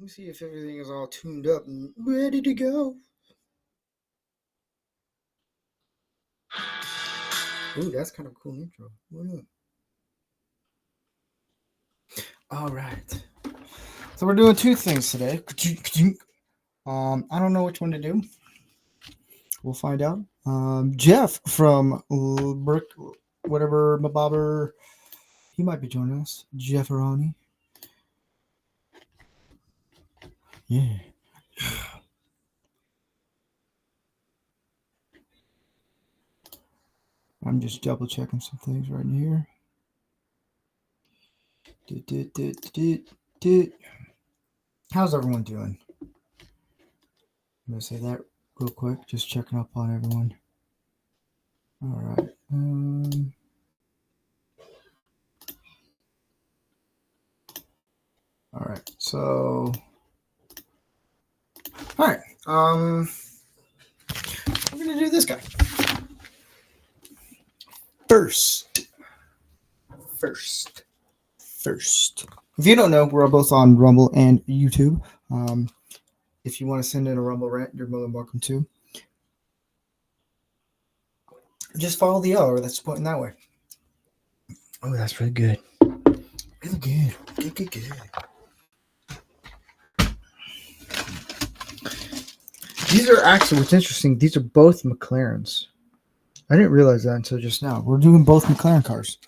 me see if everything is all tuned up and ready to go. Ooh, that's kind of a cool intro. What up? All right. So we're doing two things today. I don't know which one to do. We'll find out. Jeff from Brick, whatever, Mabobber, he might be joining us. Jefferoni. Yeah. I'm just double checking some things right here. How's everyone doing? I'm going to say that real quick. Just checking up on everyone. All right. All right. So, all right. We're going to do this guy. First. If you don't know, we're both on Rumble and YouTube. If you want to send in a Rumble rant, you're more than welcome to. Just follow the arrow that's pointing that way. Oh, that's really good. Really good. Good. These are actually, what's interesting, these are both McLarens. I didn't realize that until just now. We're doing both McLaren cars.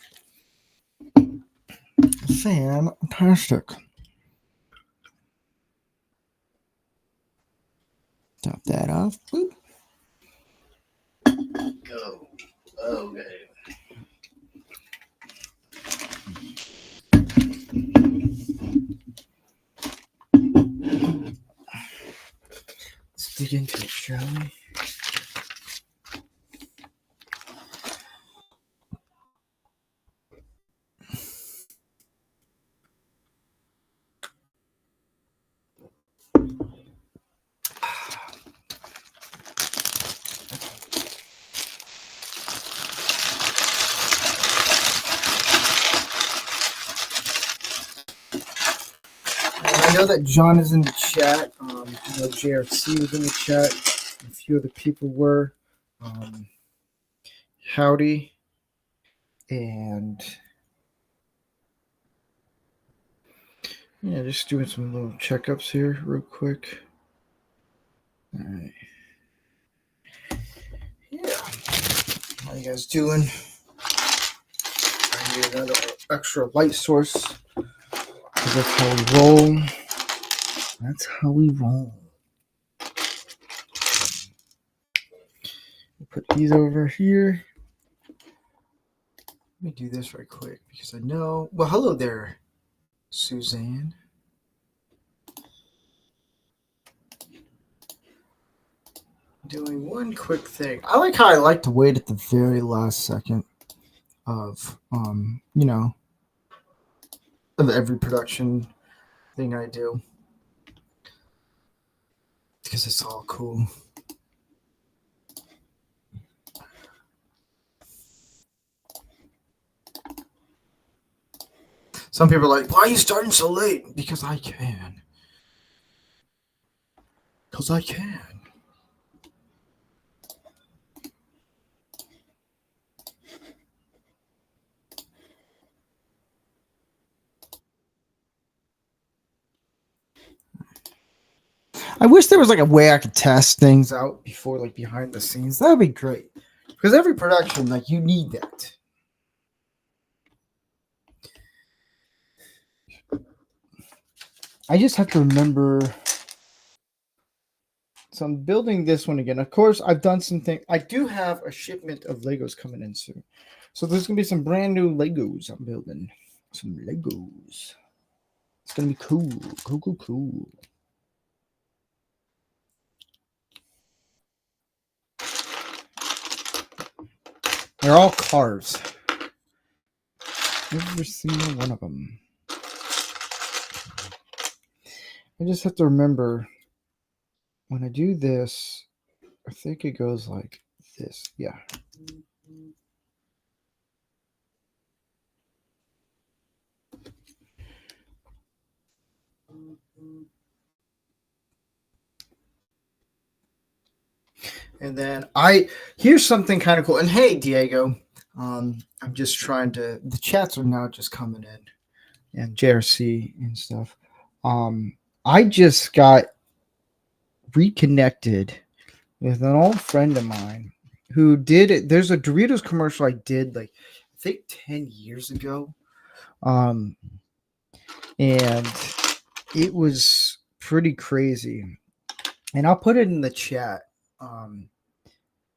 Fantastic. Top that off. Boop. Go. Okay. Let's dig into it, shall we? I know that John is in the chat. JRC was in the chat. A few other people were. Howdy. And yeah, just doing some little checkups here real quick. All right. Yeah. How you guys doing? I need another extra light source. That's how we roll. We'll put these over here. Let me do this right quick because I know. Well, hello there, Suzanne. Doing one quick thing. I like how I like to wait at the very last second of of every production thing I do because it's all cool. Some people are like, why are you starting so late? Because I can. Because I can. I wish there was like a way I could test things out before, like behind the scenes. That would be great. Because every production, like, you need that. I just have to remember. So I'm building this one again. Of course, I've done something. I do have a shipment of Legos coming in soon. So there's going to be some brand new Legos I'm building. Some Legos. It's going to be cool. Cool. They're all cars. Every single one of them. I just have to remember when I do this, I think it goes like this. Yeah. And then here's something kind of cool. And hey, Diego, I'm just trying to. The chats are now just coming in, and JRC and stuff. I just got reconnected with an old friend of mine who did it. There's a Doritos commercial I did like I think 10 years ago. And it was pretty crazy. And I'll put it in the chat.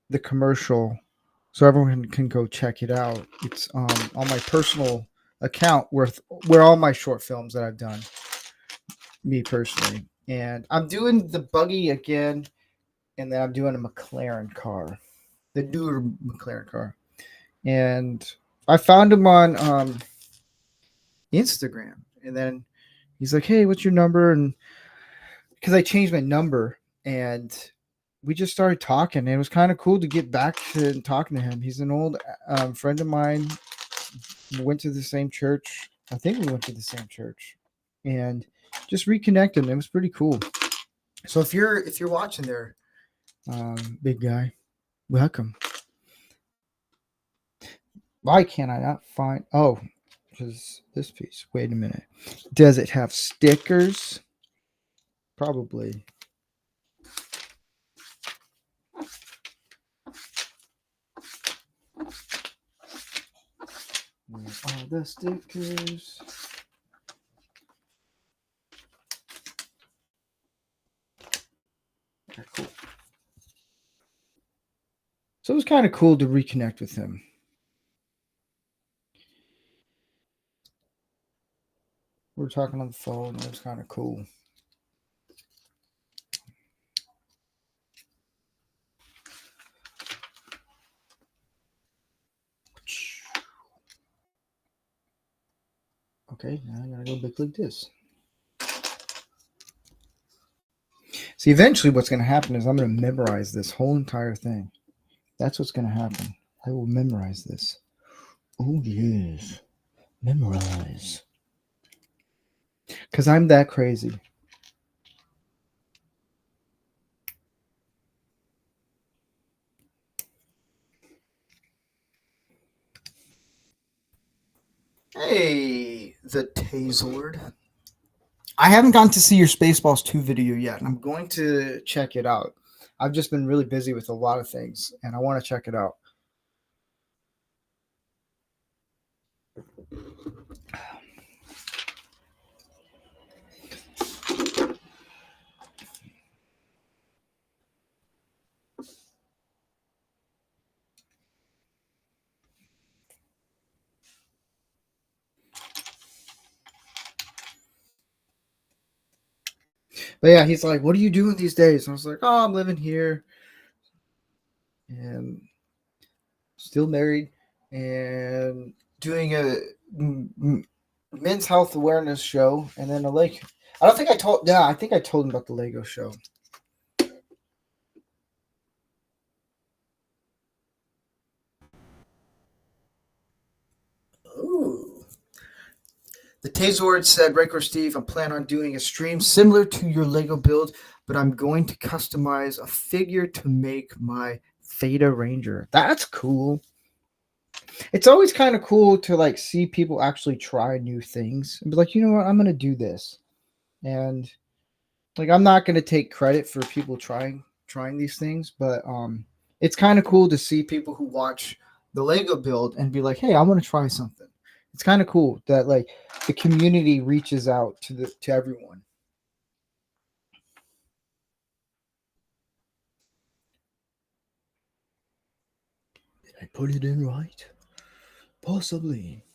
The commercial so everyone can go check it out. It's on my personal account where all my short films that I've done, me personally. And I'm doing the buggy again, and then I'm doing a McLaren car, the newer McLaren car. And I found him on Instagram, and then he's like, "Hey, what's your number?" And because I changed my number, and we just started talking. And it was kind of cool to get back to talking to him. He's an old friend of mine. We went to the same church. I think we went to the same church, and just reconnected. It was pretty cool. So if you're watching there, big guy, welcome. Why can't I not find? Oh, because this piece. Wait a minute. Does it have stickers? Probably. All the stickers. Okay, cool. So it was kind of cool to reconnect with him. We were talking on the phone. It was kind of cool. Okay, now I gotta go big like this. See, eventually what's going to happen is I'm going to memorize this whole entire thing. That's what's going to happen. I will memorize this. Oh, yes. Memorize. Because I'm that crazy. Hey, the Tazord. I haven't gotten to see your Spaceballs 2 video yet, and I'm going to check it out. I've just been really busy with a lot of things, and I want to check it out. But yeah, he's like, "What are you doing these days?" And I was like, "Oh, I'm living here, and still married, and doing a men's health awareness show, and then a Lego. I don't think I told. Yeah, I think I told him about the Lego show. Ooh. The Tazord said, Rancor Steve, I'm planning on doing a stream similar to your Lego build, but I'm going to customize a figure to make my Theta Ranger. That's cool. It's always kind of cool to like see people actually try new things and be like, you know what, I'm gonna do this. And like I'm not gonna take credit for people trying these things, but it's kind of cool to see people who watch the Lego build and be like, hey, I want to try something. It's kind of cool that like the community reaches out to everyone. Did I put it in right? Possibly.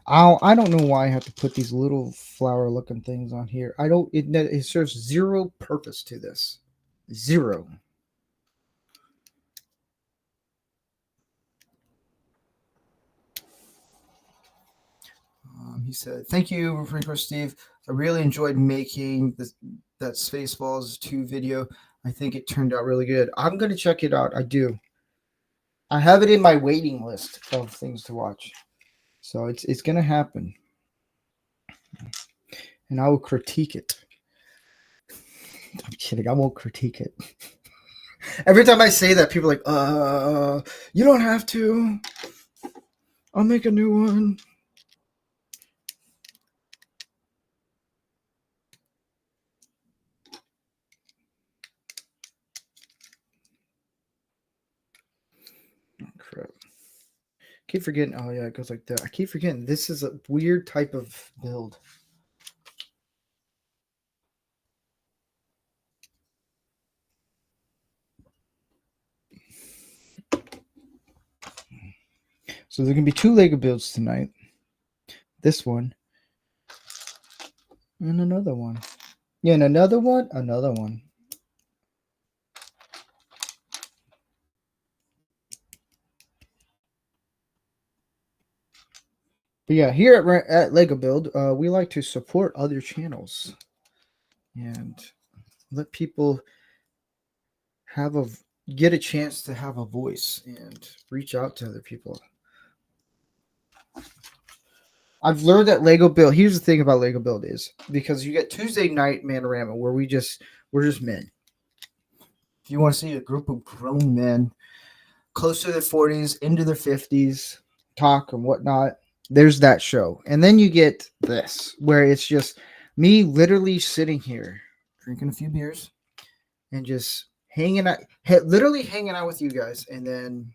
I don't know why I have to put these little flower looking things on here. I don't. It serves zero purpose to this. Zero. He said, "Thank you, Franco Steve. I really enjoyed making that Spaceballs 2 video. I think it turned out really good. I'm gonna check it out. I do. I have it in my waiting list of things to watch, so it's gonna happen, and I will critique it. I'm kidding. I won't critique it. Every time I say that, people are like, you don't have to. I'll make a new one. Oh, crap. Keep forgetting. Oh, yeah, it goes like that. I keep forgetting. This is a weird type of build. So there can be 2 Lego builds tonight. This one. And another one. Yeah, and another one. Another one. But yeah, here at Lego Build, we like to support other channels and let people have get a chance to have a voice and reach out to other people. I've learned that Lego Build. Here's the thing about Lego Build is because you get Tuesday night Manorama where we're just men. If you want to see a group of grown men close to their 40s, into their 50s, talk and whatnot, there's that show. And then you get this where it's just me literally sitting here drinking a few beers and just hanging out, literally hanging out with you guys. And then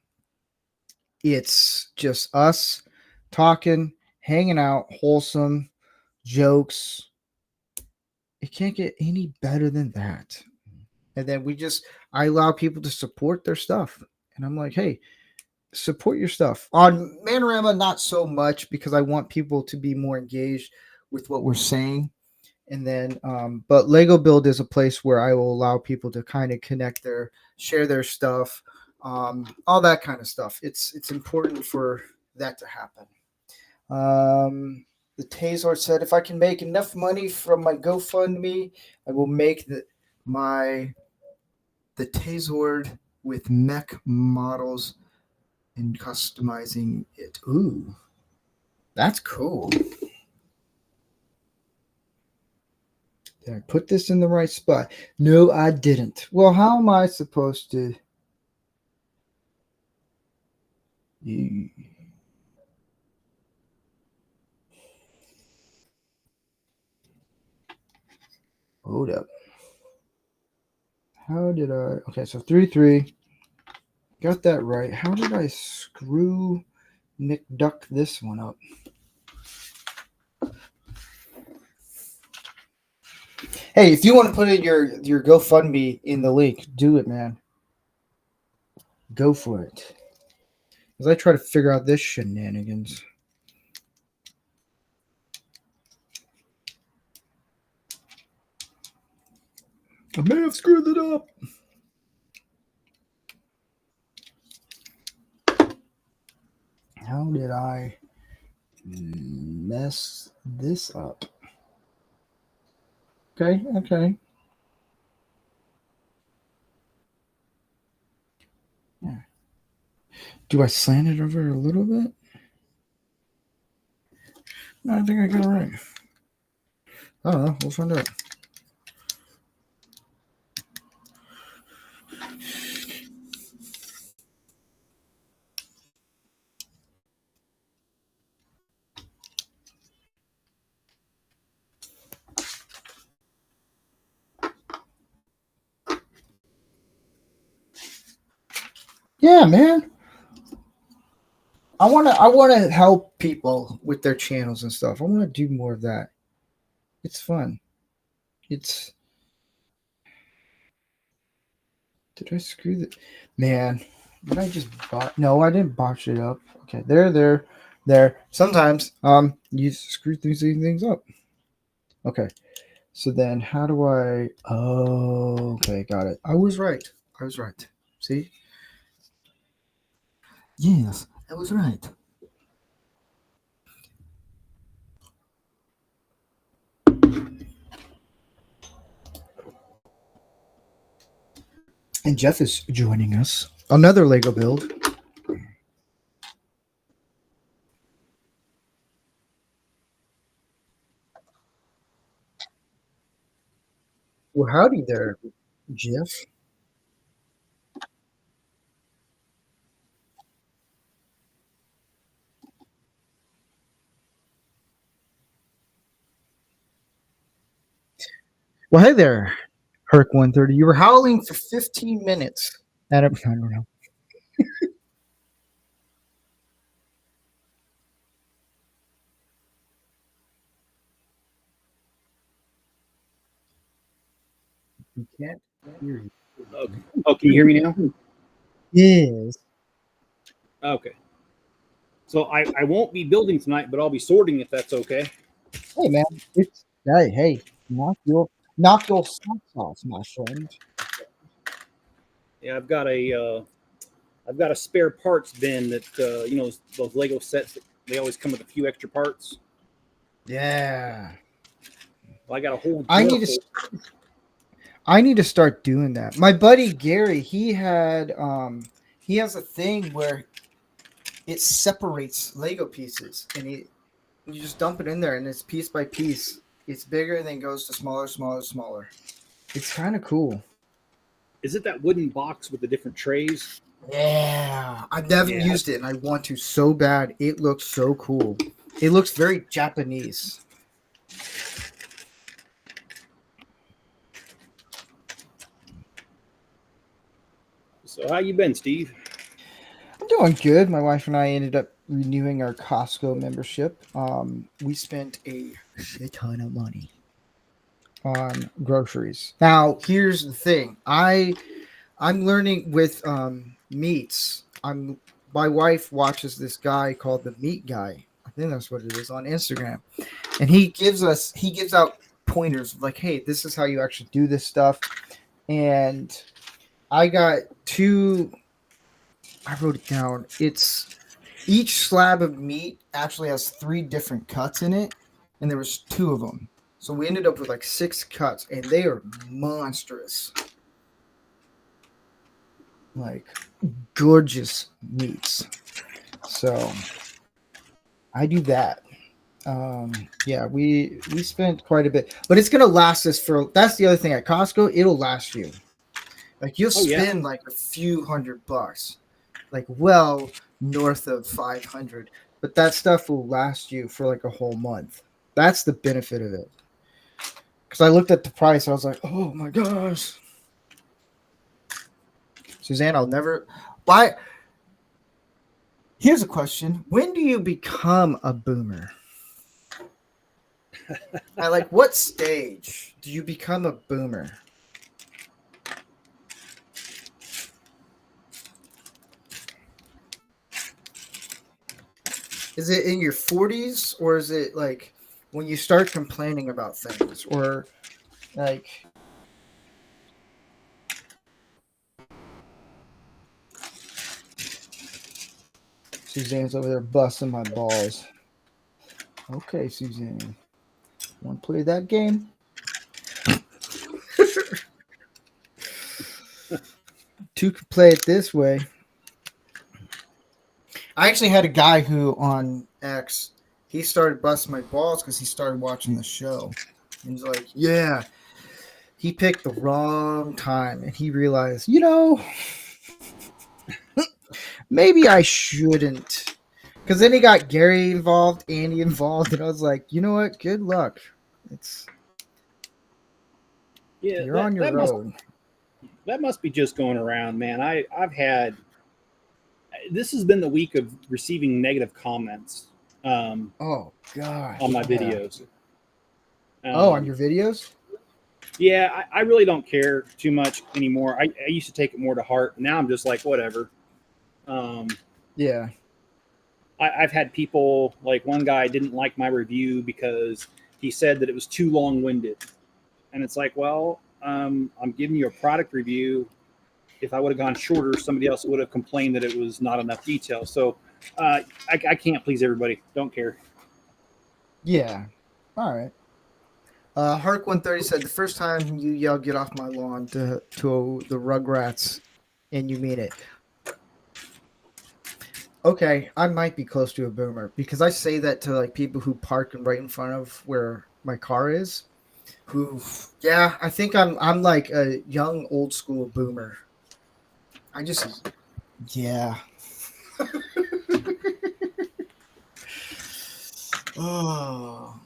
it's just us talking, hanging out, wholesome jokes. It can't get any better than that. And then I allow people to support their stuff. And I'm like, hey, support your stuff. On Manorama, not so much because I want people to be more engaged with what we're saying. And then, but Lego Build is a place where I will allow people to kind of connect share their stuff, all that kind of stuff. It's important for that to happen. The Tazor said, if I can make enough money from my GoFundMe, I will make the Tazord with mech models and customizing it. Ooh, that's cool. Did I put this in the right spot? No, I didn't. Well, how am I supposed to? Hold up. How did I? Okay, so 3-3. Got that right. How did I screw McDuck this one up? Hey, if you want to put in your GoFundMe in the link, do it, man. Go for it. As I try to figure out this shenanigans. I may have screwed it up. How did I mess this up? Okay. Yeah. Do I slant it over a little bit? No, I think I got it right. I don't know. We'll find out. Yeah, man. I wanna help people with their channels and stuff. I wanna do more of that. It's fun. It's Did I screw the man? Did I just no, I didn't botch it up. Okay, there. Sometimes you screw these things up. Okay. So then how do I okay, got it. I was right. See? Yes, I was right. And Jeff is joining us. Another Lego build. Well, howdy there, Jeff. Well, hey there, Herc 130. You were howling for 15 minutes. I don't know. You can't hear you. Okay. Oh, can you hear me now? Yes. Okay. So I won't be building tonight, but I'll be sorting if that's okay. Hey, man. Hey. Knock your socks off, my friend. Yeah, I've got a spare parts bin that those Lego sets that they always come with a few extra parts. Yeah. Well, I got a whole I drawer need to. full. I need to start doing that. My buddy Gary, he has a thing where it separates Lego pieces, and you just dump it in there, and it's piece by piece. It's bigger, and then goes to smaller, smaller, smaller. It's kind of cool. Is it that wooden box with the different trays? Yeah, I've never Yeah. used it, and I want to so bad. It looks so cool. It looks very Japanese. So how you been, Steve? I'm doing good. My wife and I ended up renewing our Costco membership. We spent a shit ton of money on groceries. Now, here's the thing. I'm learning with meats. My wife watches this guy called the Meat Guy. I think that's what it is on Instagram. And he gives out pointers like, hey, this is how you actually do this stuff. And I got two. I wrote it down. It's each slab of meat actually has 3 different cuts in it, and there was 2 of them. So we ended up with like 6 cuts, and they are monstrous. Like gorgeous meats. So I do that. Yeah, we spent quite a bit, but it's gonna last us for. That's the other thing at Costco. It'll last you. Like you'll Oh yeah. spend like a few $100, like well north of 500, but that stuff will last you for like a whole month. That's the benefit of it. Because I looked at the price, I was like, oh my gosh, Suzanne, I'll never buy. Here's a question: when do you become a boomer? At like what stage do you become a boomer? Is it in your 40s, or is it like when you start complaining about things, or like Suzanne's over there busting my balls? Okay, Suzanne, want to play that game? Two could play it this way. I actually had a guy who on X, he started busting my balls because he started watching the show. And he's like, yeah, he picked the wrong time, and he realized, maybe I shouldn't. Because then he got Gary involved, Andy involved, and I was like, you know what? Good luck. Yeah, You're on your own. that must be just going around, man. I've had this has been the week of receiving negative comments Oh gosh. on my Yeah. videos. On your videos? Yeah, I really don't care too much anymore. I used to take it more to heart. Now I'm just like, whatever. Yeah. I've had people, like one guy didn't like my review because he said that it was too long-winded. And it's like, well, I'm giving you a product review. If I would have gone shorter, somebody else would have complained that it was not enough detail. So I can't please everybody. Don't care. Yeah. All right. Hark 130 said the first time you yell "Get off my lawn" to the Rugrats, and you mean it. Okay, I might be close to a boomer because I say that to like people who park right in front of where my car is. Yeah, I think I'm like a young old school boomer. Yeah. Oh.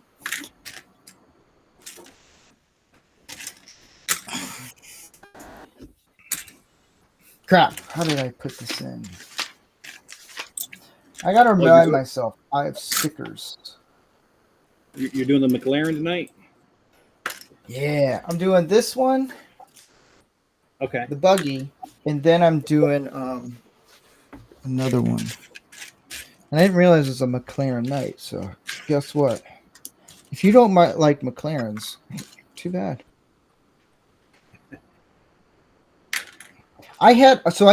Crap. How did I put this in? I gotta Oh, remind myself. I have stickers. you're doing the McLaren tonight? Yeah, I'm doing this one, Okay. the buggy, and then I'm doing another one. And I didn't realize it's a McLaren night. So guess what? If you don't like McLarens, too bad. I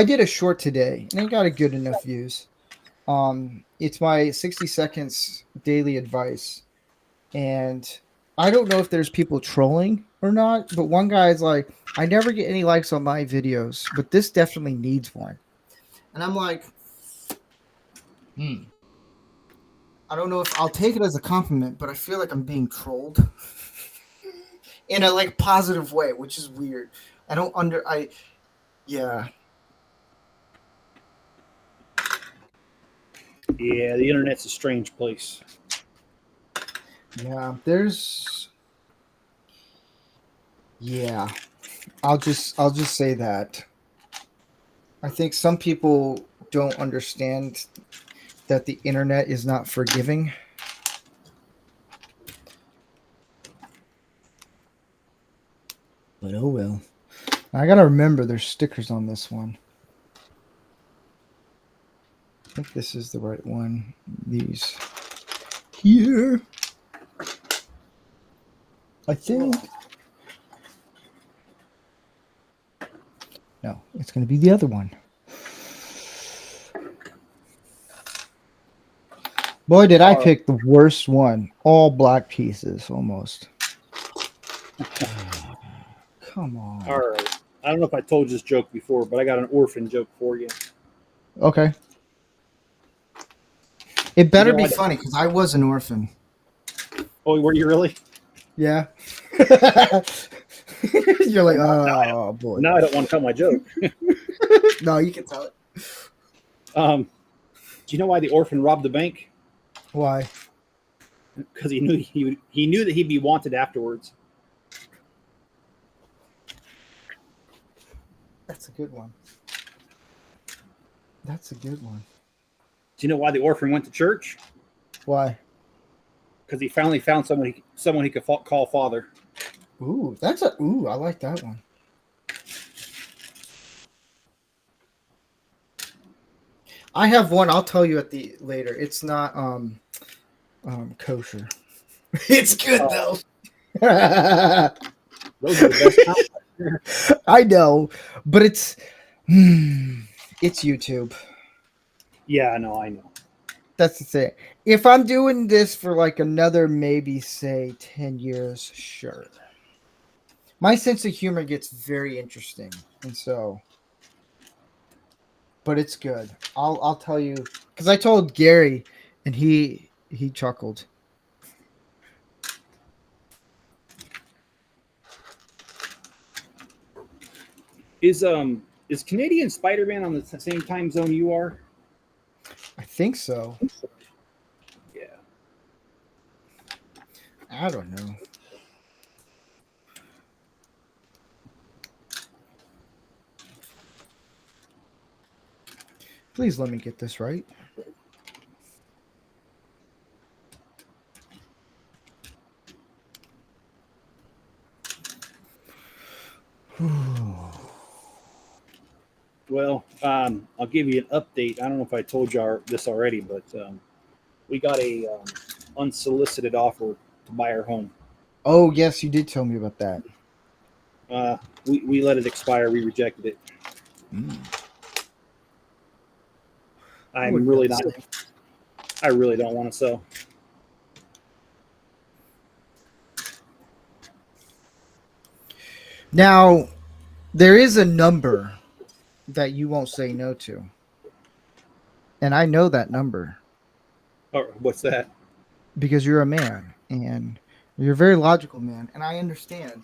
did a short today, and it got a good enough views. It's my 60 seconds daily advice, and I don't know if there's people trolling or not, but one guy's like, I never get any likes on my videos, but this definitely needs one. And I'm like, I don't know if I'll take it as a compliment, but I feel like I'm being trolled in a like positive way, which is weird. Yeah. Yeah, the internet's a strange place. Yeah, yeah. I'll just say that. I think some people don't understand that the internet is not forgiving. But oh well. I gotta remember there's stickers on this one. I think this is the right one. These here. I think. No, it's gonna be the other one. Boy, did I pick the worst one. All black pieces, almost. Come on. All right. I don't know if I told you this joke before, but I got an orphan joke for you. Okay. It better be funny because I was an orphan. Oh, were you really? Yeah. You're like, oh boy. Now I don't want to tell my joke. No, you can tell it. Do you know why the orphan robbed the bank? Why? Because he knew that he'd be wanted afterwards. That's a good one. That's a good one. Do you know why the orphan went to church? Why? Because he finally found someone he could call father. Ooh, I like that one. I have one. I'll tell you later. It's not kosher. It's good though. Those are the best. I know, but it's YouTube. Yeah, no, I know. That's the thing. If I'm doing this for like another maybe say 10 years, sure. My sense of humor gets very interesting, and so. But it's good. I'll tell you because I told Gary, and he chuckled. Is Canadian Spider-Man on the same time zone you are? I think so. Yeah. I don't know. Please let me get this right. Well, I'll give you an update. I don't know if I told you this already, but we got a unsolicited offer to buy our home. Oh, yes, you did tell me about that. We let it expire. We rejected it. I really don't want to sell. Now, there is a number that you won't say no to. And I know that number. Oh, what's that? Because you're a man, and you're a very logical man, and I understand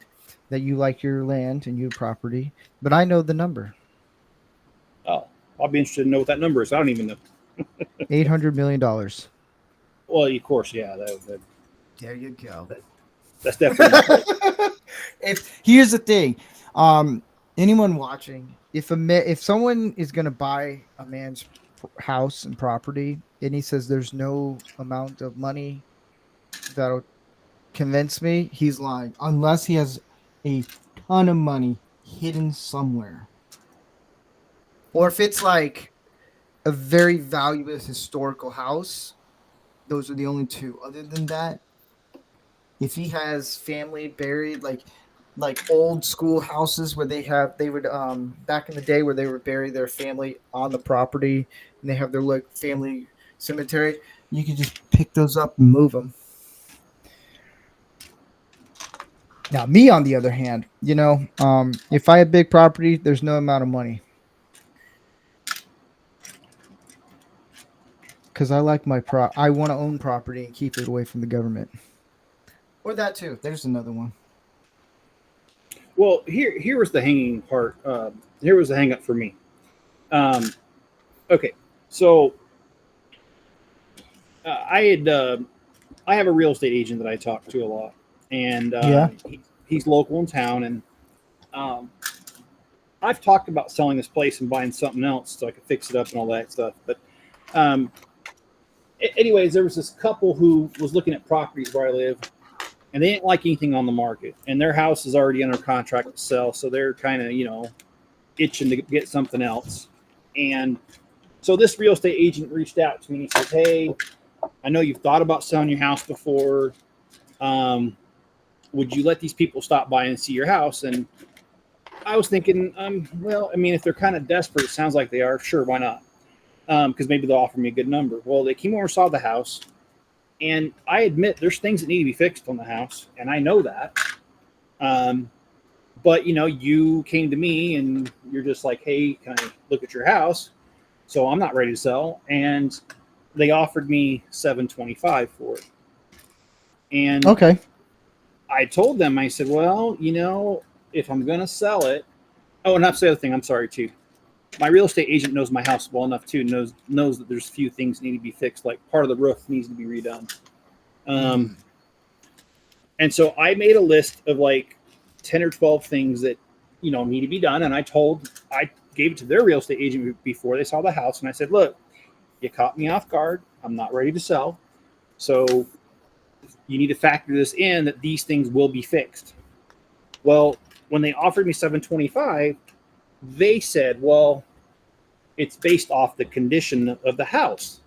that you like your land and your property, but I know the number. Oh, I'll be interested to know what that number is. I don't even know. $800 million. Well, of course, yeah. There you go. That's definitely. Here's the thing. Anyone watching, if someone is going to buy a man's house and property and he says there's no amount of money that'll convince me, he's lying. Unless he has a ton of money hidden somewhere. Or if it's like a very valuable historical house, those are the only two. Other than that, if he has family buried like old school houses where they would back in the day where they would bury their family on the property and they have their like family cemetery, you can just pick those up and move them. Now, me on the other hand, if I have big property, there's no amount of money because I like I want to own property and keep it away from the government. Or that too. There's another one. Well, here was the hanging part. Here was the hang up for me. Um, okay, so I have a real estate agent that I talk to a lot, and Yeah. he's local in town, and um, I've talked about selling this place and buying something else so I could fix it up and all that stuff. But um, anyways, there was this couple who was looking at properties where I live, and they didn't like anything on the market, and their house is already under contract to sell, so they're kind of itching to get something else. And so this real estate agent reached out to me and he said, "Hey, I know you've thought about selling your house before. Um, would you let these people stop by and see your house?" And I was thinking, well, I mean, if they're kind of desperate, it sounds like they are. Sure, why not? Because maybe they'll offer me a good number. Well, they came over, saw the house, and I admit there's things that need to be fixed on the house, and I know that. Um, but you came to me and you're just like, "Hey, can I look at your house?" So I'm not ready to sell, and they offered me $725 for it. And Okay. I told them, I said, "Well, if I'm going to sell it." Oh, and that's the other thing. I'm sorry too. My real estate agent knows my house well enough too. Knows that there's a few things that need to be fixed, like part of the roof needs to be redone. And so I made a list of like 10 or 12 things that need to be done, and I gave it to their real estate agent before they saw the house, and I said, "Look, you caught me off guard. I'm not ready to sell, so you need to factor this in that these things will be fixed." Well, when they offered me 725, they said, "Well, it's based off the condition of the house."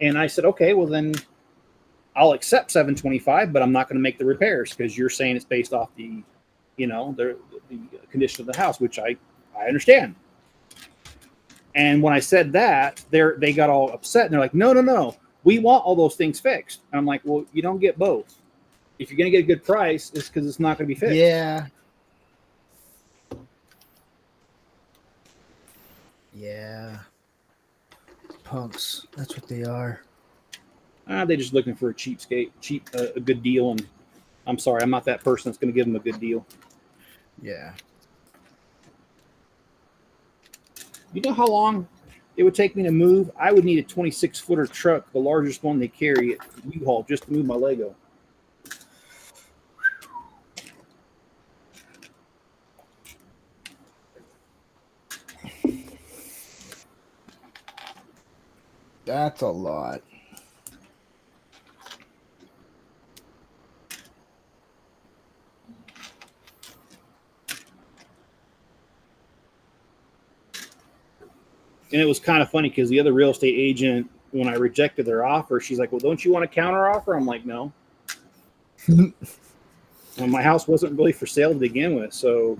And I said, "Okay, well then I'll accept 725, but I'm not going to make the repairs because you're saying it's based off the condition of the house," which I understand. And when I said that, they got all upset and they're like, "No, no, no, we want all those things fixed." And I'm like, "Well, you don't get both. If you're going to get a good price, it's because it's not going to be fixed." Yeah. Yeah. Punks. That's what they are. They're just looking for a a good deal. And I'm sorry, I'm not that person that's going to give them a good deal. Yeah. You know how long it would take me to move? I would need a 26-footer truck, the largest one they carry at U-Haul, just to move my Lego. That's a lot. And it was kind of funny because the other real estate agent, when I rejected their offer, she's like, "Well, don't you want a counter offer?" I'm like, "No." Well, my house wasn't really for sale to begin with, so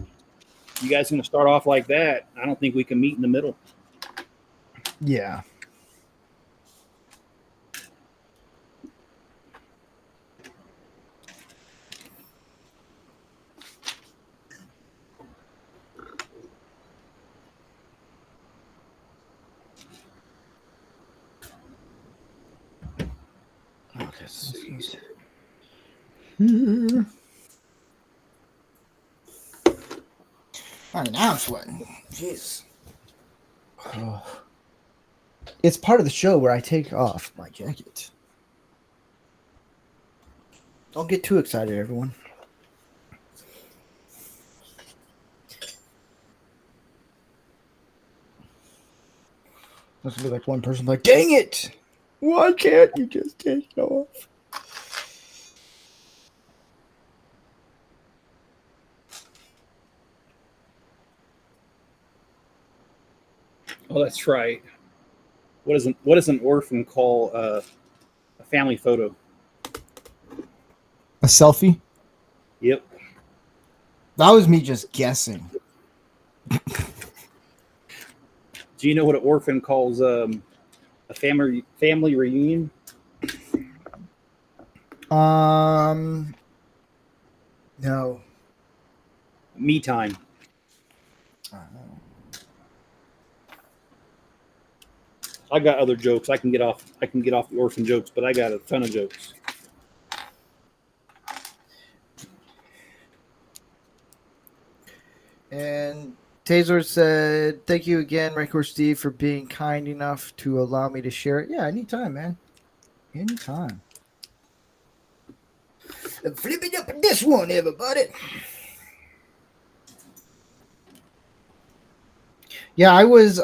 you guys are going to start off like that. I don't think we can meet in the middle. Yeah. Okay, let's see. All right, now I'm sweating. Jeez. Oh. It's part of the show where I take off my jacket. Don't get too excited, everyone. There's gonna be like one person like, dang it! Why can't you just take it off? Oh, that's right. What does an orphan call a family photo? A selfie? Yep. That was me just guessing. Do you know what an orphan calls a family reunion? No. Me time. I got other jokes. I can get off the orphan jokes, but I got a ton of jokes. And Taser said, "Thank you again, rancorsteve, for being kind enough to allow me to share it." Yeah, anytime, man. Anytime. And flip it up in this one, everybody. Yeah, I was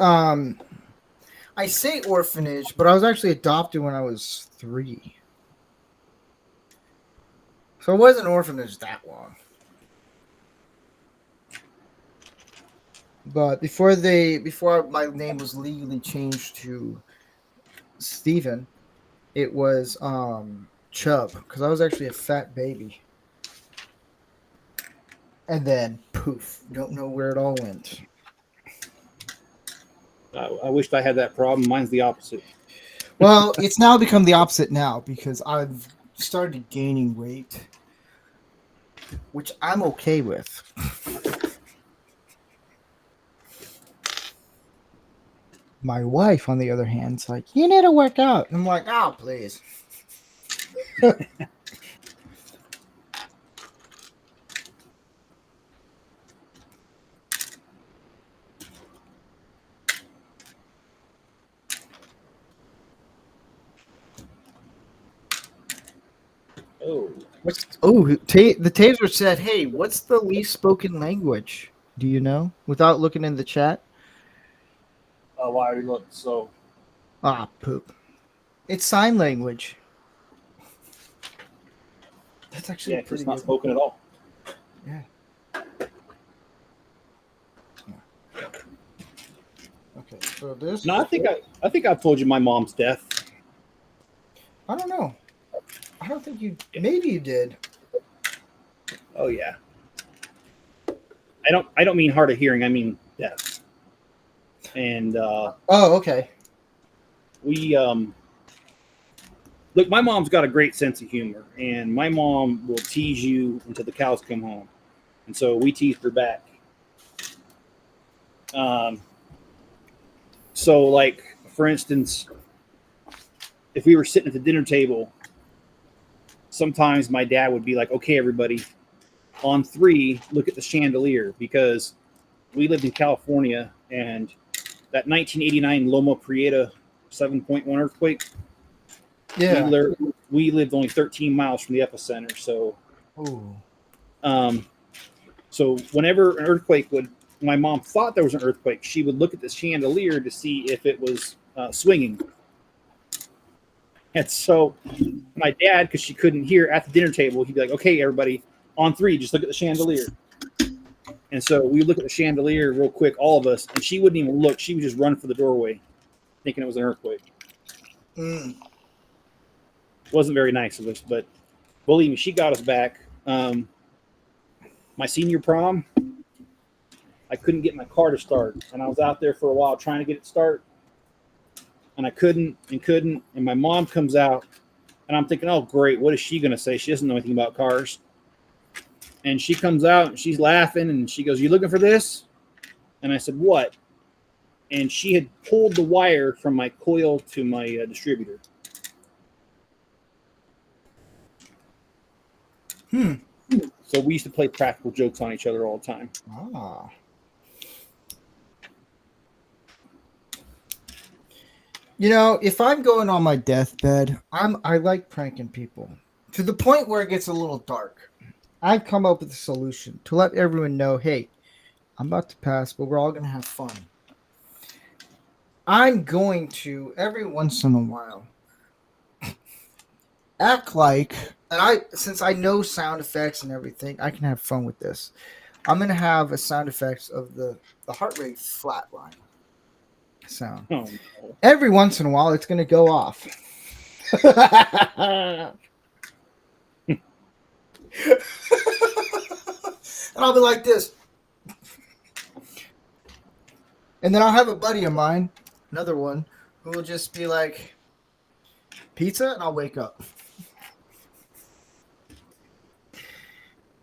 I say orphanage, but I was actually adopted when I was 3. So I wasn't orphanage that long. But before my name was legally changed to Steven, it was Chubb, because I was actually a fat baby. And then poof, don't know where it all went. I wished I had that problem. Mine's the opposite. Well, it's now become the opposite now because I've started gaining weight, which I'm okay with. My wife, on the other hand, is like, you need to work out. I'm like, oh, please. Oh, The taser said, hey, what's the least spoken language? Do you know? Without looking in the chat? oh, I already looked. So Ah, poop. It's sign language. That's actually it's pretty not good. spoken at all. Yeah. Okay, so this. No, I think I've told you my mom's death. I don't know. I don't think you. Maybe you did. Oh yeah. I don't mean hard of hearing. I mean deaf. And Oh, okay. we look. My mom's got a great sense of humor, and my mom will tease you until the cows come home, and so we teased her back. So like for instance, if we were sitting at the dinner table, sometimes my dad would be like, "Okay, everybody, on 3, look at the chandelier," because we lived in California and that 1989 Loma Prieta 7.1 earthquake. Yeah. We lived only 13 miles from the epicenter. So, Ooh. so whenever an earthquake my mom thought there was an earthquake, she would look at the chandelier to see if it was swinging. And so my dad, because she couldn't hear at the dinner table, he'd be like, "Okay, everybody, on 3, just look at the chandelier." And so we look at the chandelier real quick, all of us, and she wouldn't even look. She would just run for the doorway, thinking it was an earthquake. Mm. Wasn't very nice of us, but believe me, she got us back. My senior prom, I couldn't get my car to start, and I was out there for a while trying to get it to start, and I couldn't, and my mom comes out, and I'm thinking, oh, great, what is she going to say? She doesn't know anything about cars. And she comes out, and she's laughing, and she goes, "You looking for this?" And I said, "What?" And she had pulled the wire from my coil to my distributor. So we used to play practical jokes on each other all the time. Ah. You know, if I'm going on my deathbed, I like pranking people to the point where it gets a little dark. I've come up with a solution to let everyone know, hey, I'm about to pass, but we're all going to have fun. I'm going to every once in a while act like, and since I know sound effects and everything, I can have fun with this. I'm gonna have a sound effects of the heart rate flatline sound. Oh no. Every once in a while, it's gonna go off. And I'll be like this. And then I'll have a buddy of mine, another one, who will just be like, pizza, and I'll wake up.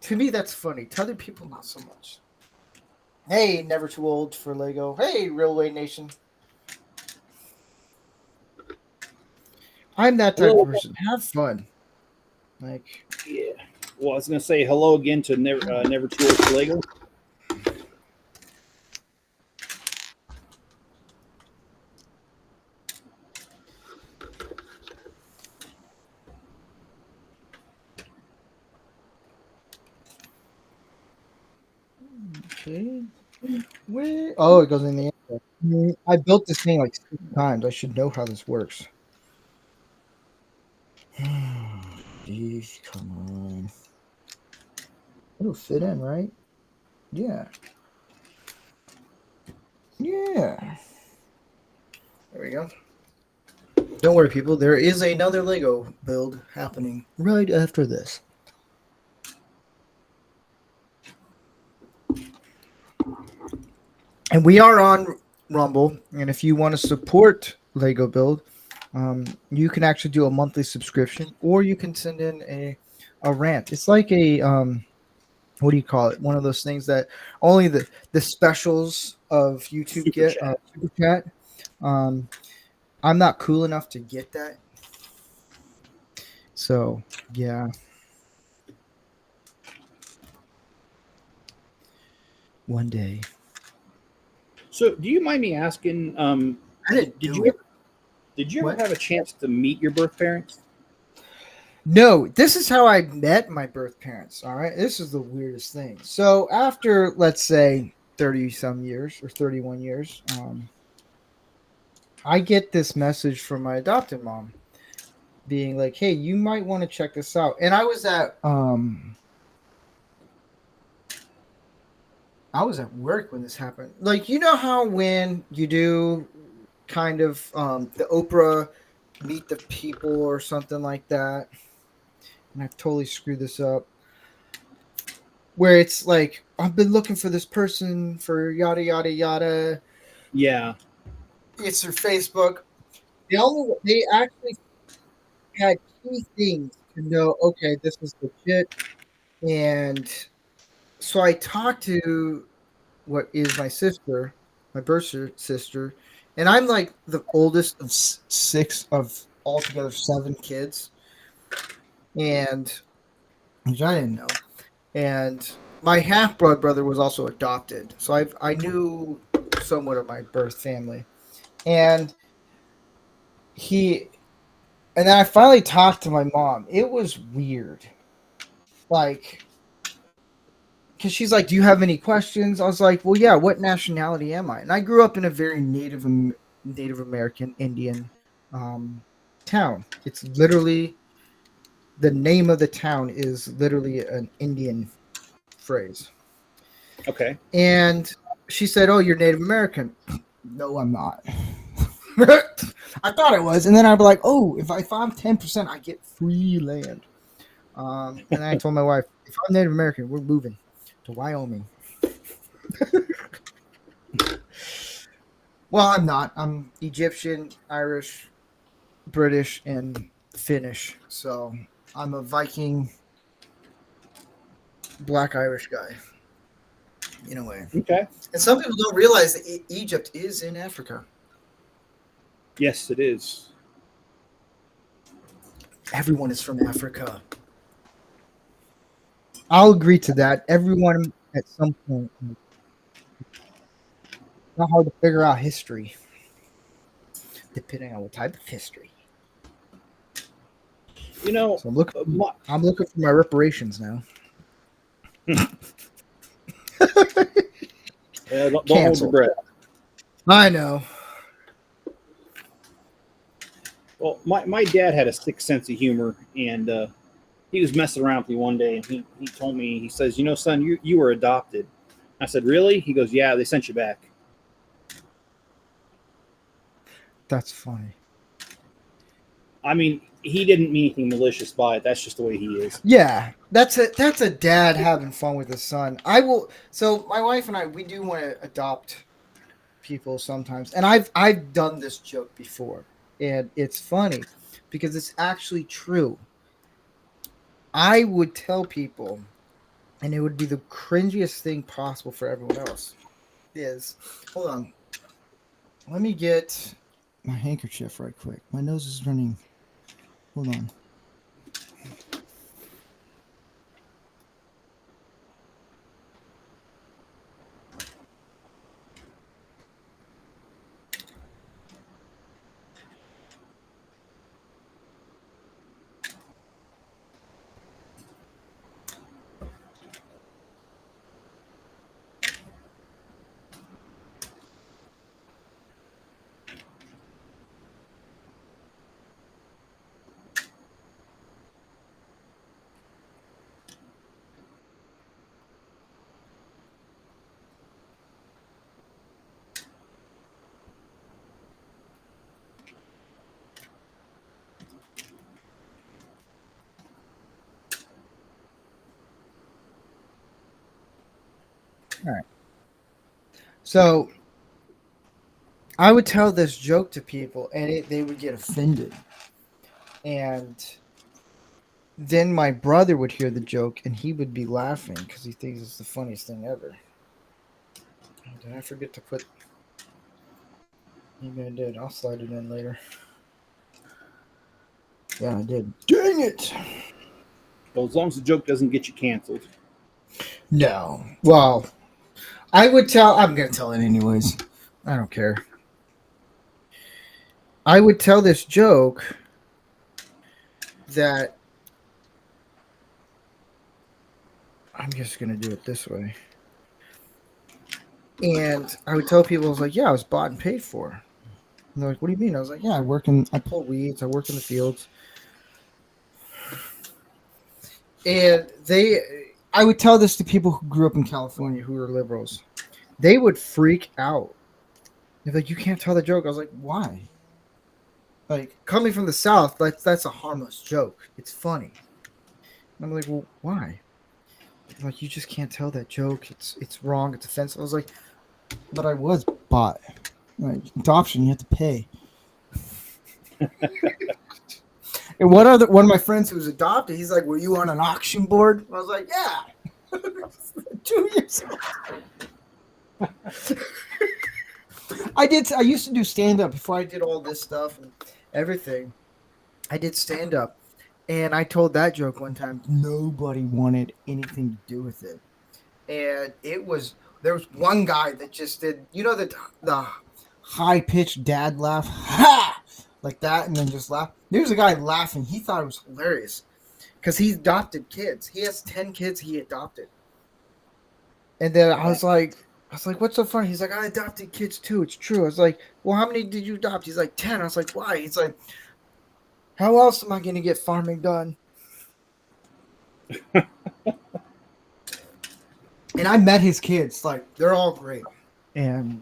To me, that's funny. To other people, not so much. Hey, never too old for Lego. Hey, Railway Nation. I'm that type of person. Have fun. Like, Yeah. Well, I was gonna say hello again to never too old for Lego. okay. Where? Oh, it goes in the end. I built this thing like 6 times. I should know how this works. Jeez, come on. It'll fit in, right? Yeah. Yeah. There we go. Don't worry, people. There is another Lego build happening right after this. And we are on Rumble. And if you want to support Lego Build, you can actually do a monthly subscription, or you can send in a rant. It's like a what do you call it? One of those things that only the specials of YouTube Super get. chat. Super chat. I'm not cool enough to get that. So yeah. One day. So, do you mind me asking? I didn't Did do you it. ever, did you ever What? have a chance to meet your birth parents? No, this is how I met my birth parents. All right. This is the weirdest thing. So after, let's say, 30 some years or 31 years, I get this message from my adopted mom being like, hey, you might want to check this out. And I was at work when this happened. Like, you know how when you do kind of the Oprah Meet the People or something like that, and I've totally screwed this up, where it's like, I've been looking for this person for yada yada yada. Yeah. It's their Facebook. They actually had key things to know, okay, this is legit. And so I talked to what is my sister, my birth sister, and I'm like the oldest of 6 of altogether 7 kids, and which I didn't know. And my half brother was also adopted, so I knew somewhat of my birth family, and and then I finally talked to my mom. It was weird, like, because she's like, "Do you have any questions?" I was like, "Well, yeah. What nationality am I?" And I grew up in a very Native American Indian town. It's literally the name of the town is literally an Indian phrase. Okay. And she said, "Oh, you're Native American." No, I'm not. I thought it was, and then I'd be like, "Oh, if I'm 10%, I get free land." And then I told my wife, "If I'm Native American, we're moving to Wyoming." Well, I'm not. I'm Egyptian, Irish, British, and Finnish. So I'm a Viking, black Irish guy, in a way. Okay. And some people don't realize that Egypt is in Africa. Yes, it is. Everyone is from Africa. I'll agree to that. Everyone at some point. It's not hard to figure out history, depending on what type of history. You know, So I'm looking for my reparations now. don't hold your breath. I know. Well, my dad had a sick sense of humor, and he was messing around with me one day, and he told me, he says, you know, son, you were adopted. I said, really? He goes, yeah, they sent you back. That's funny. I mean, he didn't mean anything malicious by it. That's just the way he is. Yeah, that's a dad having fun with his son. I will. So my wife and I, we do want to adopt people sometimes, and I've done this joke before, and it's funny because it's actually true. I would tell people, and it would be the cringiest thing possible for everyone else. Is hold on, let me get my handkerchief right quick. My nose is running. Hold on. All right. So I would tell this joke to people, and they would get offended. And then my brother would hear the joke, and he would be laughing because he thinks it's the funniest thing ever. Did I forget to put? Maybe I did. I'll slide it in later. Yeah, I did. Dang it! Well, as long as the joke doesn't get you canceled. No. Well, I would tell. I'm gonna tell it anyways. I don't care. I would tell this joke that I'm just gonna do it this way. And I would tell people, I was like, yeah, I was bought and paid for. And they're like, what do you mean? I was like, yeah, I pull weeds, I work in the fields. And I would tell this to people who grew up in California who were liberals. They would freak out. They're like, you can't tell the joke. I was like, why? Like, coming from the South, that's a harmless joke. It's funny. And I'm like, well, why? They're like, you just can't tell that joke. It's wrong. It's offensive. I was like, but I was bought. Like, adoption, you have to pay. And one of my friends who was adopted, he's like, were you on an auction board? I was like, yeah. 2 years old. I used to do stand-up before I did all this stuff and everything. I did stand-up. And I told that joke one time. Nobody wanted anything to do with it. And there was one guy that just did, the high-pitched dad laugh, ha! Like that, and then just laugh. There was a guy laughing. He thought it was hilarious because he adopted kids. He has 10 kids he adopted. And then I was like, what's so funny? He's like, I adopted kids too. It's true. I was like, well, how many did you adopt? He's like, 10. I was like, why? He's like, how else am I going to get farming done? And I met his kids. Like, they're all great. And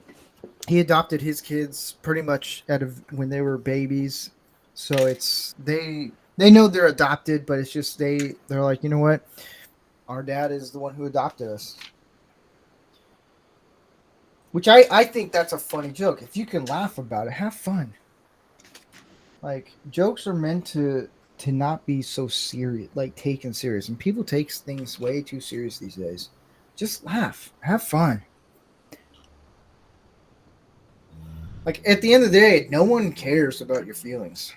he adopted his kids pretty much out of when they were babies. So it's they know they're adopted, but it's just they're like, you know what? Our dad is the one who adopted us. Which I think that's a funny joke. If you can laugh about it, have fun. Like, jokes are meant to not be so serious, like taken serious. And people take things way too serious these days. Just laugh. Have fun. Like, at the end of the day, no one cares about your feelings.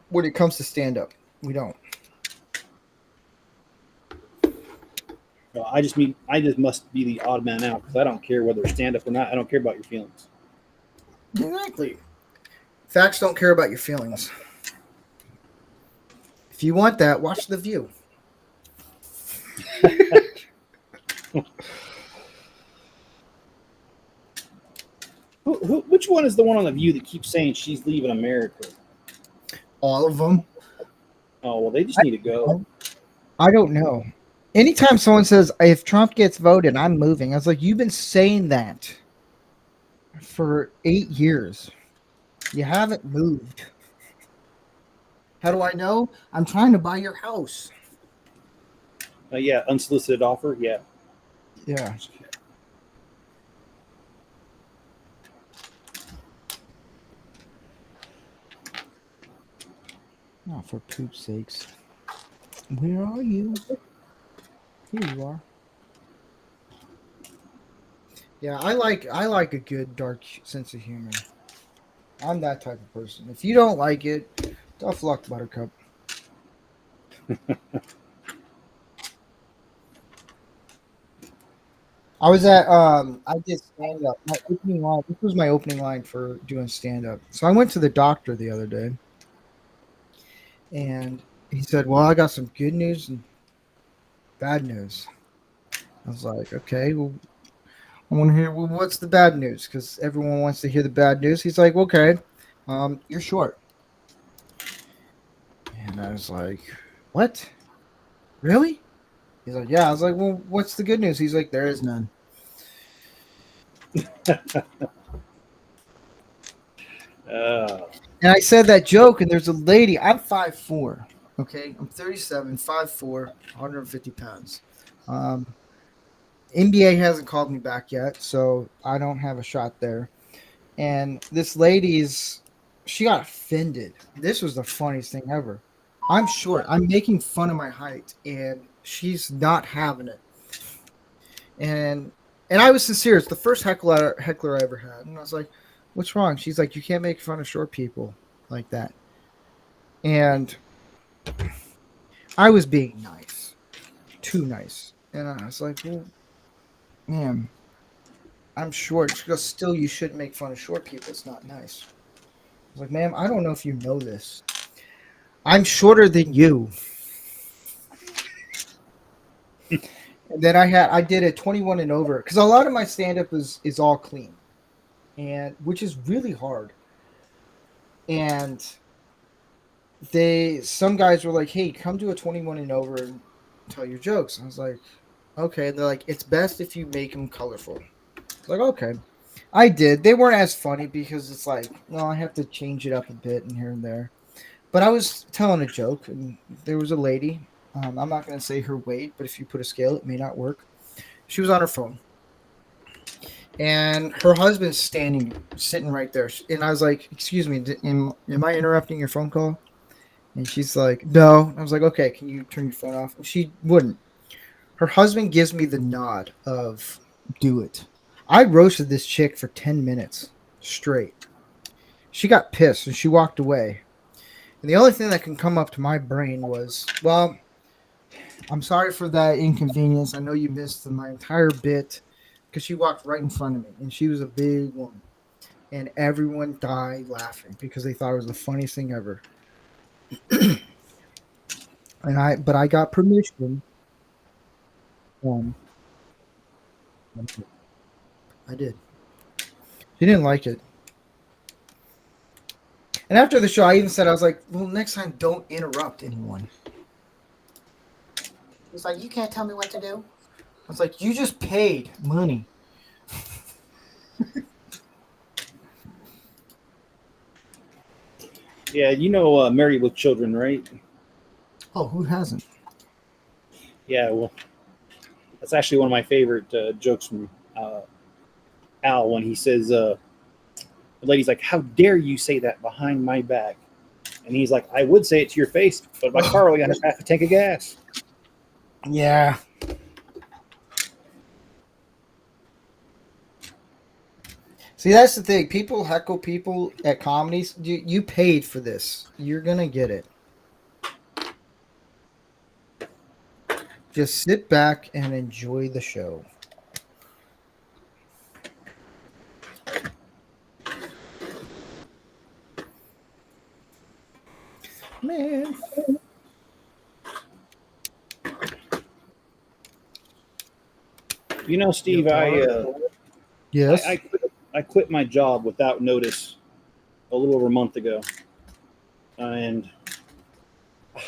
When it comes to stand-up, we don't. I just must be the odd man out because I don't care whether it's stand-up or not. I don't care about your feelings. Exactly. Facts don't care about your feelings. If you want that, watch The View. Which Which one is the one on the View that keeps saying she's leaving America? All of them. Oh well, they just need to go. I don't know. Anytime someone says, if Trump gets voted, I'm moving, I was like, you've been saying that for 8 years. You haven't moved. How do I know? I'm trying to buy your house. Yeah, unsolicited offer. Yeah. Yeah. Oh, for poop's sakes. Where are you? Here you are. Yeah, I like a good dark sense of humor. I'm that type of person. If you don't like it, tough luck, Buttercup. I was at I did stand up. My opening line. This was my opening line for doing stand up. So I went to the doctor the other day, and he said, "Well, I got some good news and bad news." I was like, "Okay, well, I want to hear what's the bad news because everyone wants to hear the bad news." He's like, "Okay, you're short," and I was like, "What? Really?" He's like, "Yeah." I was like, "Well, what's the good news?" He's like, "There is none." And I said that joke, and there's a lady. I'm 5'4". Okay, I'm 37, 5'4", 150 pounds. NBA hasn't called me back yet, so I don't have a shot there. And this lady's, she got offended. This was the funniest thing ever. I'm short. I'm making fun of my height, and she's not having it. And I was sincere. It's the first heckler I ever had, and I was like, "What's wrong?" She's like, "You can't make fun of short people like that." And I was being nice, too nice. And I was like, "Well, man, I'm short." She goes, "Still, you shouldn't make fun of short people. It's not nice." I was like, "Ma'am, I don't know if you know this. I'm shorter than you." And then I did a 21 and over because a lot of my stand up is all clean, and which is really hard. And some guys were like, "Hey, come do a 21 and over and tell your jokes." I was like, "Okay." And they're like, "It's best if you make them colorful." I was like, "Okay." I did. They weren't as funny because it's like, well, I have to change it up a bit and here and there. But I was telling a joke, and there was a lady. I'm not going to say her weight, but if you put a scale, it may not work. She was on her phone, and her husband's sitting right there. And I was like, "Excuse me, am I interrupting your phone call?" And she's like, "No." I was like, "Okay, can you turn your phone off?" And she wouldn't. Her husband gives me the nod of do it. I roasted this chick for 10 minutes straight. She got pissed and she walked away. And the only thing that can come up to my brain was, well, I'm sorry for that inconvenience. I know you missed my entire bit because she walked right in front of me and she was a big woman. And everyone died laughing because they thought it was the funniest thing ever. But I got permission. Um, I did. She didn't like it. And after the show, I even said, I was like, well, next time, don't interrupt anyone. He's like, you can't tell me what to do. I was like, you just paid money. Yeah, Married with Children, right? Oh, who hasn't? Yeah, well, that's actually one of my favorite jokes from Al when he says, the lady's like, "How dare you say that behind my back?" And he's like, "I would say it to your face, but my car only got half a tank of gas." Yeah. See, that's the thing. People heckle people at comedies. You paid for this. You're going to get it. Just sit back and enjoy the show. Man. Steve, I Yes. I quit my job without notice a little over a month ago, and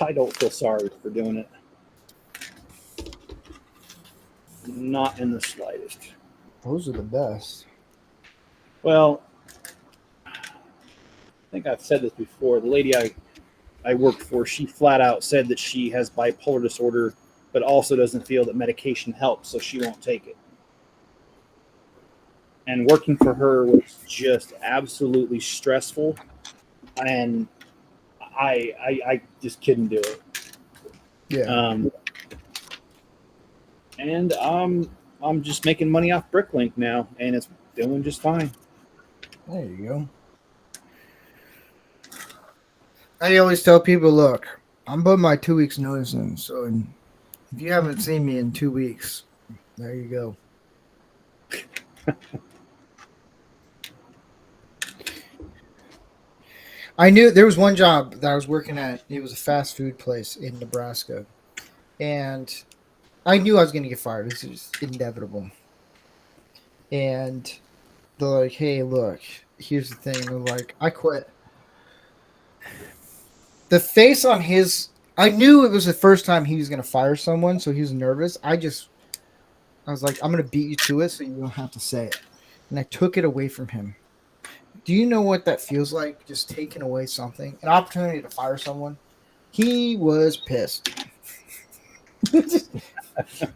I don't feel sorry for doing it. Not in the slightest. Those are the best. Well, I think I've said this before. The lady I worked for, she flat out said that she has bipolar disorder, but also doesn't feel that medication helps, so she won't take it. And working for her was just absolutely stressful, and I just couldn't do it. Yeah. And I'm just making money off Bricklink now, and it's doing just fine. There you go. I always tell people, look, I'm putting my 2 weeks notice in, so if you haven't seen me in 2 weeks, there you go. I knew there was one job that I was working at. It was a fast food place in Nebraska, and I knew I was going to get fired. This is inevitable. And they're like, "Hey, look, here's the thing." They're like, "I quit." The face on his, I knew it was the first time he was going to fire someone, so he was nervous. I was like, "I'm going to beat you to it, so you don't have to say it." And I took it away from him. Do you know what that feels like? Just taking away something, an opportunity to fire someone. He was pissed.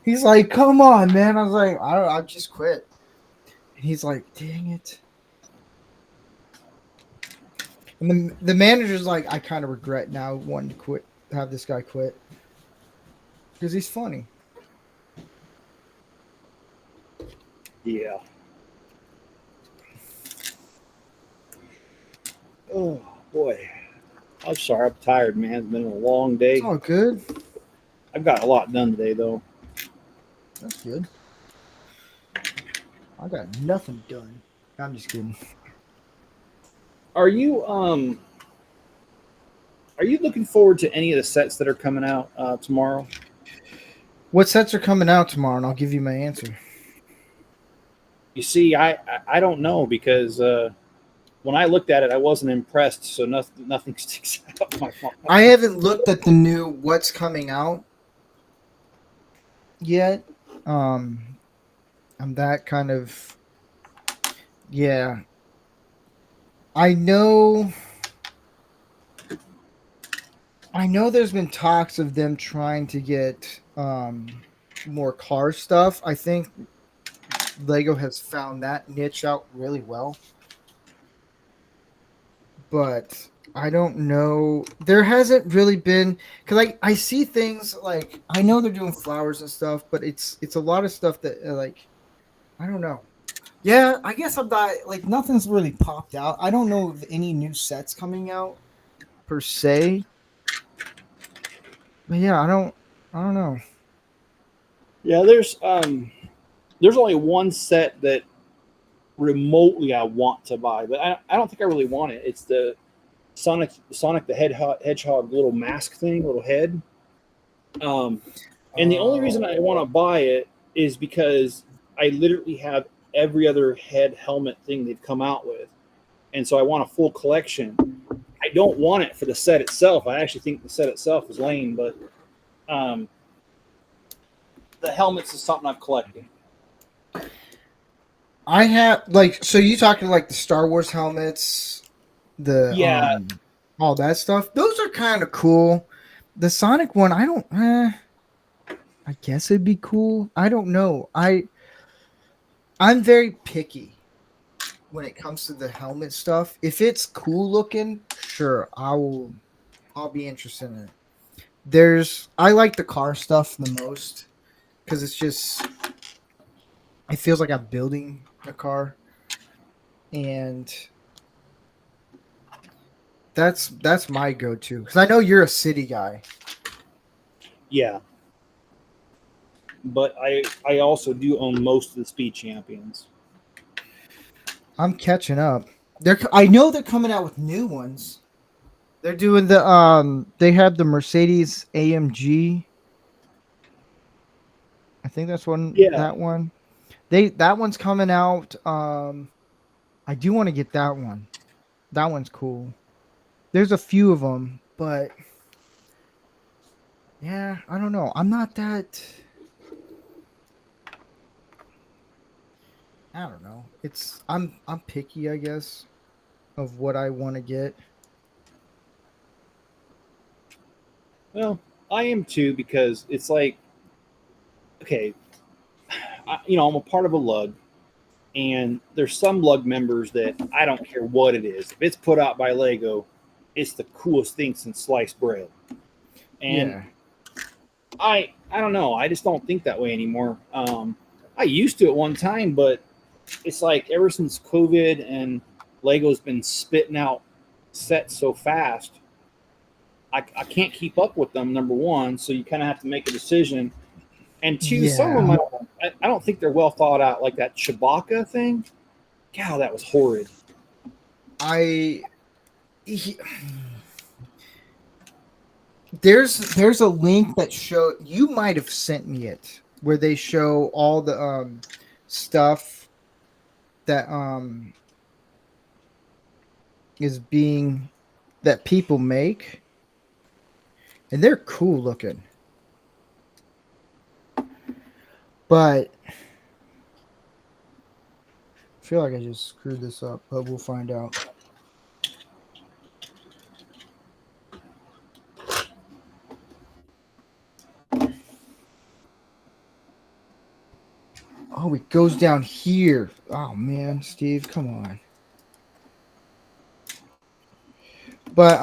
He's like, "Come on, man." I was like, I just quit." And he's like, "Dang it." And the manager's like, "I kind of regret now wanting to quit, have this guy quit. Because he's funny." Yeah. Oh boy, I'm sorry. I'm tired, man. It's been a long day. It's all good. I've got a lot done today, though. That's good. I got nothing done. I'm just kidding. Are you looking forward to any of the sets that are coming out tomorrow? What sets are coming out tomorrow? And I'll give you my answer. You see, I don't know because when I looked at it, I wasn't impressed. So nothing sticks out. I haven't looked at the new what's coming out yet. I'm that kind of, yeah. I know there's been talks of them trying to get more car stuff. I think Lego has found that niche out really well. But I don't know. There hasn't really been, because I see things like, I know they're doing flowers and stuff, but it's a lot of stuff that like, I don't know. Yeah, I guess I'm not, like, nothing's really popped out. I don't know of any new sets coming out per se. But yeah, I don't know. Yeah, there's only one set that remotely I want to buy, but I don't think I really want it. It's the Sonic the Hedgehog little mask thing, little head. And the only reason I want to buy it is because I literally have every other head helmet thing they've come out with, and so I want a full collection. I don't want it for the set itself. I actually think the set itself is lame, but the helmets is something I've collected. I have, like, so you talking like the Star Wars helmets, Yeah. all that stuff. Those are kind of cool. The Sonic one, I don't. I guess it'd be cool. I don't know. I'm very picky when it comes to the helmet stuff. If it's cool looking, sure, I'll be interested in it. I like the car stuff the most because it feels like I'm building a car, and that's my go-to because I know you're a city guy. Yeah. But I also do own most of the Speed Champions. I'm catching up. I know they're coming out with new ones. They're doing they have the Mercedes AMG. I think that's one. Yeah. That one. That one's coming out. I do want to get that one. That one's cool. There's a few of them, but yeah, I don't know. I'm not that. I don't know. I'm picky, I guess, of what I want to get. Well, I am too because it's like, okay, I'm a part of a lug, and there's some lug members that I don't care what it is. If it's put out by Lego, it's the coolest thing since sliced bread. And Yeah. I don't know. I just don't think that way anymore. I used to at one time, but it's like ever since COVID and Lego's been spitting out sets so fast, I can't keep up with them. Number one, so you kind of have to make a decision. And two, some of Yeah. them I don't think they're well thought out. Like that Chewbacca thing, God, that was horrid. I he- there's a link that show you might have sent me it where they show all the stuff that is being that people make, and they're cool looking. But I feel like I just screwed this up, but we'll find out. Oh, it goes down here. Oh man, Steve, come on. But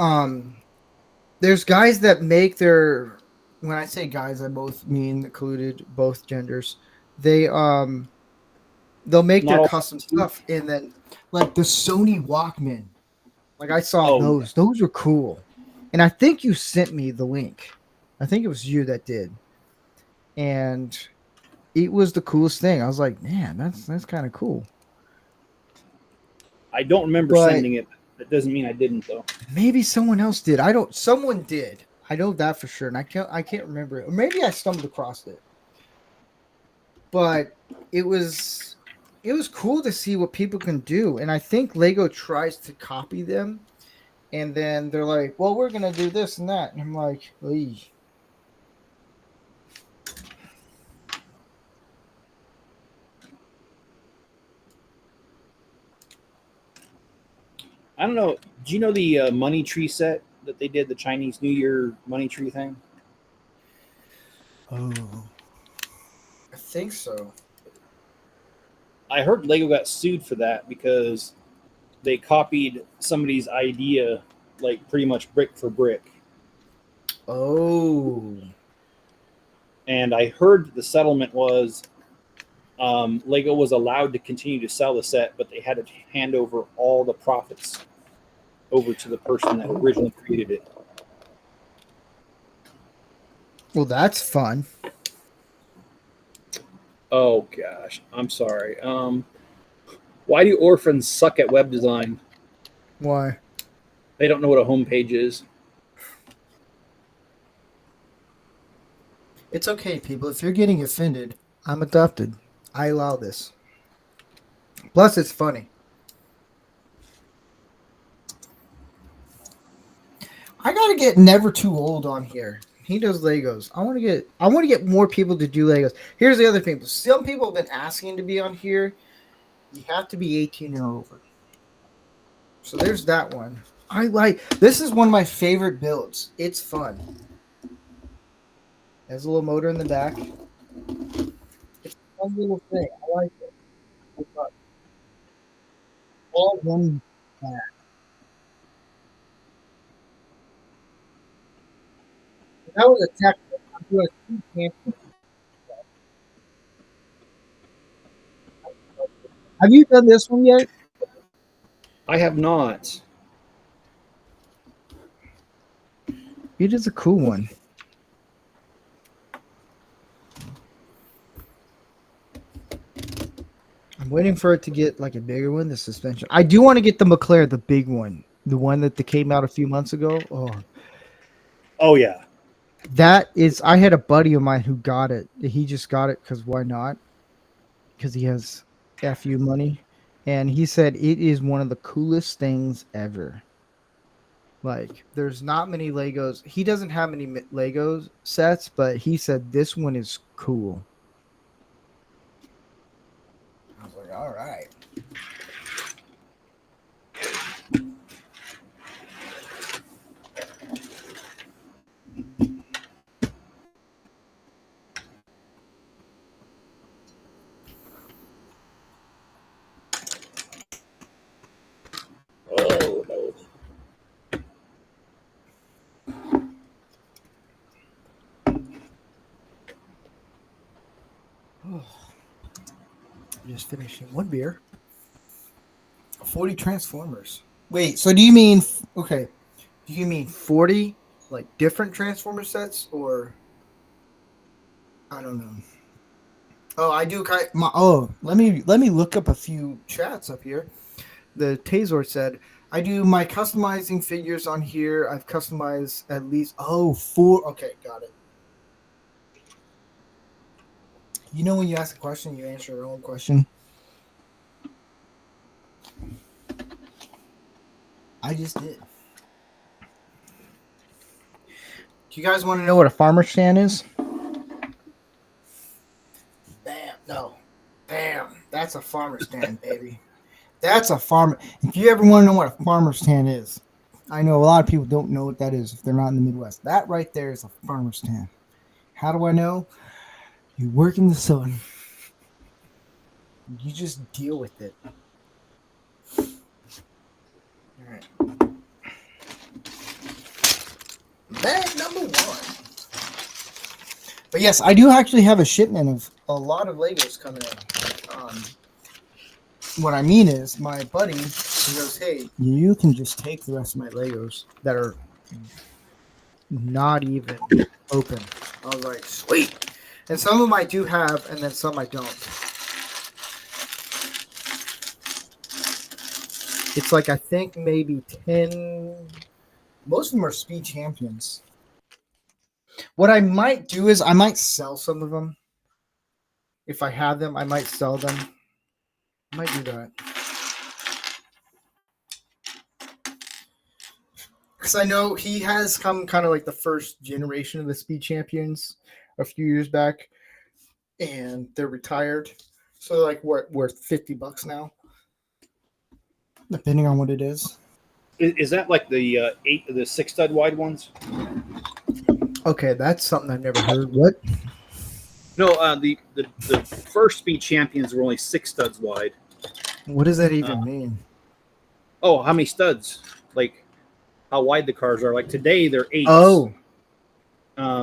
there's guys that make their when I say guys, I both mean included both genders. They they'll make Not their all. custom stuff and then like the Sony Walkman. Like I saw Oh, those. Those were cool. And I think you sent me the link. I think it was you that did. And it was the coolest thing. I was like, man, that's kind of cool. I don't remember But sending it. That doesn't mean I didn't though. maybe someone else did. I don't. Someone did. I know that for sure, and I can't remember it. Or maybe I stumbled across it. But it was it was cool to see what people can do, and I think Lego tries to copy them, and then they're like, "Well, we're gonna do this and that," and I'm like, "Oy." I don't know. Do you know the money tree set that they did, the Chinese New Year money tree thing? Oh, I think so. I heard Lego got sued for that because they copied somebody's idea like pretty much brick for brick. Oh, And I heard the settlement was Lego was allowed to continue to sell the set, but they had to hand over all the profits over to the person that originally created it. well, that's fun. Oh gosh, I'm sorry. Why do orphans suck at web design? Why? They don't know what a homepage is. It's okay, people. If you're getting offended, I'm adopted. I allow this. Plus, it's funny. I gotta get never too old on here. He does Legos. I want to get more people to do Legos. Here's the other thing. Some people have been asking to be on here. You have to be 18 and over. So there's that one. I like this is one of my favorite builds. It's fun. Has a little motor in the back. It's a fun little thing. I like it. It's fun. All one. That was a technical. Have you done this one yet? I have not. It is a cool one. I'm waiting for it to get like a bigger one, the suspension. I do want to get the McLaren, the big one, the one that came out a few months ago. Oh yeah. That is, I had a buddy of mine who got it. He just got it because why not? Because he has FU money. and he said it is one of the coolest things ever. Like, there's not many Legos. He doesn't have many Legos sets, but he said this one is cool. I was like, all right. Oh no. Just finishing one beer. 40 Transformers. Wait, so do you mean okay? Do you mean 40 like different Transformer sets, or I don't know? Oh, I do kind. Let me look up a few chats up here. The Tazor said, "I do my customizing figures on here. I've customized at least four. Okay, got it. You know when you ask a question, you answer your own question. I just did. Do you guys want to know what a farmer stand is? Bam. No. Bam. That's a farmer stand, baby. That's a farmer. If you ever want to know what a farmer stand is, I know a lot of people don't know what that is if they're not in the Midwest. That right there is a farmer stand. How do I know? You work in the sun. You just deal with it. All right. Bag number 1. But yes, I do actually have a shipment of a lot of Legos coming in. What I mean is, my buddy, he goes, hey, you can just take the rest of my Legos that are not even open. I was like, sweet. And some of them I do have, and then some I don't. It's like, I think maybe 10. Most of them are speed champions. What I might do is I might sell some of them. If I have them, I might sell them. I might do that. Because I know he has come kind of like the first generation of the speed champions a few years back. And they're retired. So they're like worth $50 now. Depending on what it is. Is that like the 6 stud wide ones? Okay, that's something I've never heard. What? No, the first speed champions were only 6 studs wide. What does that even mean? Oh, how many studs? Like how wide the cars are. Like today they're 8. Oh.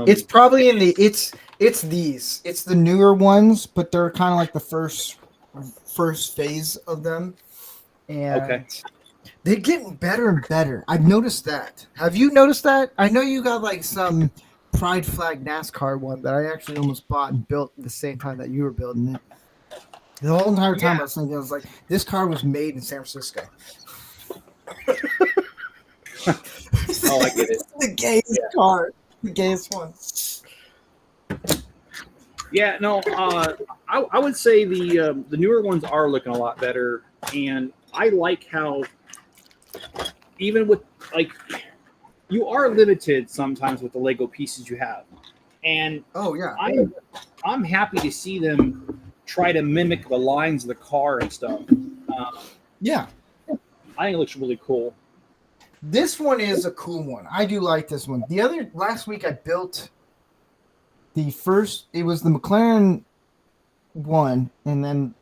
It's probably in the it's these. It's the newer ones, but they're kind of like the first phase of them. And okay. They're getting better and better. I've noticed that. Have you noticed that? I know you got like some Pride Flag NASCAR one that I actually almost bought and built at the same time that you were building it. The whole entire time I was thinking, I was like, this car was made in San Francisco. Oh, I get it. The gayest car. The gayest one. Yeah, no, I would say the newer ones are looking a lot better, and I like how even with like you are limited sometimes with the Lego pieces you have, and I'm happy to see them try to mimic the lines of the car and stuff. I think it looks really cool. This one is a cool one. I do like this one. Last week I built the first, it was the McLaren one, and then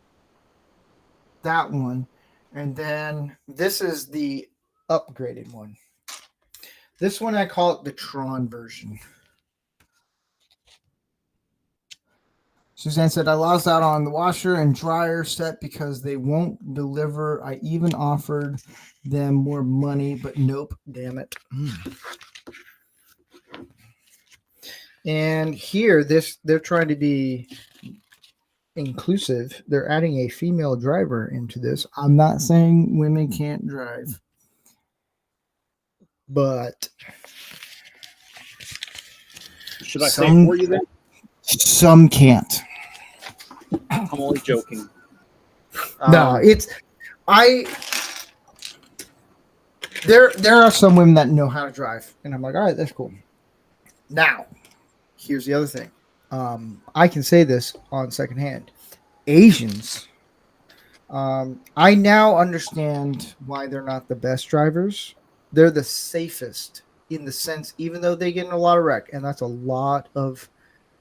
that one, and then this is the upgraded one. This one I call it the Tron version. Suzanne said, I lost out on the washer and dryer set because they won't deliver. I even offered them more money, but nope, damn it. And here, they're trying to be inclusive. They're adding a female driver into this. I'm not saying women can't drive, but should I say for you then? Some can't. I'm only joking. No, There are some women that know how to drive, and I'm like, all right, that's cool. Now, here's the other thing. I can say this on secondhand. Asians. I now understand why they're not the best drivers. They're the safest in the sense, even though they get in a lot of wreck, and that's a lot of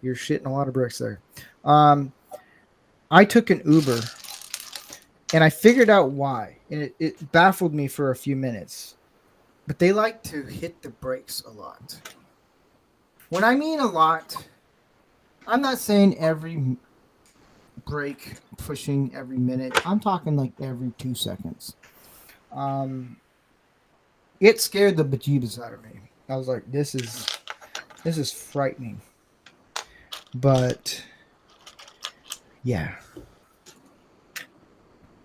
you're shitting a lot of bricks there. I took an Uber, and I figured out why, and it baffled me for a few minutes. But they like to hit the brakes a lot. When I mean a lot, I'm not saying every brake pushing every minute. I'm talking like every 2 seconds. It scared the bejeebus out of me. I was like, this is frightening. But yeah.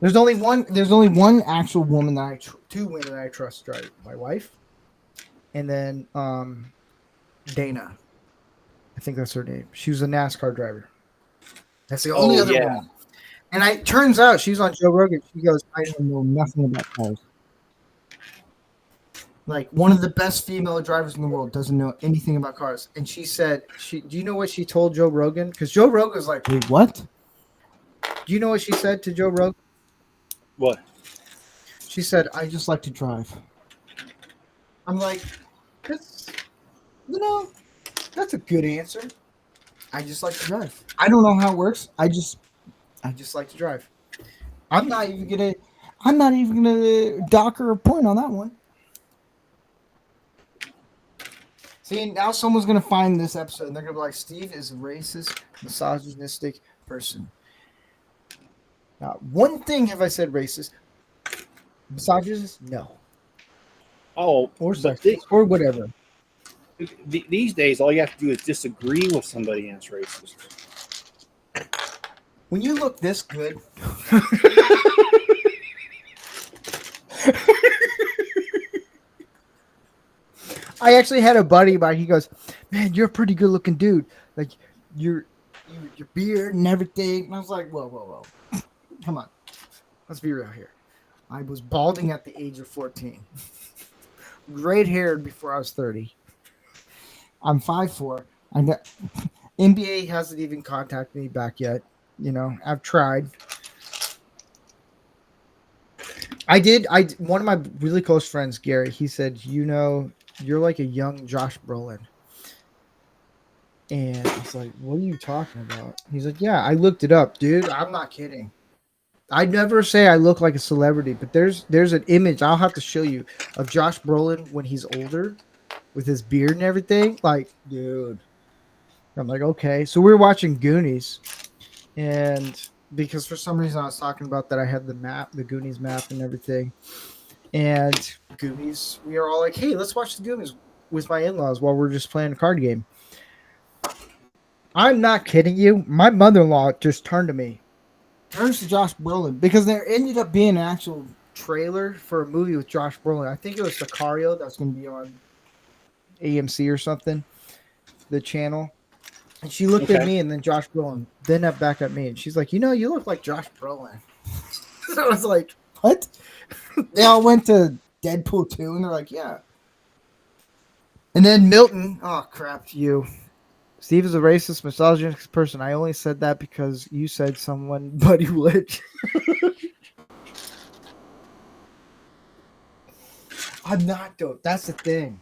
There's only one actual woman that two women that I trust drive. My wife, and then Dana. I think that's her name. She was a NASCAR driver. That's the only other woman. And it turns out she's on Joe Rogan. She goes, I don't know nothing about cars. Like, one of the best female drivers in the world doesn't know anything about cars. And she said, do you know what she told Joe Rogan? Because Joe Rogan was like, wait, what? Do you know what she said to Joe Rogan? What? She said, I just like to drive. I'm like, that's a good answer. I just like to drive. I don't know how it works. I just like to drive. I'm not even gonna dock her a point on that one. See, now someone's gonna find this episode and they're gonna be like, Steve is a racist, misogynistic person. Now, one thing have I said racist? Misogynist? No. Oh, or sexist, or whatever. These days, all you have to do is disagree with somebody and it's racist. When you look this good, I actually had a buddy of mine. He goes, "Man, you're a pretty good looking dude. Like your beard and everything." And I was like, "Whoa, come on, let's be real here. I was balding at the age of 14, gray haired before I was 30. I'm 5'4". NBA hasn't even contacted me back yet. You know, I've tried. One of my really close friends, Gary, he said, you know, you're like a young Josh Brolin. And I was like, what are you talking about? He's like, yeah, I looked it up, dude. I'm not kidding. I never say I look like a celebrity, but there's an image I'll have to show you of Josh Brolin when he's older with his beard and everything. Like, dude. I'm like, okay. So we were watching Goonies, and because for some reason I was talking about that I had the map, the Goonies map and everything. And Goonies, we are all like, hey, let's watch the Goonies with my in-laws while we're just playing a card game. I'm not kidding you. My mother-in-law just turned to me. Turns to Josh Brolin because there ended up being an actual trailer for a movie with Josh Brolin. I think it was Sicario that's going to be on AMC or something, the channel. And she looked at me and then Josh Brolin, then back at me. And she's like, you know, you look like Josh Brolin. So I was like, what? They all went to Deadpool 2 and they're like, yeah. And then Milton, oh, crap, you. Steve is a racist, misogynist person. I only said that because you said somebody would. I'm not, though. That's the thing.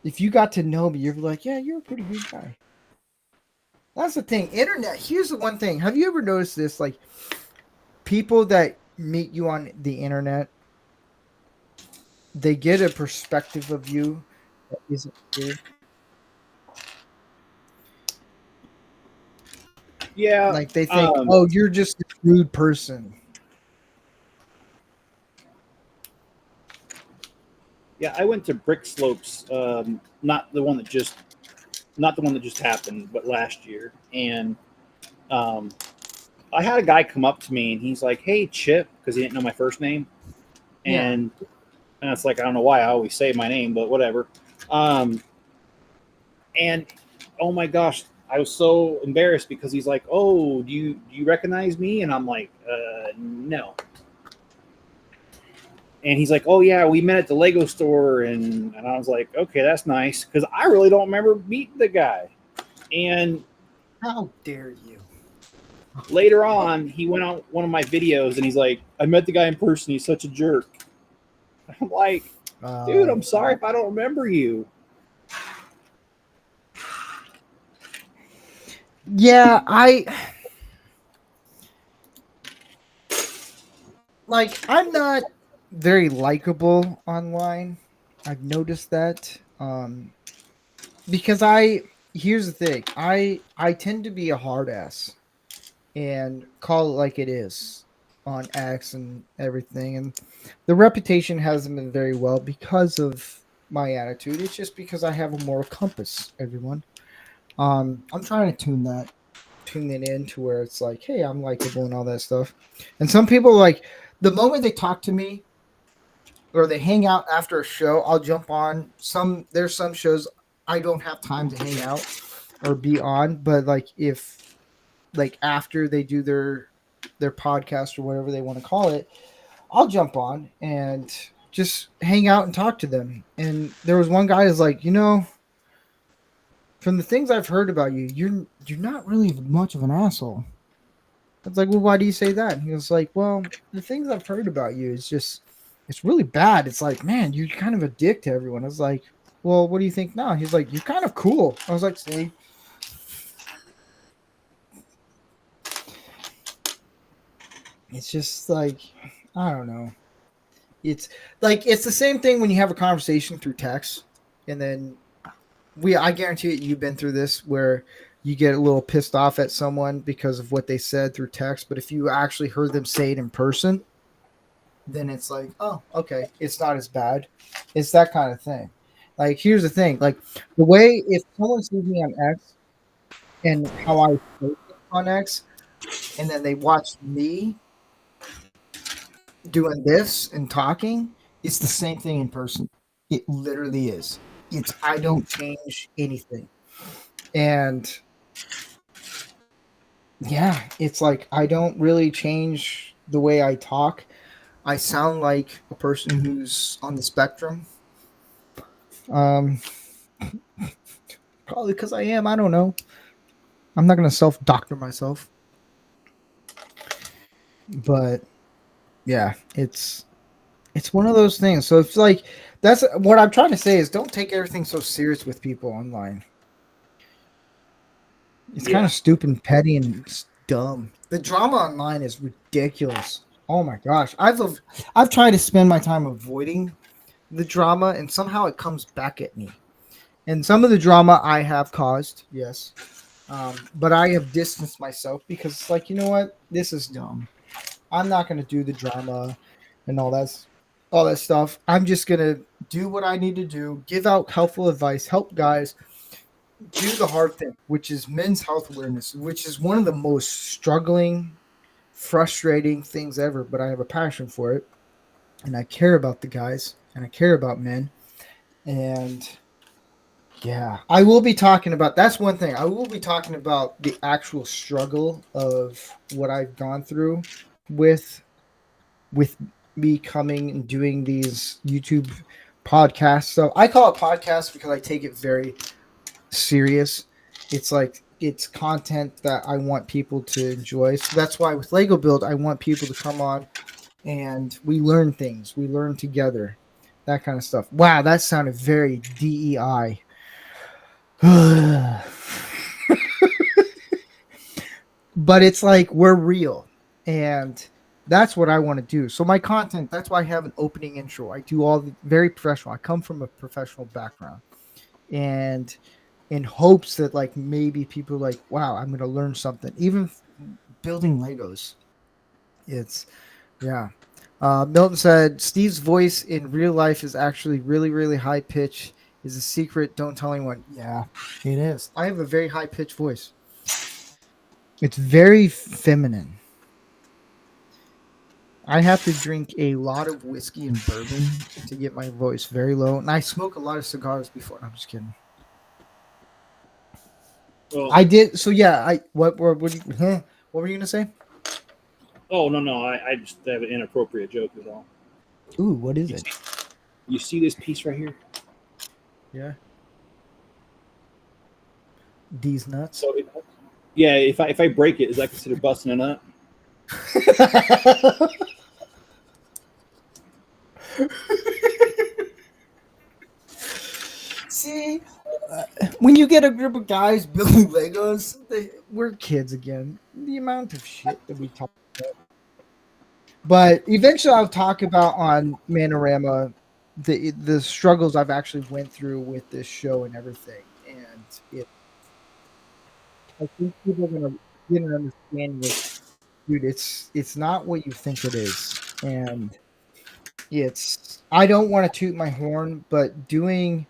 If you got to know me, you're like, yeah, you're a pretty good guy. That's the thing. Internet. Here's the one thing. Have you ever noticed this? Like, people that meet you on the internet, they get a perspective of you that isn't true. Yeah. Like, they think, oh, you're just a rude person. Yeah, I went to Brick Slopes, not the one that just happened, but last year, and I had a guy come up to me and he's like, "Hey, Chip," because he didn't know my first name, and it's like, I don't know why I always say my name, but whatever. And oh my gosh, I was so embarrassed because he's like, "Oh, do you recognize me?" And I'm like, "No." And he's like, "Oh yeah, we met at the Lego store," and I was like, "Okay, that's nice," because I really don't remember meeting the guy. And How dare you? later on, he went on one of my videos and he's like, "I met the guy in person. He's such a jerk." I'm like, "Dude, I'm sorry if I don't remember you." Yeah, I'm not very likable online. I've noticed that. Because here's the thing. I tend to be a hard ass and call it like it is on X and everything. And the reputation hasn't been very well because of my attitude. It's just because I have a moral compass, everyone. I'm trying to tune it in to where it's like, hey, I'm likable and all that stuff. And some people like the moment they talk to me or they hang out after a show, I'll jump on. There's some shows I don't have time to hang out or be on, but like if like after they do their podcast or whatever they want to call it, I'll jump on and just hang out and talk to them. And there was one guy who's like, from the things I've heard about you, you're not really much of an asshole. I was like, well, why do you say that? And he was like, well, the things I've heard about you is just, it's really bad. It's like, man, you're kind of a dick to everyone. I was like, well, what do you think now? He's like, you're kind of cool. I was like, see, it's just like, I don't know. It's like, it's the same thing when you have a conversation through text and then I guarantee you, you've been through this where you get a little pissed off at someone because of what they said through text. But if you actually heard them say it in person, then it's like, oh, okay, it's not as bad. It's that kind of thing. Like, here's the thing: like the way if someone sees me on X and how I say on X, and then they watch me doing this and talking, it's the same thing in person. It literally is. It's I don't change anything, and yeah, it's like I don't really change the way I talk. I sound like a person who's on the spectrum. Um, Probably because I am. I don't know. I'm not gonna self-doctor myself, but yeah, it's one of those things. So it's like that's what I'm trying to say is don't take everything so serious with people online. It's kind of stupid and petty and dumb. The drama online is ridiculous. Oh my gosh, I've tried to spend my time avoiding the drama, and somehow it comes back at me. And some of the drama I have caused, yes, but I have distanced myself because it's like, you know what, this is dumb. I'm not gonna do the drama and all that stuff. I'm just gonna do what I need to do, give out helpful advice, help guys do the hard thing, which is men's health awareness, which is one of the most struggling, frustrating things ever. But I have a passion for it, and I care about the guys, and I care about men, and yeah, I will be talking about. That's one thing I will be talking about the actual struggle of what I've gone through with with me coming and doing these YouTube podcasts. So I call it podcasts because I take it very serious. It's like it's content that I want people to enjoy. So that's why with Lego Build, I want people to come on and we learn things. We learn together. That kind of stuff. Wow, that sounded very DEI. But it's like we're real. And that's what I want to do. So my content, that's why I have an opening intro. I do all the very professional. I come from a professional background. And in hopes that like maybe people are like, wow, I'm going to learn something. Even building Legos. It's yeah. Milton said Steve's voice in real life is actually really, really high pitch. Is a secret. Don't tell anyone. Yeah, it is. I have a very high pitched voice. It's very feminine. I have to drink a lot of whiskey and bourbon to get my voice very low. And I smoke a lot of cigars before. I'm just kidding. Well, I did. So yeah, what were you gonna say? oh no, I just have an inappropriate joke is all. Ooh, what is You it? see, you see this piece right here? Yeah. These nuts. So, yeah, if I break it, is that considered busting a nut? See, when you get a group of guys building Legos, we're kids again. The amount of shit that we talk about. But eventually, I'll talk about on Manorama the struggles I've actually went through with this show and everything. And I think people are gonna get an understanding of, dude. It's not what you think it is, and it's. I don't want to toot my horn, but doing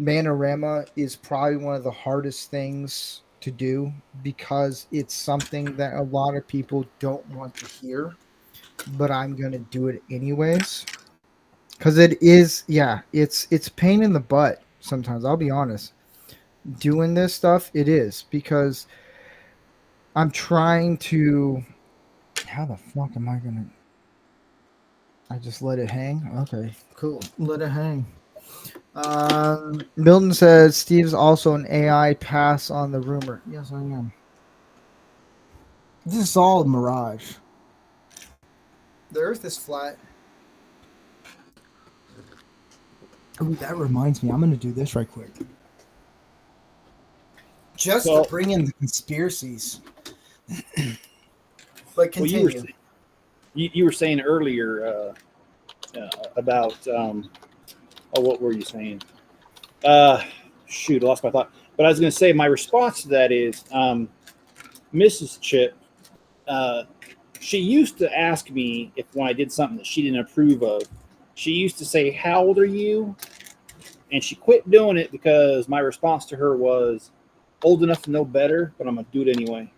Manorama is probably one of the hardest things to do because it's something that a lot of people don't want to hear, but I'm going to do it anyways cuz it is, yeah, it's pain in the butt sometimes, I'll be honest. Doing this stuff it is because I'm trying to, how the fuck am I going to, I just let it hang? Okay, cool. Let it hang. Milton says Steve's also an AI. Pass on the rumor. Yes, I am. This is all a mirage. The Earth is flat. Ooh, that reminds me. I'm going to do this right quick. Just to So, bring in the conspiracies. But well, continue. you were saying earlier about oh, what were you saying? Shoot, I lost my thought. But I was going to say my response to that is Mrs. Chip. Uh, she used to ask me if when I did something that she didn't approve of, she used to say, "How old are you?" And she quit doing it because my response to her was, "Old enough to know better, but I'm gonna do it anyway."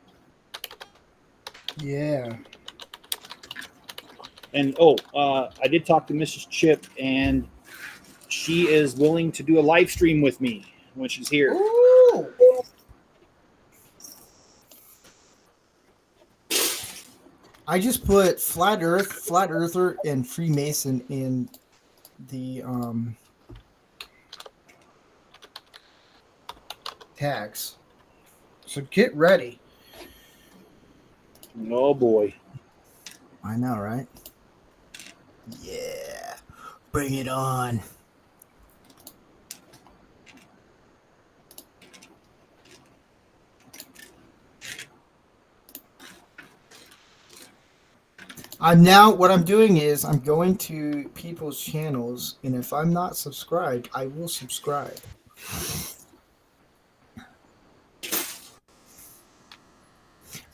Yeah. And I did talk to Mrs. Chip, and she is willing to do a live stream with me when she's here. Ooh. I just put flat earther, and Freemason in the tags. So get ready. Oh boy. I know, right? Yeah. Bring it on. I'm now, what I'm doing is I'm going to people's channels, and if I'm not subscribed, I will subscribe.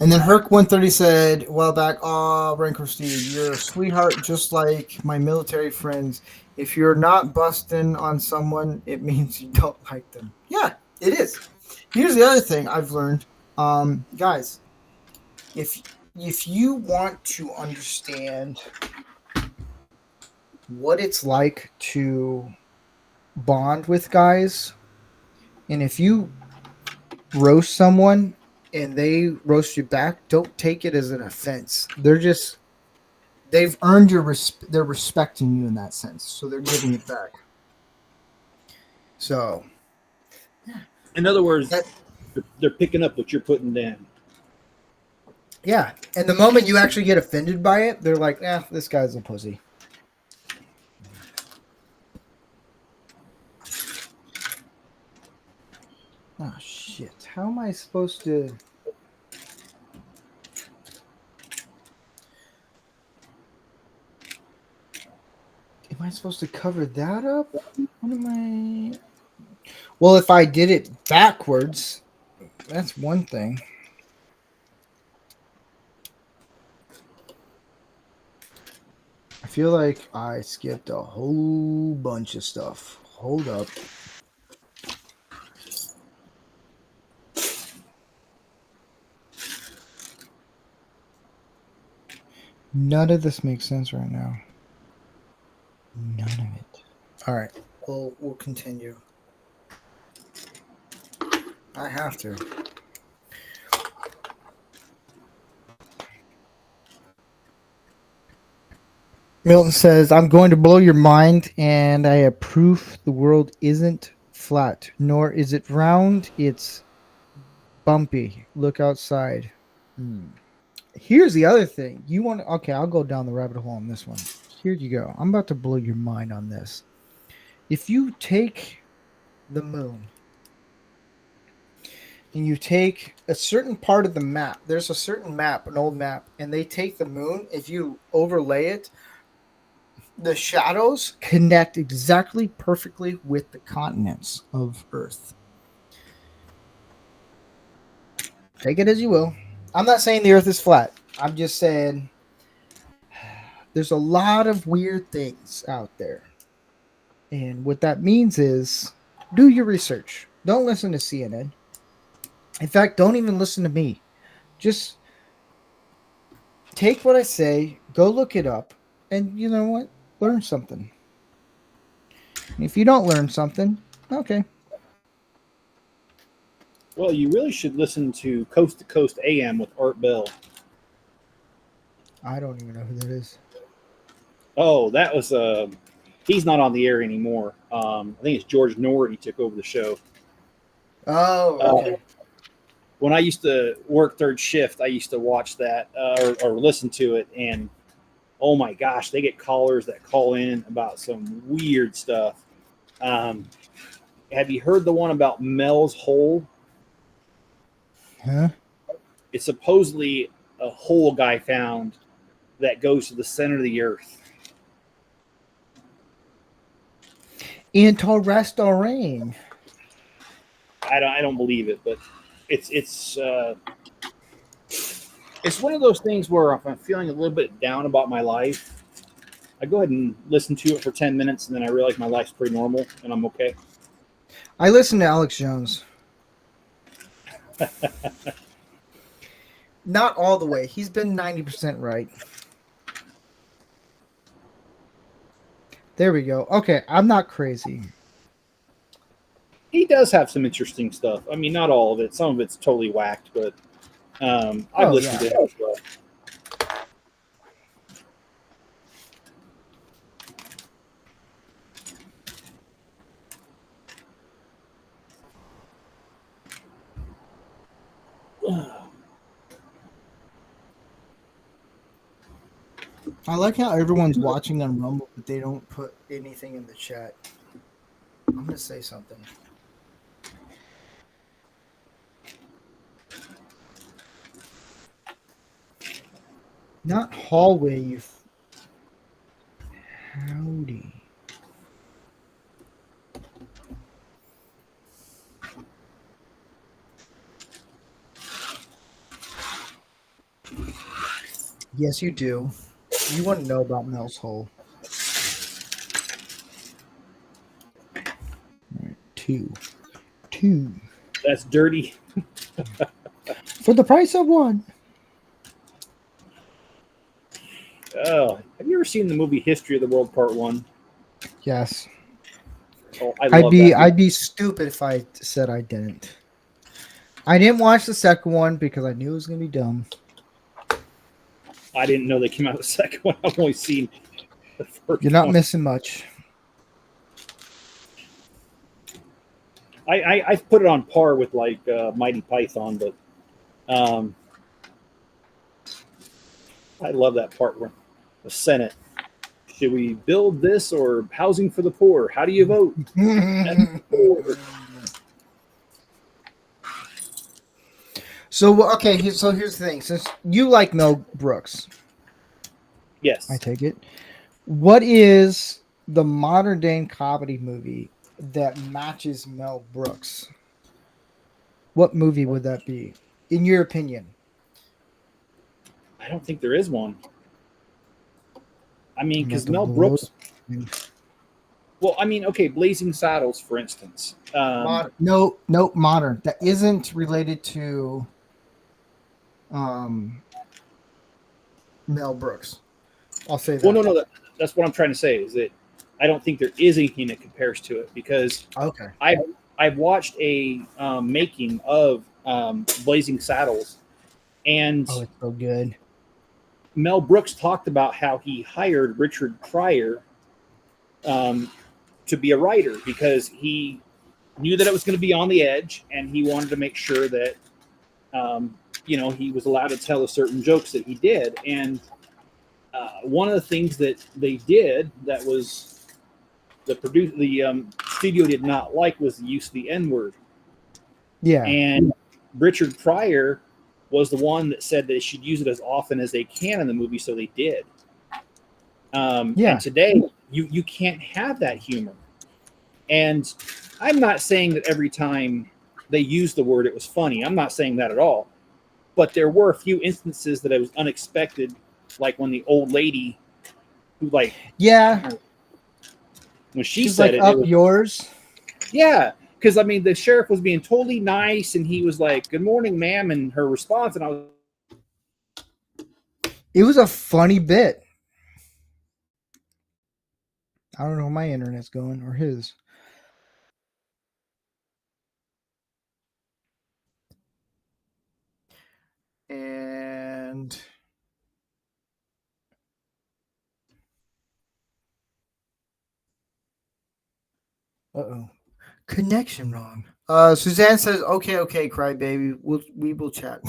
And then Herc130 said a while back, "Aw, Rancor Steve, you're a sweetheart just like my military friends. If you're not busting on someone, it means you don't like them." Yeah, it is. Here's the other thing I've learned. Guys, if you want to understand what it's like to bond with guys, and if you roast someone and they roast you back, don't take it as an offense. They've earned your they're respecting you in that sense, so they're giving it back. So In other words, that, they're picking up what you're putting down. yeah, and the moment you actually get offended by it, they're like, this guy's a pussy." Oh shit, how am I supposed to, cover that up? What am I, well, if I did it backwards, that's one thing. I feel like I skipped a whole bunch of stuff. Hold up. None of this makes sense right now. None of it. All right. Well, we'll continue. I have to. Milton says, I'm going to blow your mind, and I have proof the world isn't flat, nor is it round. It's bumpy. Look outside. Hmm. Here's the other thing. You want okay, I'll go down the rabbit hole on this one. Here you go. I'm about to blow your mind on this. If you take the moon and you take a certain part of the map, there's a certain map, an old map, and they take the moon, if you overlay it, the shadows connect exactly perfectly with the continents of Earth. Take it as you will. I'm not saying the Earth is flat. I'm just saying there's a lot of weird things out there. And what that means is do your research. Don't listen to CNN. In fact, don't even listen to me. Just take what I say, go look it up, and you know what? Learn something. If you don't learn something, okay. Well, you really should listen to Coast AM with Art Bell. I don't even know who that is. Oh, that was he's not on the air anymore. I think it's George Norrie took over the show. Oh, okay. When I used to work third shift, I used to watch that or listen to it, and oh my gosh, they get callers that call in about some weird stuff. Have you heard the one about Mel's Hole? Huh? It's supposedly a hole guy found that goes to the center of the earth. Interesting. I don't believe it, but it's one of those things where if I'm feeling a little bit down about my life, I go ahead and listen to it for 10 minutes, and then I realize my life's pretty normal and I'm okay. I listen to Alex Jones. Not all the way. He's been 90% right. There we go. Okay, I'm not crazy. He does have some interesting stuff. I mean, not all of it. Some of it's totally whacked, but I've listened to it as well. I like how everyone's watching on Rumble, but they don't put anything in the chat. I'm going to say something. Not hallway, you. Howdy. Yes, you do. You want to know about Mel's Hole. Right, two. That's dirty. For the price of one. Oh, have you ever seen the movie History of the World Part 1? Yes. Oh, I'd be stupid if I said I didn't. I didn't watch the second one because I knew it was going to be dumb. I didn't know they came out with the second one. I've only seen the first You're not one. missing much. I put it on par with like Mighty Python, but I love that part where the Senate, should we build this or housing for the poor? How do you vote? So, okay, so here's the thing. Since you like Mel Brooks, Yes. I take it. What is the modern day comedy movie that matches Mel Brooks? What movie would that be, in your opinion? I don't think there is one. I mean, because Mel Brooks. Well, I mean, okay, Blazing Saddles, for instance. Modern. No, modern. That isn't related to Mel Brooks. I'll say that. Well, no, that's what I'm trying to say is that I don't think there is anything that compares to it because okay, I've watched a making of Blazing Saddles, and oh, it's so good. Mel Brooks talked about how he hired Richard Pryor to be a writer because he knew that it was going to be on the edge, and he wanted to make sure that he was allowed to tell the certain jokes that he did. And one of the things that they did that was the studio did not like was the use of the N-word. Yeah. And Richard Pryor was the one that said they should use it as often as they can in the movie, so they did. And today, you can't have that humor. And I'm not saying that every time they used the word, it was funny. I'm not saying that at all. But there were a few instances that it was unexpected, like when the old lady who when she she's said like, it, up it was, yours. Yeah, because I mean, the sheriff was being totally nice, and he was like, "Good morning, ma'am," and her response, and I was. It was a funny bit. I don't know how my internet's going or his. And connection wrong. Suzanne says, "Okay, crybaby. We will chat."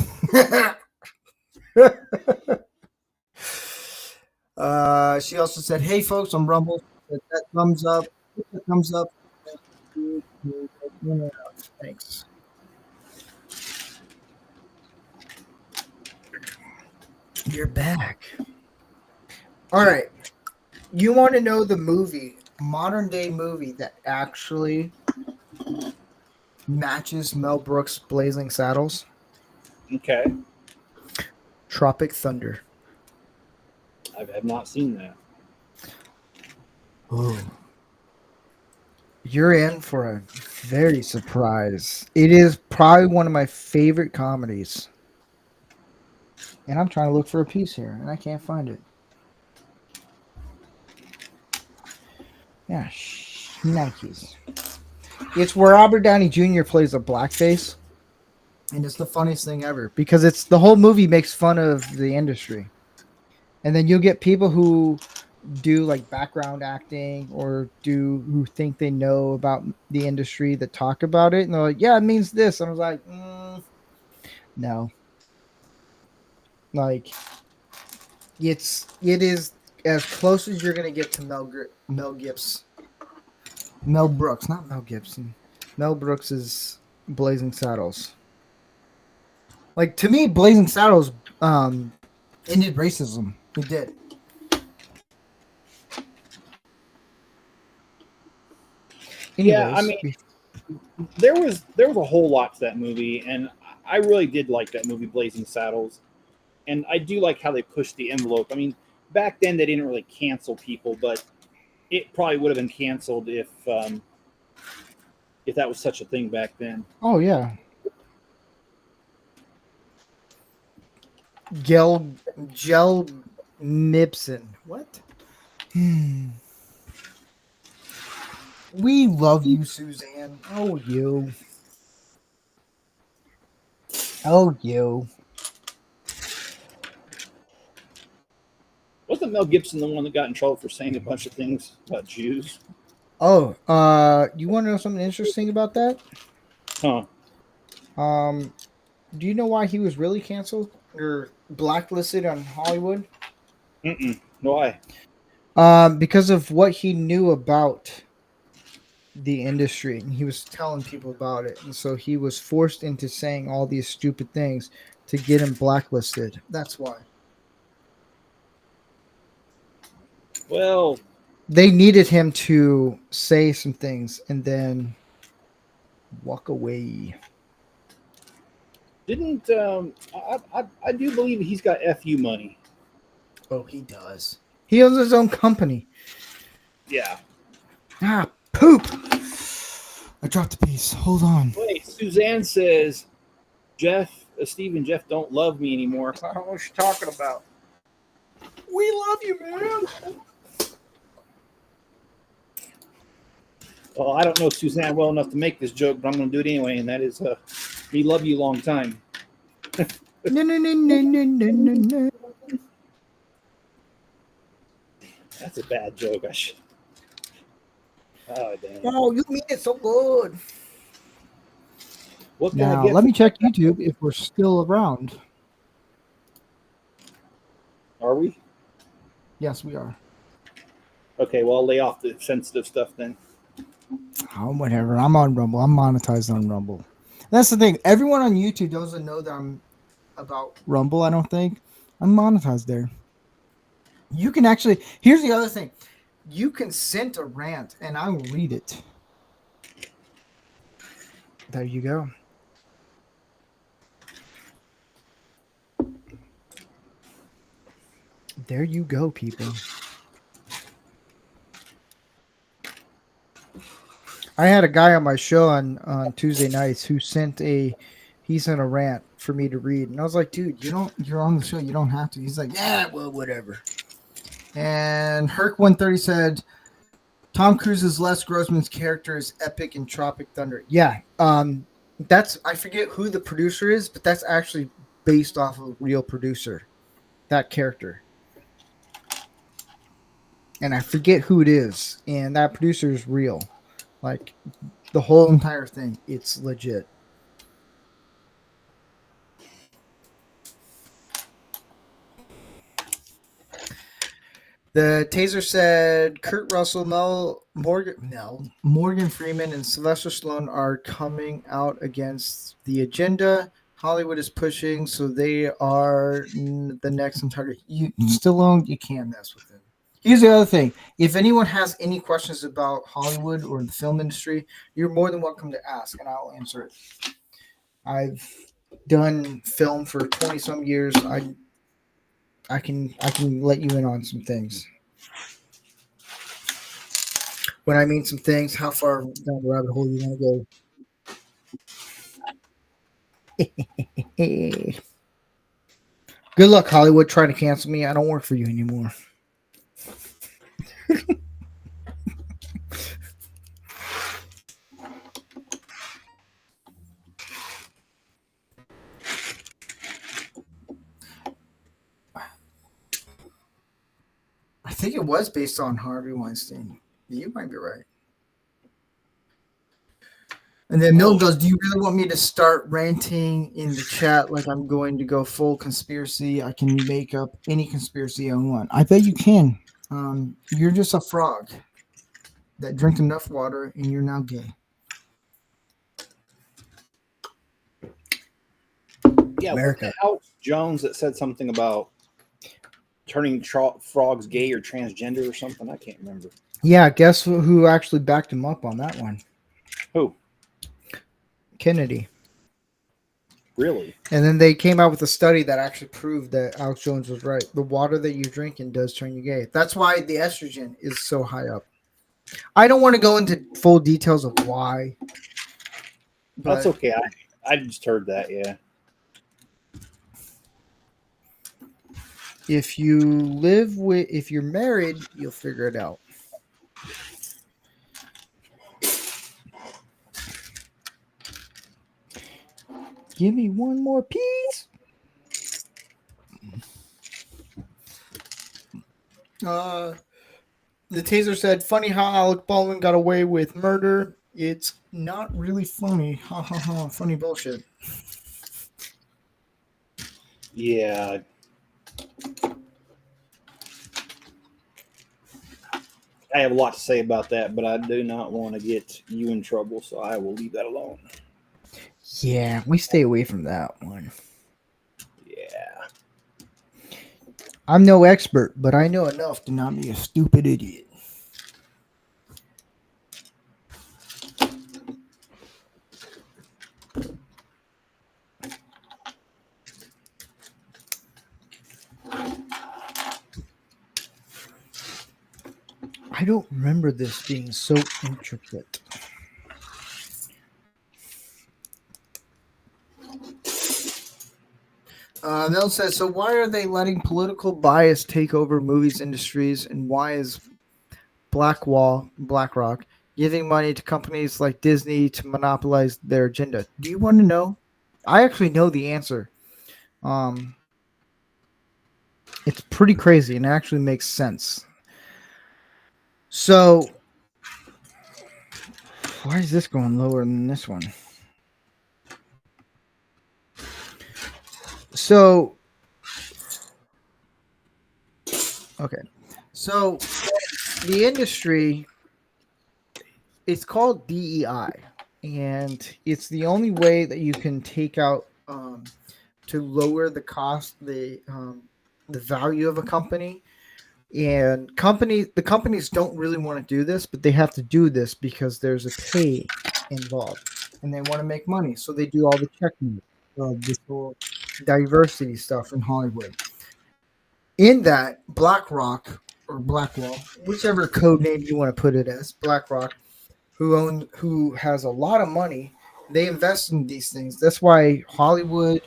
She also said, "Hey folks, on Rumble, that thumbs up. Thumbs up. Thanks." You're back. All right. You want to know the movie, modern day movie that actually matches Mel Brooks' Blazing Saddles? Okay. Tropic Thunder. I have not seen that. Oh. You're in for a very surprise. It is probably one of my favorite comedies. And I'm trying to look for a piece here, and I can't find it. Yeah, Nikes. It's where Robert Downey Jr. plays a blackface. And it's the funniest thing ever. Because it's the whole movie makes fun of the industry. And then you'll get people who do like background acting or who think they know about the industry that talk about it. And they're like, yeah, it means this. And I was like, no. Like, it is as close as you're going to get to Mel Gibson. Mel Brooks, not Mel Gibson. Mel Brooks is Blazing Saddles. Like, to me, Blazing Saddles ended racism. It did. Anyways, Yeah, I mean, there was a whole lot to that movie, and I really did like that movie, Blazing Saddles. And I do like how they pushed the envelope. I mean, back then they didn't really cancel people, but it probably would have been canceled if that was such a thing back then. Oh yeah. Gel Nipson. What? We love you, Suzanne. Oh, you. Oh, you. Wasn't Mel Gibson the one that got in trouble for saying a bunch of things about Jews? Oh, you want to know something interesting about that? Huh. Do you know why he was really canceled or blacklisted on Hollywood? Why? Because of what he knew about the industry, and he was telling people about it, and so he was forced into saying all these stupid things to get him blacklisted. That's why. Well, they needed him to say some things and then walk away. Didn't I do believe he's got FU money. Oh, he does. He owns his own company. Yeah. Ah, poop. I dropped a piece. Hold on. Wait, Suzanne says, Steve and Jeff don't love me anymore. I don't know what you're talking about. We love you, man. Well, I don't know Suzanne well enough to make this joke, but I'm going to do it anyway, and that is, we love you long time. No. That's a bad joke. I should. Oh damn. Oh, you mean it so good. What can I Now, get? let me check YouTube if we're still around. Are we? Yes, we are. Okay, well, I'll lay off the sensitive stuff then. Oh, whatever. I'm on Rumble. I'm monetized on Rumble. That's the thing. Everyone on YouTube doesn't know that I'm about Rumble, I don't think. I'm monetized there. You can actually, here's the other thing. You can send a rant and I will read it. There you go. There you go, people. I had a guy on my show on Tuesday nights who sent a rant for me to read. And I was like, dude, you're on the show. You don't have to. He's like, yeah, well, whatever. And Herc130 said, Tom Cruise's Les Grossman's character is epic in Tropic Thunder. Yeah. That's, I forget who the producer is, but that's actually based off of a real producer. That character. And I forget who it is. And that producer is real. Like, the whole entire thing. It's legit. The Taser said Kurt Russell, Morgan Freeman, and Sylvester Stallone are coming out against the agenda Hollywood is pushing, so they are the next entire. Stallone, you can't mess with him. Here's the other thing. If anyone has any questions about Hollywood or the film industry, you're more than welcome to ask, and I'll answer it. I've done film for 20-some years. I can let you in on some things. When I mean some things, how far down the rabbit hole you want to go? Good luck, Hollywood, trying to cancel me. I don't work for you anymore. I think it was based on Harvey Weinstein. You might be right. And then Mill goes, do you really want me to start ranting in the chat like I'm going to go full conspiracy? I can make up any conspiracy I want. I bet you can. You're just a frog that drank enough water and you're now gay. Yeah, America. what the hell? Jones that said something about turning frogs gay or transgender or something. I can't remember. Yeah, guess who actually backed him up on that one? Who? Kennedy. Really? And then they came out with a study that actually proved that Alex Jones was right. The water that you're drinking does turn you gay. That's why the estrogen is so high up. I don't want to go into full details of why. That's okay. I just heard that, yeah. If you're married, you'll figure it out. Give me one more piece. The Taser said, funny how Alec Baldwin got away with murder. It's not really funny. Ha ha ha. Funny bullshit. Yeah. I have a lot to say about that, but I do not want to get you in trouble, so I will leave that alone. Yeah, we stay away from that one. Yeah. I'm no expert, but I know enough to not be a stupid idiot. I don't remember this being so intricate. Nell says, so why are they letting political bias take over movies industries, and why is BlackRock giving money to companies like Disney to monopolize their agenda? Do you want to know? I actually know the answer. It's pretty crazy and it actually makes sense. So why is this going lower than this one? So okay. So the industry, it's called DEI, and it's the only way that you can take out to lower the cost, the value of a company. And the companies don't really want to do this, but they have to do this because there's a pay involved, and they want to make money, so they do all the checking of this whole diversity stuff in Hollywood. In that, BlackRock or Blackwall, whichever code name you want to put it as, BlackRock, who has a lot of money, they invest in these things. That's why Hollywood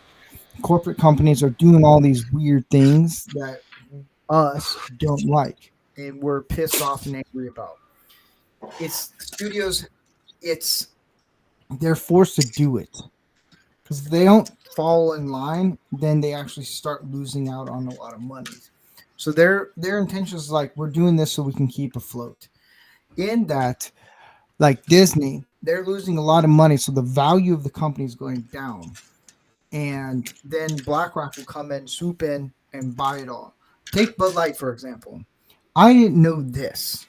corporate companies are doing all these weird things that us don't like and we're pissed off and angry about. It's studios, it's they're forced to do it because if they don't fall in line, then they actually start losing out on a lot of money. So their intention is like, we're doing this so we can keep afloat. In that, like Disney, they're losing a lot of money, so the value of the company is going down. And then BlackRock will come in, swoop in, and buy it all. Take Bud Light, for example. I didn't know this.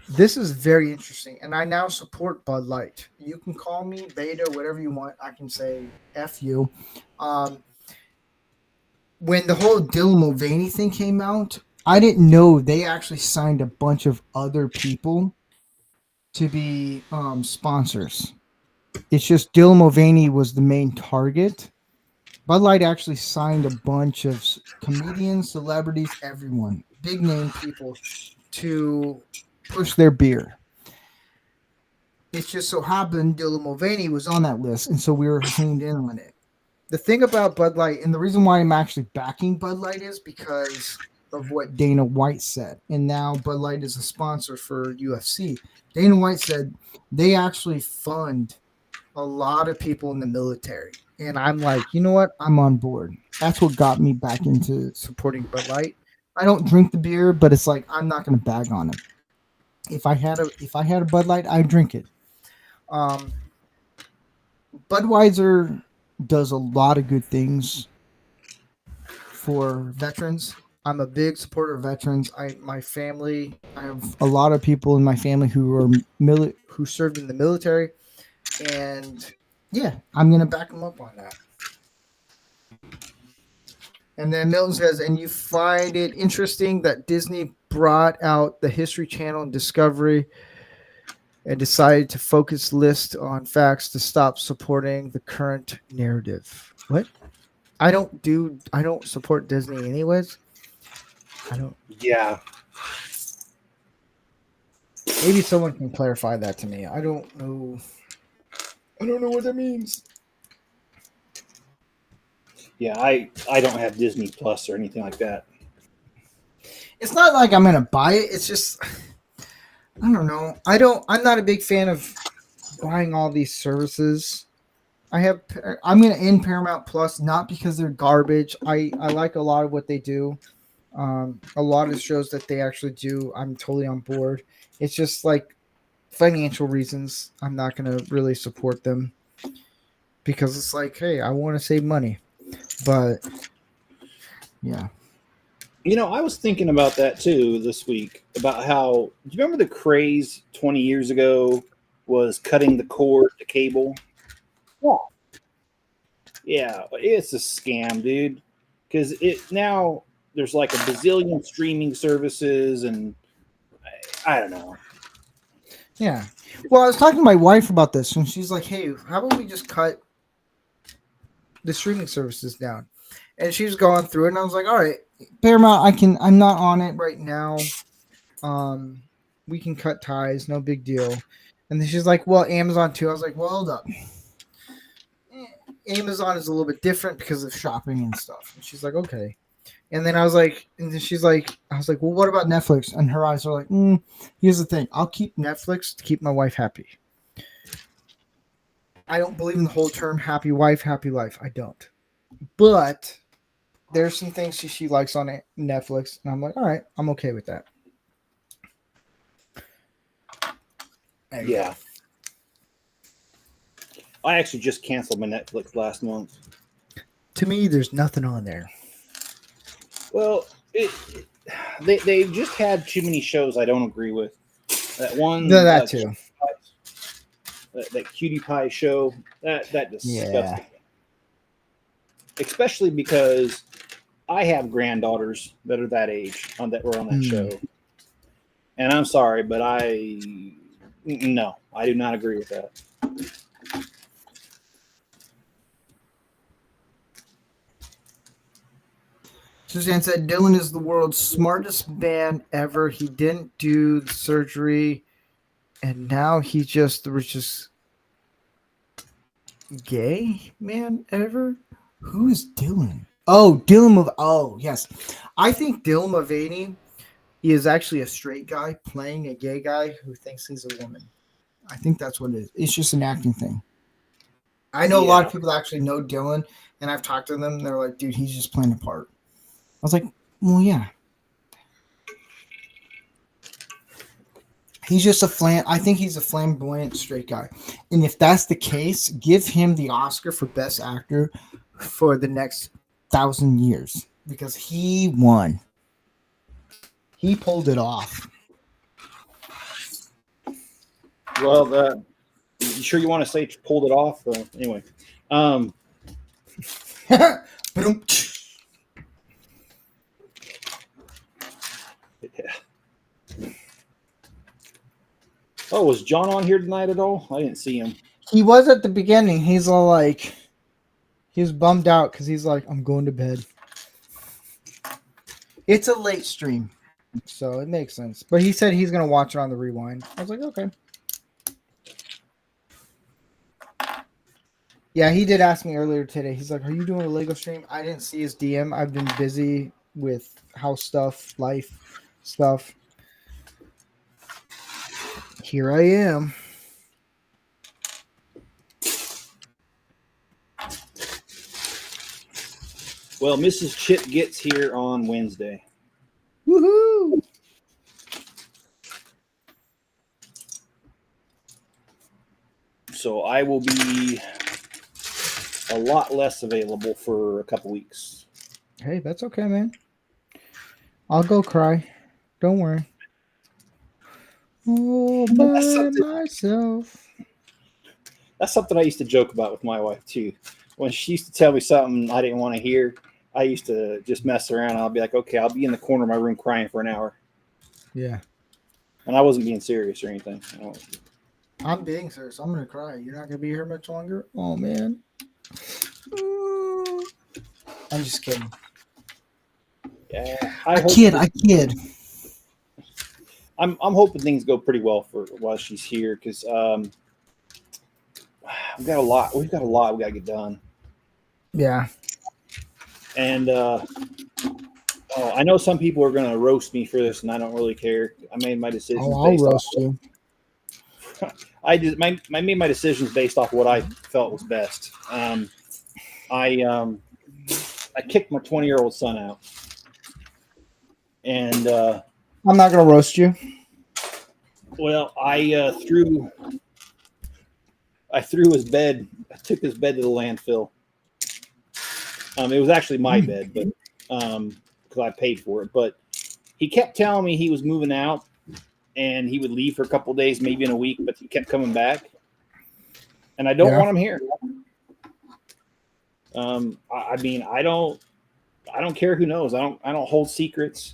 This is very interesting, and I now support Bud Light. You can call me Beta, whatever you want. I can say F you. Um, when the whole Dylan Mulvaney thing came out, I didn't know they actually signed a bunch of other people to be sponsors. It's just Dylan Mulvaney was the main target. Bud Light actually signed a bunch of comedians, celebrities, everyone, big name people to push their beer. It just so happened Dylan Mulvaney was on that list, and so we were honed in on it. The thing about Bud Light, and the reason why I'm actually backing Bud Light is because of what Dana White said. And now Bud Light is a sponsor for UFC. Dana White said they actually fund a lot of people in the military. And I'm like, you know what? I'm on board. That's what got me back into supporting Bud Light. I don't drink the beer, but it's like I'm not going to bag on it. If I had a Bud Light, I'd drink it. Budweiser does a lot of good things for veterans. I'm a big supporter of veterans. My family, I have a lot of people in my family who are who served in the military, and yeah, I'm gonna back them up on that. And then Milton says, and you find it interesting that Disney brought out the History Channel and Discovery and decided to focus list on facts to stop supporting the current narrative. What? I don't support Disney anyways. I don't. Yeah. Maybe someone can clarify that to me. I don't know. I don't know what that means. Yeah, I don't have Disney Plus or anything like that. It's not like I'm gonna buy it. It's just I don't know. I'm not a big fan of buying all these services. I'm gonna end Paramount Plus not because they're garbage. I like a lot of what they do. A lot of the shows that they actually do, I'm totally on board. It's just like financial reasons. I'm not gonna really support them because it's like, hey, I want to save money, but yeah. You know, I was thinking about that too this week about how, do you remember the craze 20 years ago was cutting the cord to cable? Yeah. Yeah, it's a scam, dude. Because now there's like a bazillion streaming services, and I don't know. Yeah. Well, I was talking to my wife about this, and she's like, hey, how about we just cut the streaming services down? And she's going through it, and I was like, all right, Paramount, I'm not on it right now. We can cut ties, no big deal. And then she's like, well, Amazon too. I was like, well, hold up. Amazon is a little bit different because of shopping and stuff. And she's like, okay. And then I was like, well, what about Netflix? And her eyes are like, here's the thing. I'll keep Netflix to keep my wife happy. I don't believe in the whole term happy wife, happy life. I don't. But there's some things she likes on Netflix. And I'm like, all right, I'm okay with that. There you Yeah. I actually just canceled my Netflix last month. go. To me, there's nothing on there. Well, they've just had too many shows I don't agree with. That one, That too. that Cutie Pie show, that disgusting. Yeah. Especially because I have granddaughters that are that age that were on that show, and I'm sorry, but no, I do not agree with that. Suzanne said Dylan is the world's smartest man ever. He didn't do the surgery, and now he's just the richest gay man ever. Who is Dylan? Oh, yes. I think Dylan Mulvaney is actually a straight guy playing a gay guy who thinks he's a woman. I think that's what it is. It's just an acting thing. I know a lot of people actually know Dylan, and I've talked to them. They're like, dude, he's just playing a part. I was like, well, yeah. He's just I think he's a flamboyant straight guy. And if that's the case, give him the Oscar for Best Actor for the next 1,000 years because he won. He pulled it off. Well, you sure you want to say pulled it off? Anyway. Yeah. Oh, was John on here tonight at all? I didn't see him. He was at the beginning. He's all like, he was bummed out because he's like, I'm going to bed. It's a late stream, so it makes sense. But he said he's going to watch it on the rewind. I was like, okay. Yeah, he did ask me earlier today. He's like, are you doing a Lego stream? I didn't see his DM. I've been busy with house stuff, life stuff. Here I am. Well, Mrs. Chip gets here on Wednesday. Woohoo! So I will be a lot less available for a couple weeks. Hey, that's okay, man. I'll go cry. Don't worry. All by myself. That's something I used to joke about with my wife, too. When she used to tell me something I didn't want to hear, I used to just mess around. I'll be like, okay, I'll be in the corner of my room crying for an hour. Yeah. And I wasn't being serious or anything. I'm being serious. I'm going to cry. You're not going to be here much longer? Oh, man. I'm just kidding. Yeah, I kid. I'm hoping things go pretty well for while she's here because we've got a lot we got to get done. Yeah. And I know some people are going to roast me for this, and I don't really care. I made my decisions. I'll roast you. I made my decisions based off what I felt was best. I kicked my 20-year-old son out, and I'm not going to roast you. Well, I threw his bed. I took his bed to the landfill. It was actually my bed, but because I paid for it. But he kept telling me he was moving out, and he would leave for a couple of days, maybe in a week. But he kept coming back, and I don't want him here. I mean, I don't care who knows. I don't hold secrets,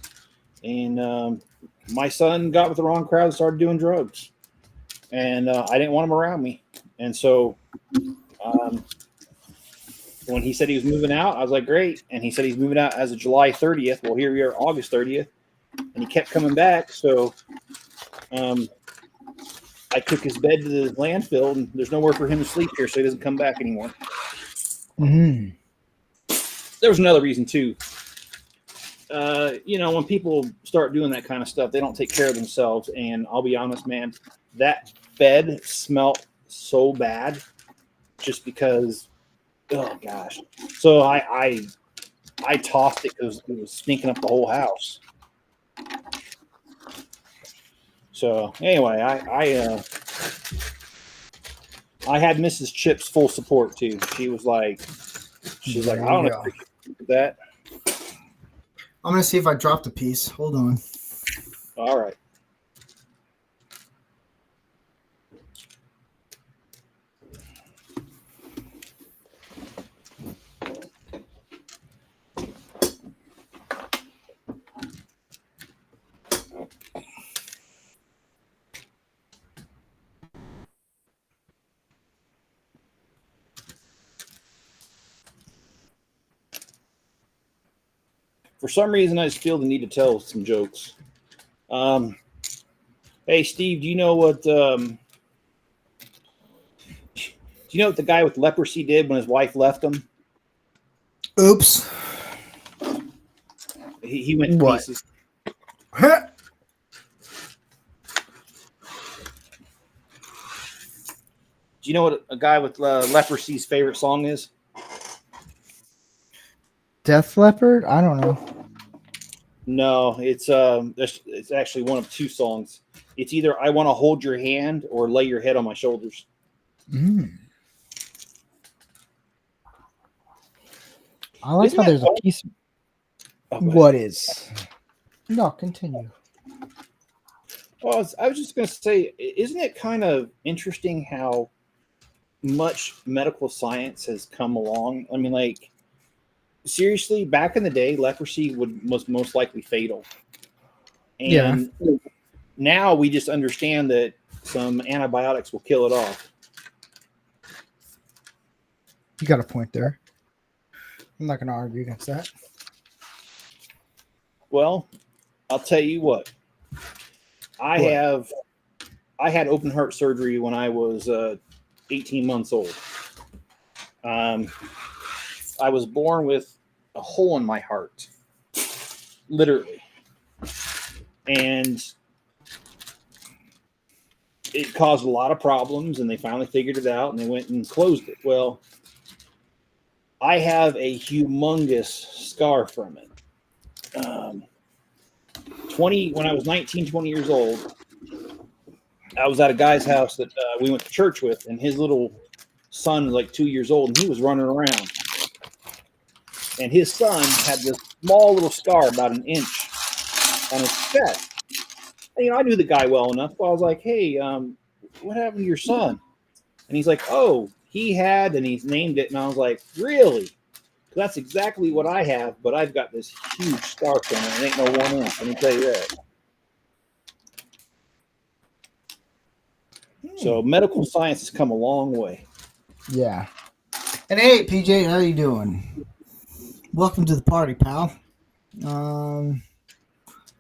and my son got with the wrong crowd and started doing drugs, and I didn't want him around me. And so when he said he was moving out, I was like, great. And he said he's moving out as of July 30th. Well, here we are, August 30th, and he kept coming back. So I took his bed to the landfill, and there's nowhere for him to sleep here, so he doesn't come back anymore. Mm-hmm. There was another reason too. When people start doing that kind of stuff, they don't take care of themselves. And I'll be honest, man, that bed smelled so bad just because, oh gosh. So I tossed it because it was stinking up the whole house. So anyway, I had Mrs. Chip's full support too. She was like, I don't know that. I'm gonna see if I dropped a piece. Hold on. All right. For some reason, I just feel the need to tell some jokes. Hey, Steve, do you know what? Do you know what the guy with leprosy did when his wife left him? Oops. He went to What? pieces. Do you know what a guy with leprosy's favorite song is? Def Leppard? I don't know. No, it's actually one of two songs. It's either "I Want to Hold Your Hand" or "Lay Your Head on My Shoulders." I like how there's a piece. What is? No, continue. Well, I was just going to say, isn't it kind of interesting how much medical science has come along? I mean, like, seriously, back in the day, leprosy was most likely fatal. And now we just understand that some antibiotics will kill it off. You got a point there. I'm not going to argue against that. Well, I'll tell you what. I had open heart surgery when I was 18 months old. I was born with a hole in my heart, literally. And it caused a lot of problems, and they finally figured it out, and they went and closed it. Well, I have a humongous scar from it. When I was 19, 20 years old, I was at a guy's house that we went to church with, and his little son was like 2 years old, and he was running around. And his son had this small little scar about an inch on his chest. And, I knew the guy well enough, so I was like, hey, what happened to your son? And he's like, oh, he had, and he's named it. And I was like, really? That's exactly what I have, but I've got this huge scar from it. It ain't no 1 inch, let me tell you that. So medical science has come a long way. Yeah. And hey, PJ, how you doing? Welcome to the party, pal. I'm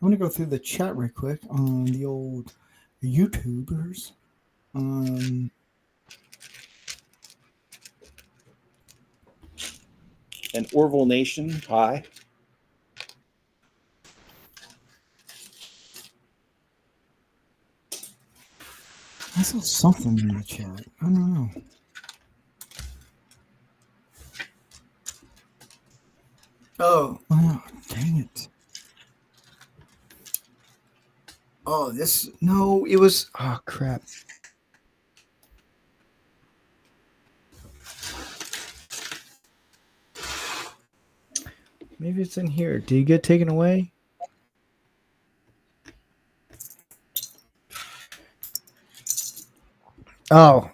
going to go through the chat right quick on the old YouTubers. And Orville Nation, hi. I saw something in the chat. I don't know. Oh, dang it. Oh, no, it was, oh, crap. Maybe it's in here. Did you get taken away? Oh,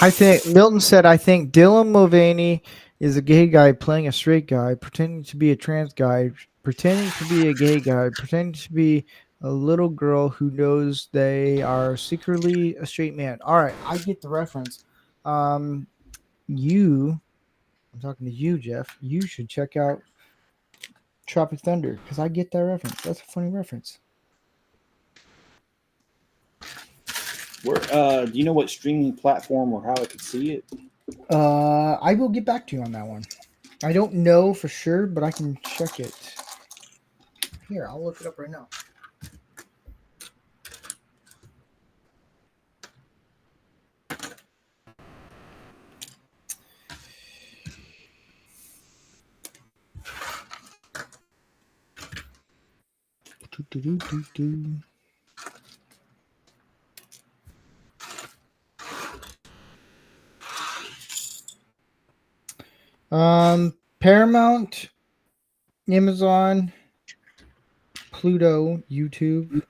I think Milton said, I think Dylan Mulvaney is a gay guy playing a straight guy, pretending to be a trans guy, pretending to be a gay guy, pretending to be a little girl who knows they are secretly a straight man. All right, I get the reference. I'm talking to you, Jeff. You should check out Tropic Thunder because I get that reference. That's a funny reference. Do you know what streaming platform or how I could see it? I will get back to you on that one. I don't know for sure, but I can check it. Here, I'll look it up right now. Paramount, Amazon, Pluto, YouTube,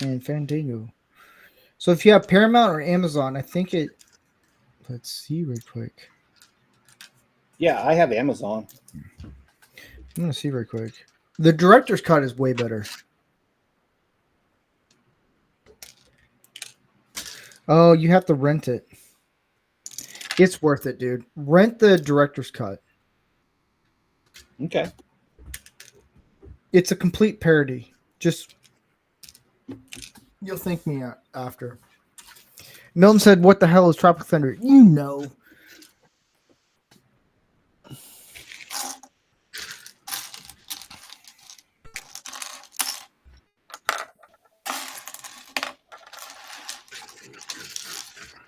and Fandango. So if you have Paramount or Amazon, I think it. Let's see real quick. Yeah, I have Amazon. I'm gonna see real quick. The director's cut is way better. Oh, you have to rent it. It's worth it, dude. Rent the director's cut. Okay. It's a complete parody. Just you'll thank me after. Milton said, "What the hell is Tropic Thunder?" You know.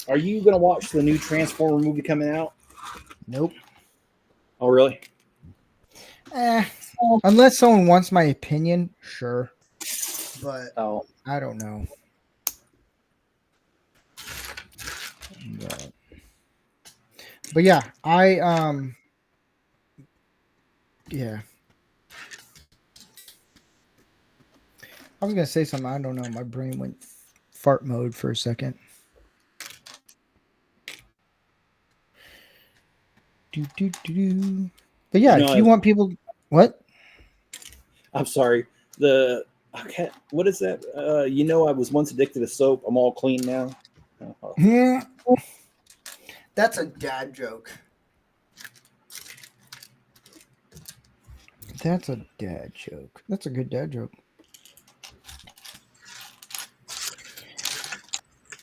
Are you gonna watch the new Transformer movie coming out? Nope. Oh, really? Unless someone wants my opinion, sure. But Oh, I don't know. But yeah, yeah. I was gonna say something. I don't know. My brain went fart mode for a second. But yeah, if you want people, what? I'm sorry. What is that? I was once addicted to soap. I'm all clean now. That's a dad joke. That's a dad joke. That's a good dad joke.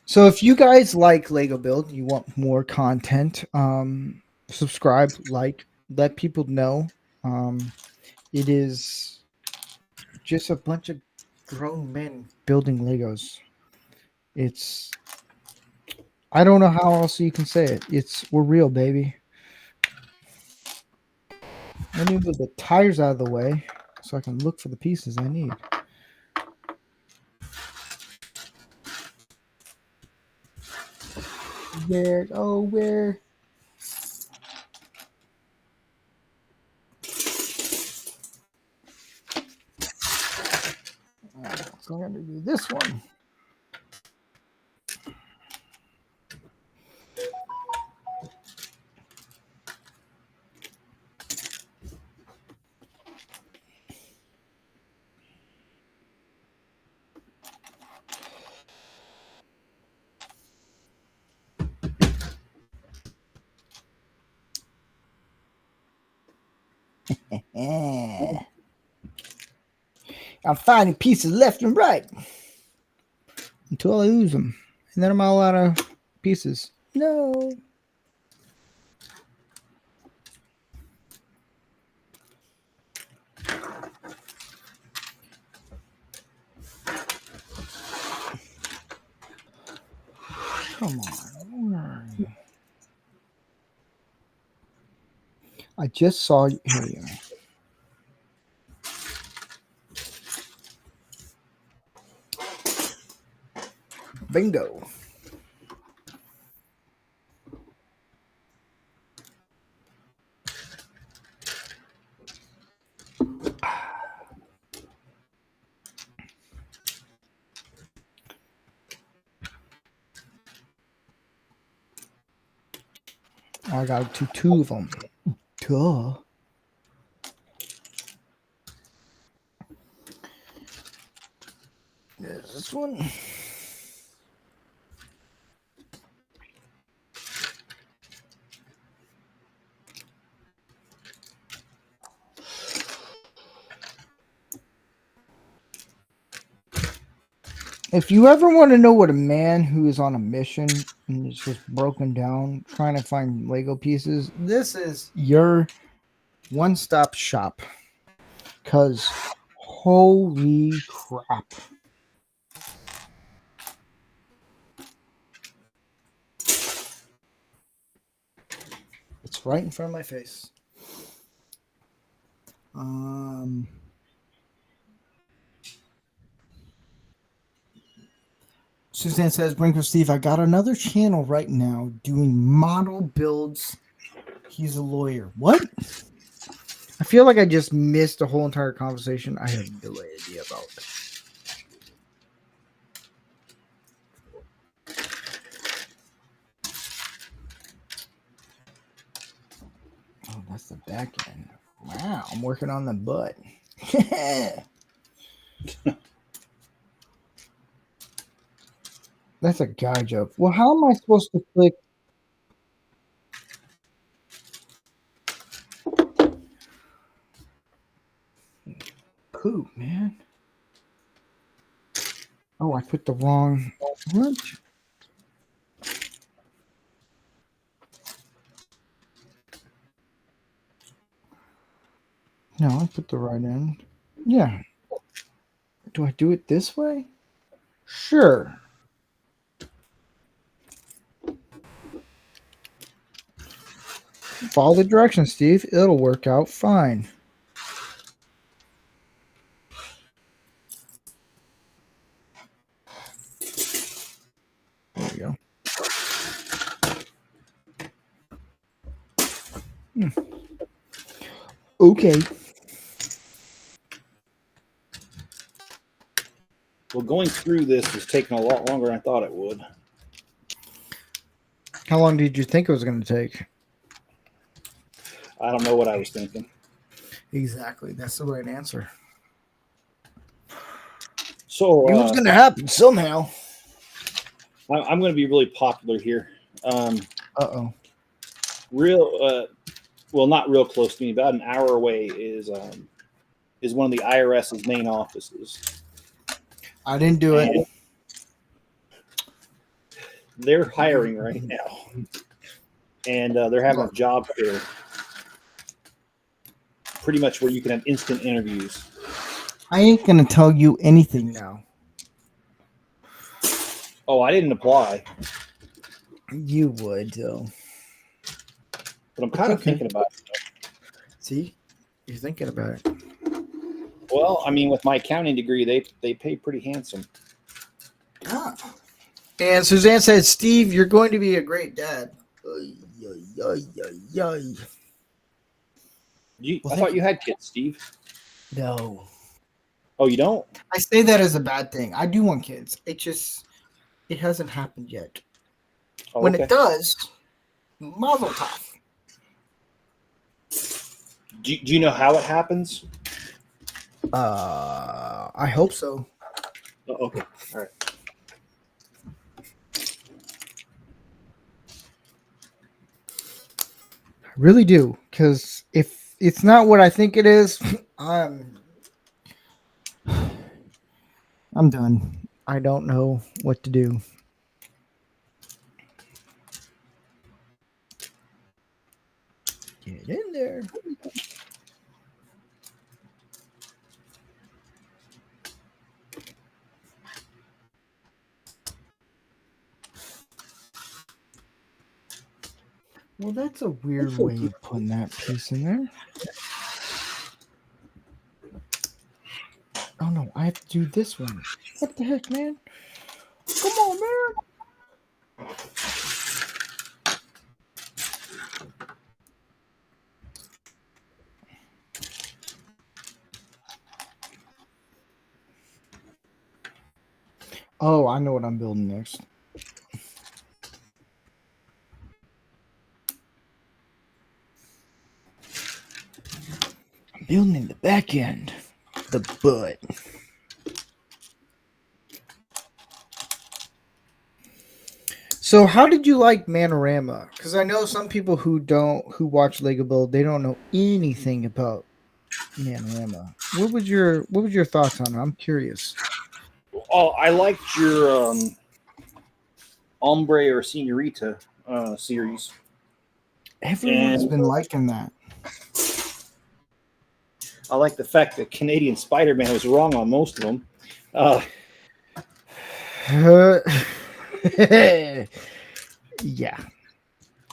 So if you guys like Lego Build, you want more content, subscribe, like, let people know. It is just a bunch of grown men building Legos. I don't know how else you can say it. We're real, baby. Let me move the tires out of the way so I can look for the pieces I need. Where? Oh, where? So I'm going to do this one. I'm finding pieces left and right until I lose them. And then I'm all out of pieces. No. Come on. Where are you? I just saw you. Here you are. Bingo. I got two of them. Duh. There's this one. If you ever want to know what a man who is on a mission and is just broken down trying to find Lego pieces, this is your one-stop shop. Because holy crap. It's right in front of my face. Suzanne says, Brinker Steve, I got another channel right now doing model builds He's a lawyer. What? I feel like I just missed the whole entire conversation. I have no idea about it. Oh, that's the back end. Wow, I'm working on the butt. That's a guy joke. Well, how am I supposed to click? Poop, man. Oh, I put the wrong. What? No, I put the right end. Yeah. Do I do it this way? Sure. Follow the directions, Steve. It'll work out fine. There we go. Okay. Well, going through this is taking a lot longer than I thought it would. How long did you think it was going to take? I don't know what I was thinking. Exactly. That's the right answer. So It was going to happen somehow. I'm going to be really popular here. Uh-oh. Well, not real close to me, about an hour away is one of the IRS's main offices. I didn't do it. They're hiring right now, and they're having a job fair, pretty much where you can have instant interviews. I ain't going to tell you anything now. Oh, I didn't apply, You would, though. but I'm kind of thinking about it. See? You're thinking about it. Well, I mean, with my accounting degree, they pay pretty handsome. Ah. And Suzanne said, Steve, you're going to be a great dad. I thought you had kids, Steve. No. Oh, you don't? I say that as a bad thing. I do want kids. It hasn't happened yet. Oh, When okay. it does, mazel tov. Do you know how it happens? I hope so. Oh, okay. All right. I really do. Because if it's not what I think it is, I'm done. I don't know what to do. Get in there. Well, that's a weird way of putting that piece in there. Oh no, I have to do this one. What the heck, man? Come on, man. Oh, I know what I'm building next. I'm building the back end, the butt. So, how did you like Manorama? Because I know some people who watch Lego Build, they don't know anything about Manorama. What was your thoughts on it? I'm curious. Oh, I liked your Ombre or Senorita series. Everyone's been liking that. I like the fact that Canadian Spider-Man was wrong on most of them. Yeah.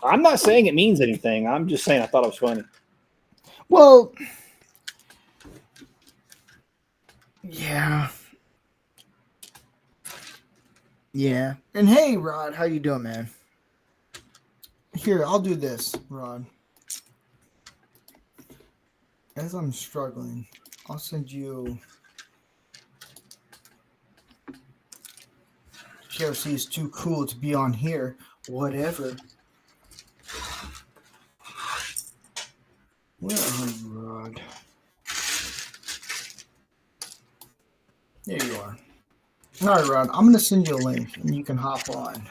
I'm not saying it means anything. I'm just saying I thought it was funny. Well, yeah. Yeah. And hey, Rod, how you doing, man? Here, I'll do this, Rod. as I'm struggling, I'll send you. PRC is too cool to be on here. Whatever. Where are you, Rod? There you are. All right, Rod. I'm gonna send you a link, and you can hop on.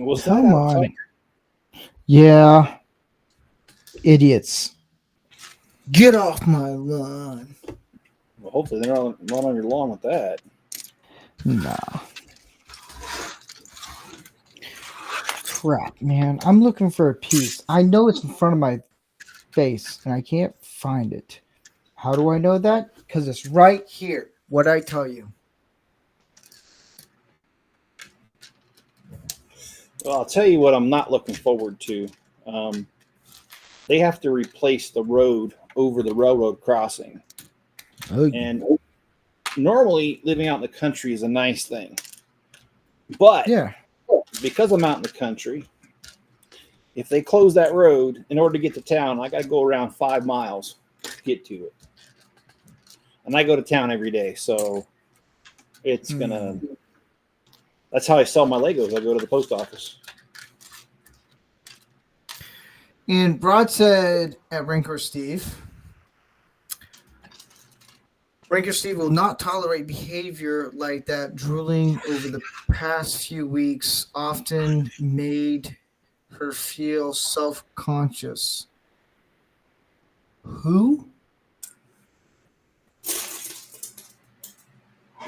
Was that Come outside? on. Yeah. Idiots. Get off my lawn. Well, hopefully they're not on your lawn with that. Nah. Crap, man. I'm looking for a piece. I know it's in front of my face, and I can't find it. How do I know that? Because it's right here. What I tell you. Well, I'll tell you what I'm not looking forward to. They have to replace the road over the railroad crossing. Oh, And normally living out in the country is a nice thing. But yeah. because I'm out in the country, if they close that road, in order to get to town, I got to go around 5 miles to get to it. And I go to town every day, so it's gonna. That's how I sell my Legos. I go to the post office. And Broad said at Rancor Steve, Ranker Steve will not tolerate behavior like that. Drooling over the past few weeks often made her feel self-conscious. Who?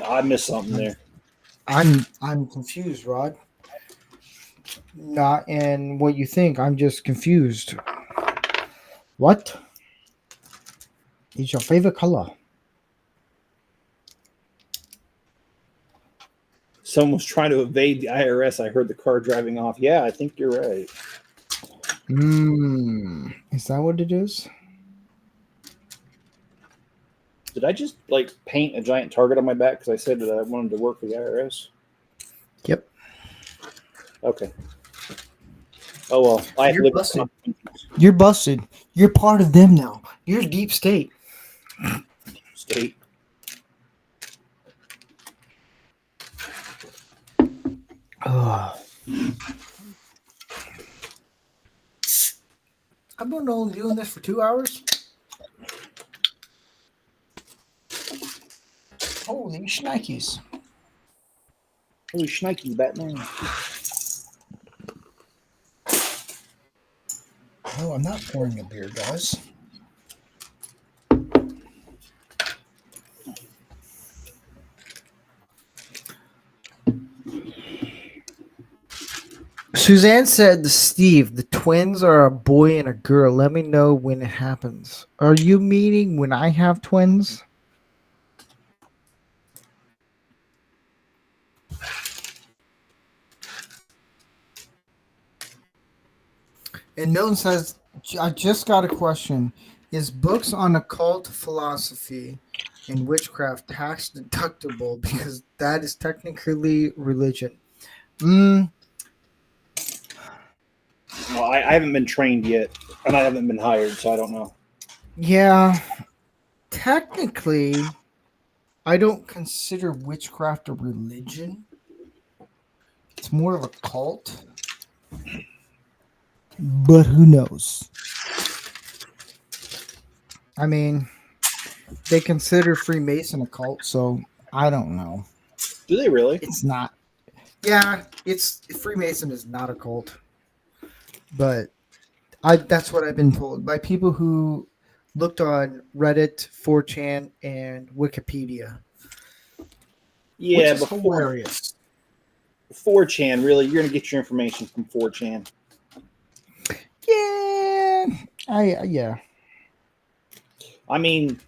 I missed something there. I'm confused, Rod. Not in what you think. I'm just confused. What is your favorite color? Someone was trying to evade the IRS. I heard the car driving off. Yeah, I think you're right. Is that what it is? Did I just paint a giant target on my back because I said that I wanted to work for the IRS? Yep. Okay. Oh well, I have to You're live with busted. consequences. You're busted. You're part of them now. You're deep state. State. I've been only doing this for 2 hours. Holy shnikes. Holy shnikes, Batman. No, I'm not pouring a beer, guys. Suzanne said to Steve, the twins are a boy and a girl. Let me know when it happens. Are you meaning when I have twins? And Milton says, I just got a question. Is books on occult philosophy and witchcraft tax deductible? Because that is technically religion. Well, I haven't been trained yet, and I haven't been hired, so I don't know. Yeah. Technically, I don't consider witchcraft a religion. It's more of a cult. But who knows? I mean, they consider Freemason a cult, so I don't know. Do they really? It's not. Yeah, Freemason is not a cult. But that's what I've been told by people who looked on Reddit, 4chan, and Wikipedia. Yeah, which is but hilarious. 4chan, really, you're gonna get your information from 4chan. Yeah. I mean,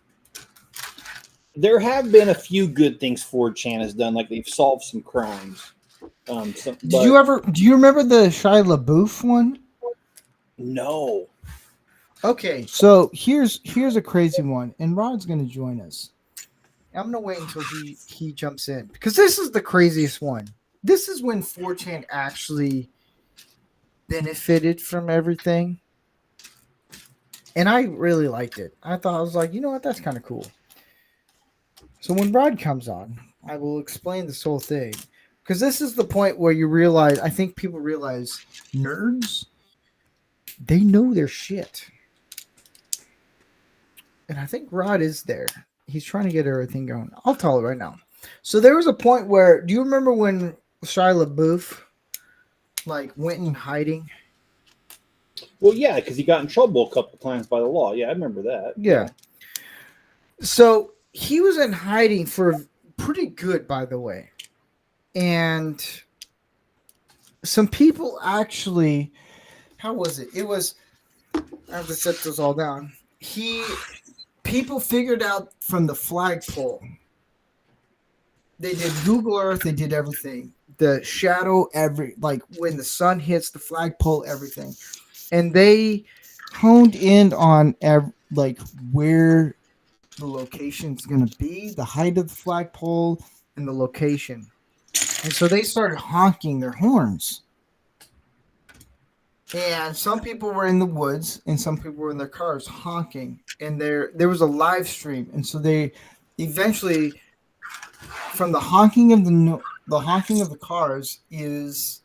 there have been a few good things 4chan has done, like they've solved some crimes. Do you remember the Shia LaBeouf one? No. Okay, so here's a crazy one, and Rod's gonna join us. I'm gonna wait until he jumps in because this is the craziest one. This is when 4chan actually benefited from everything, and I really liked it. I was like, you know what, that's kind of cool. So when Rod comes on, I will explain this whole thing because this is the point where you realize. I think people realize nerds, they know their shit. And I think Rod is there. He's trying to get everything going. I'll tell it right now. So there was a point where, do you remember when Shia LaBeouf went in hiding? Well, yeah, because he got in trouble a couple times by the law. Yeah, I remember that. Yeah. So he was in hiding for pretty good, by the way. And some people actually, how was it? It was, I have to set this all down. People figured out from the flagpole. They did Google Earth. They did everything. The shadow, when the sun hits the flagpole, everything, and they honed in on where the location's gonna be, the height of the flagpole, and the location. And so they started honking their horns. And some people were in the woods, and some people were in their cars honking. And there was a live stream, and so they eventually, from the honking of the cars, is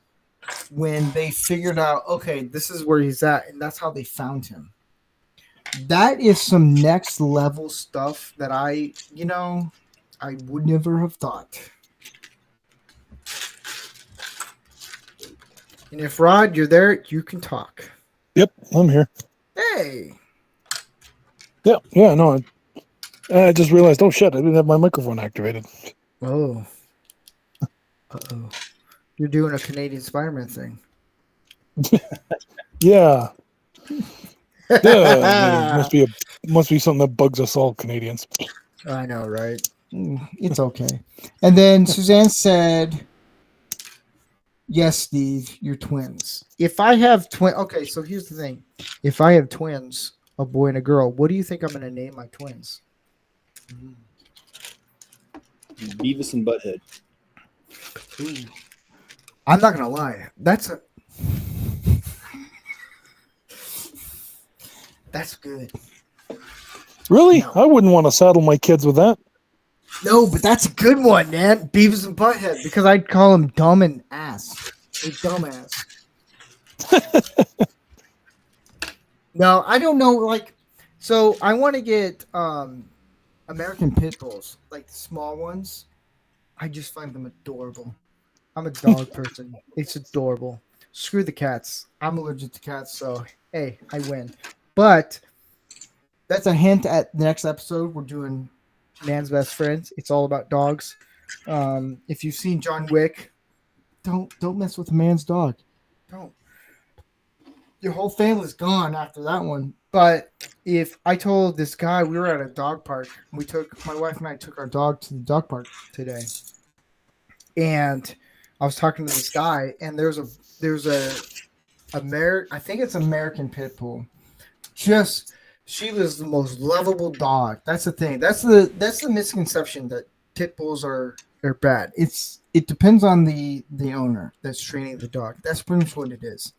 when they figured out, okay, this is where he's at, and that's how they found him. That is some next level stuff that I would never have thought. And if Rod, you're there, you can talk. Yep, I'm here. Hey. Yeah, no. I just realized, oh shit, I didn't have my microphone activated. Oh. Uh-oh. You're doing a Canadian Spider-Man thing. Yeah. Yeah, must be something that bugs us all Canadians. I know, right? It's okay. And then Suzanne said, yes, Steve, you're twins. If I have okay, so here's the thing. If I have twins, a boy and a girl, what do you think I'm going to name my twins? Beavis and Butthead. Ooh. I'm not going to lie. That's good. Really? No. I wouldn't want to saddle my kids with that. No, but that's a good one, man. Beavis and Butthead, because I'd call him dumb and ass. A dumbass. No, I don't know. So I want to get American Pit Bulls, the small ones. I just find them adorable. I'm a dog person. It's adorable. Screw the cats. I'm allergic to cats, so hey, I win. But that's a hint at the next episode. We're doing Man's Best Friends. It's all about dogs. If you've seen John Wick, don't mess with a man's dog. Don't. Your whole family's gone after that one. But if I told this guy, we were at a dog park. My wife and I took our dog to the dog park today. And I was talking to this guy, and there's a I think it's American Pit Bull. She was the most lovable dog. That's the thing. That's the misconception that pit bulls are bad. It depends on the owner that's training the dog. That's pretty much what it is.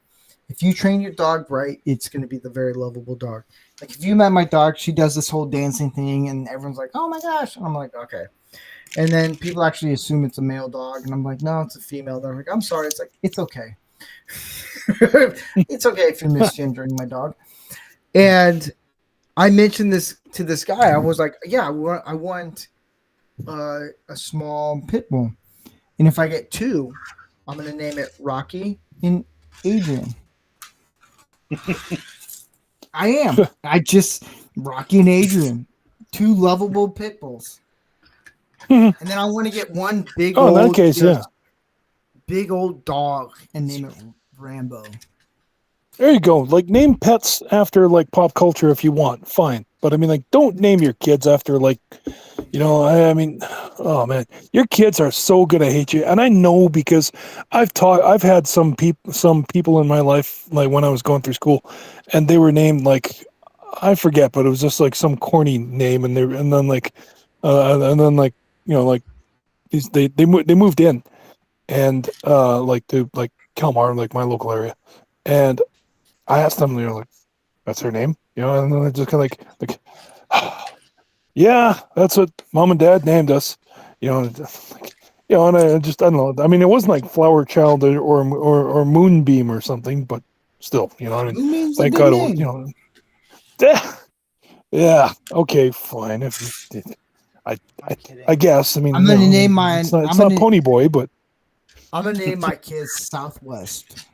If you train your dog right, it's going to be the very lovable dog. If you met my dog, she does this whole dancing thing, and everyone's like, "Oh my gosh!" And I'm like, "Okay." And then people actually assume it's a male dog, and I'm like, "No, it's a female." They're like, "I'm sorry." It's like, it's okay. It's okay if you're misgendering my dog. And I mentioned this to this guy. I was like, "Yeah, I want a small pit bull, and if I get two, I'm going to name it Rocky and Adrian." I am. Rocky and Adrian, two lovable pit bulls, and then I want to get one big in that case, big old dog and name it Rambo. There you go. Name pets after pop culture if you want. Fine. but I mean, like, don't name your kids after, like, I mean, oh man, your kids are so gonna hate you, and I know because I've had some people in my life, like when I was going through school, and they were named like, I forget, but it was just like some corny name, and then like, like they moved in, and like to like Kalmar, like my local area, and I asked them, like, that's her name, and then they're just kind of like. Yeah, that's what mom and dad named us. And I don't know. I mean, it wasn't like Flower Child or Moonbeam or something, but still, I mean, Moonbeam's a thank good God, name. yeah, okay, fine. If you, I'm kidding. I guess, I mean, I'm gonna name mine. it's not Pony Boy, but I'm gonna name my kids Southwest.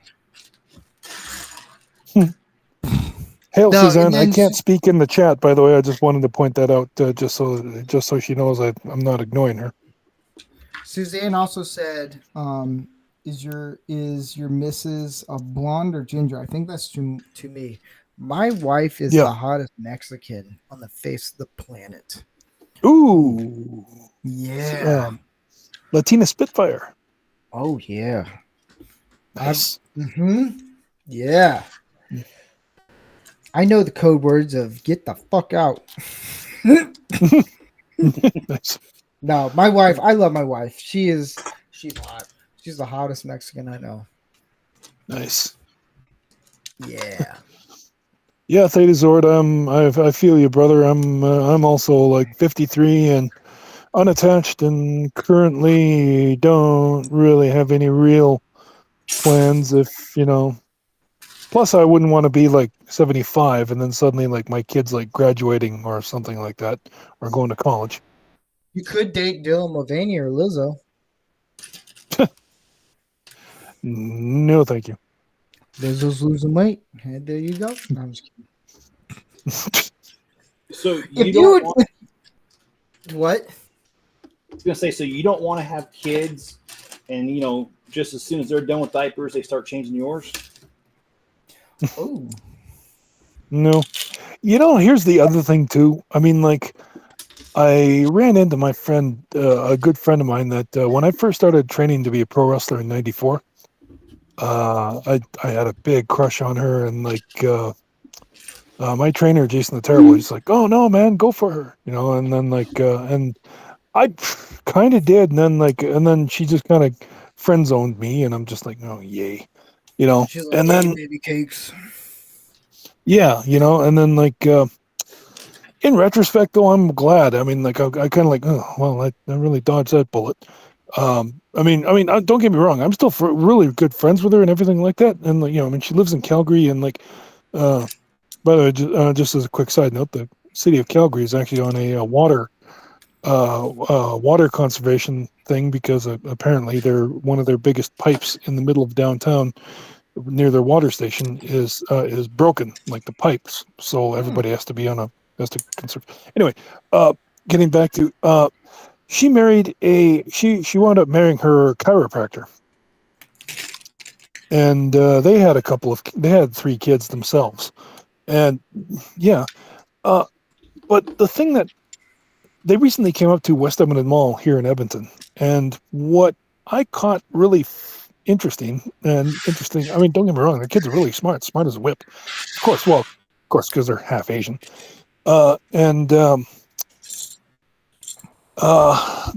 hail, No, Suzanne. and I then can't speak in the chat, by the way. I just wanted to point that out, just so she knows I'm not ignoring her. Suzanne also said, is your missus a blonde or ginger? I think that's to me. My wife is Yeah. the hottest Mexican on the face of the planet. Ooh. Yeah. Latina Spitfire. Oh yeah. Nice. Yeah. I know the code words of "get the fuck out." Nice. No, my wife. I love my wife. She's hot. She's the hottest Mexican I know. Nice. Yeah. Yeah, Theta Zord. I feel you, brother. I'm also like 53 and unattached, and currently don't really have any real plans. Plus I wouldn't want to be like 75 and then suddenly like my kid's like graduating or something like that, or going to college. You could date Dylan Mulvaney or Lizzo. No, thank you. Lizzo's losing weight. And there you go. No, I'm just kidding. So what? I was gonna say, so you don't want to have kids, and just as soon as they're done with diapers, they start changing yours. Oh. No. Here's the other thing too. I mean, like, I ran into my friend, a good friend of mine, that when I first started training to be a pro wrestler in '94, I had a big crush on her, and like my trainer Jason the Terrible, he's like, "Oh no, man, go for her," and then like and I kind of did, and then she just kind of friend zoned me, and I'm just like, "Oh yay," She's like, and then baby cakes. yeah, and then like. In retrospect, though, I'm glad. I mean, like, I kind of like, oh, well, I really dodged that bullet. I mean, don't get me wrong. I'm still really good friends with her and everything like that. And like, I mean, she lives in Calgary, and like, by the way, just as a quick side note, the city of Calgary is actually on a water conservation thing, because apparently one of their biggest pipes in the middle of downtown, near their water station, is broken, like the pipes. So everybody has to conserve. Anyway, getting back to she wound up marrying her chiropractor, and they had 3 kids themselves, and yeah, but the thing that they recently came up to West Edmonton Mall here in Edmonton, and what I caught really interesting. I mean, don't get me wrong, the kids are really smart as a whip, of course. Well, of course, because they're half Asian. And the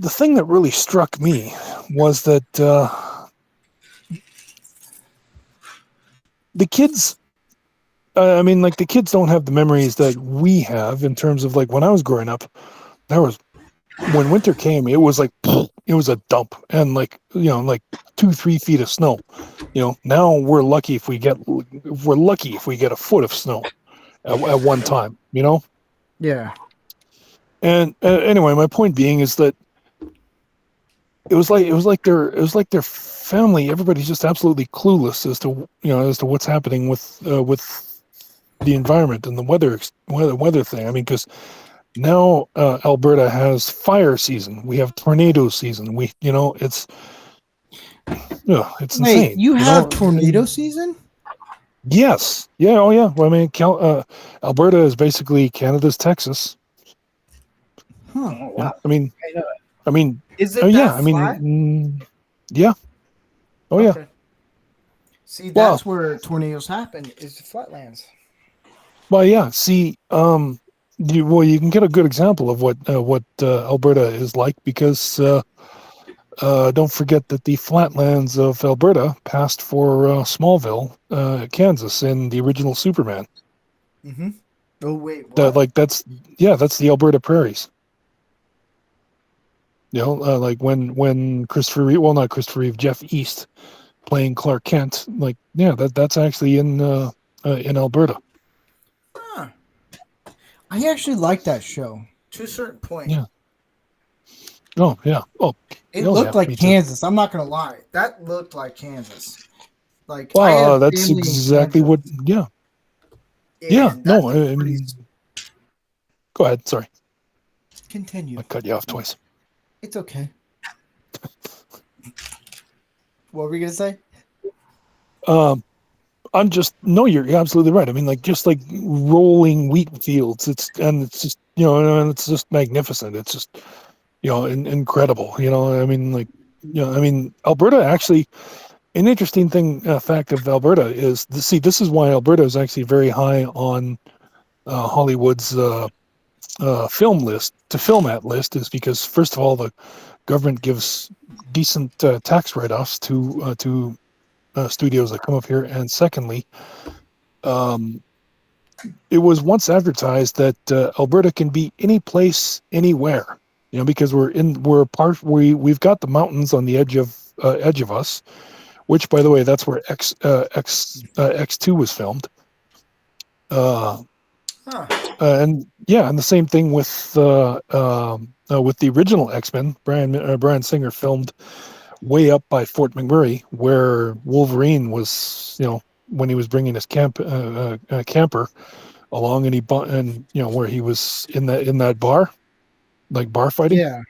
thing that really struck me was that the kids, I mean, like, the kids don't have the memories that we have in terms of, like, when I was growing up, when winter came, it was like, it was a dump, and like, like 2-3 feet of snow. Now we're lucky if we get a foot of snow at one time, Yeah. And anyway, my point being is that it was like their family. Everybody's just absolutely clueless as to what's happening with the environment and the weather thing. I mean, because now Alberta has fire season. We have tornado season. It's Wait, insane. you have tornado season? Yes. Yeah. Oh, yeah. Well, I mean, Alberta is basically Canada's Texas. Huh. Oh, Yeah. wow. I mean, I know that. I mean, Is oh it yeah. that I mean, flat? yeah. Oh yeah. Okay. See, Well, that's where tornadoes happen. Is the flatlands. well, yeah. See, you can get a good example of what Alberta is like because don't forget that the flatlands of Alberta passed for Smallville, Kansas, in the original Superman. Mm-hmm. Oh wait, That what? like that's that's the Alberta prairies. Like when Christopher Reeve, well, not Christopher Reeve, Jeff East playing Clark Kent, like that's actually in Alberta. Huh. I actually like that show. To a certain point. Yeah. Oh yeah. Oh, It yeah. looked like Me too. Kansas. I'm not gonna lie. That looked like Kansas. Like I Well, have that's family in exactly what. Kansas, Yeah. Yeah. And No. that's a pretty. Go ahead. Sorry, continue. I cut you off twice. It's okay. What were we gonna say? Um, I'm just no. You're absolutely right. I mean, like just like rolling wheat fields. It's just and it's just magnificent. It's just incredible. I mean, like I mean, Alberta actually. An interesting fact of Alberta is see, this is why Alberta is actually very high on Hollywood's film list to film at list is because first of all the government gives decent tax write-offs to studios that come up here, and secondly, um, it was once advertised that Alberta can be any place, anywhere. Because we've got the mountains on the edge of us, which by the way, that's where X2 was filmed. Huh. And the same thing with the original X-Men. Bryan Singer filmed way up by Fort McMurray, where Wolverine was, when he was bringing his camper along, and where he was in that bar, like bar fighting. Yeah.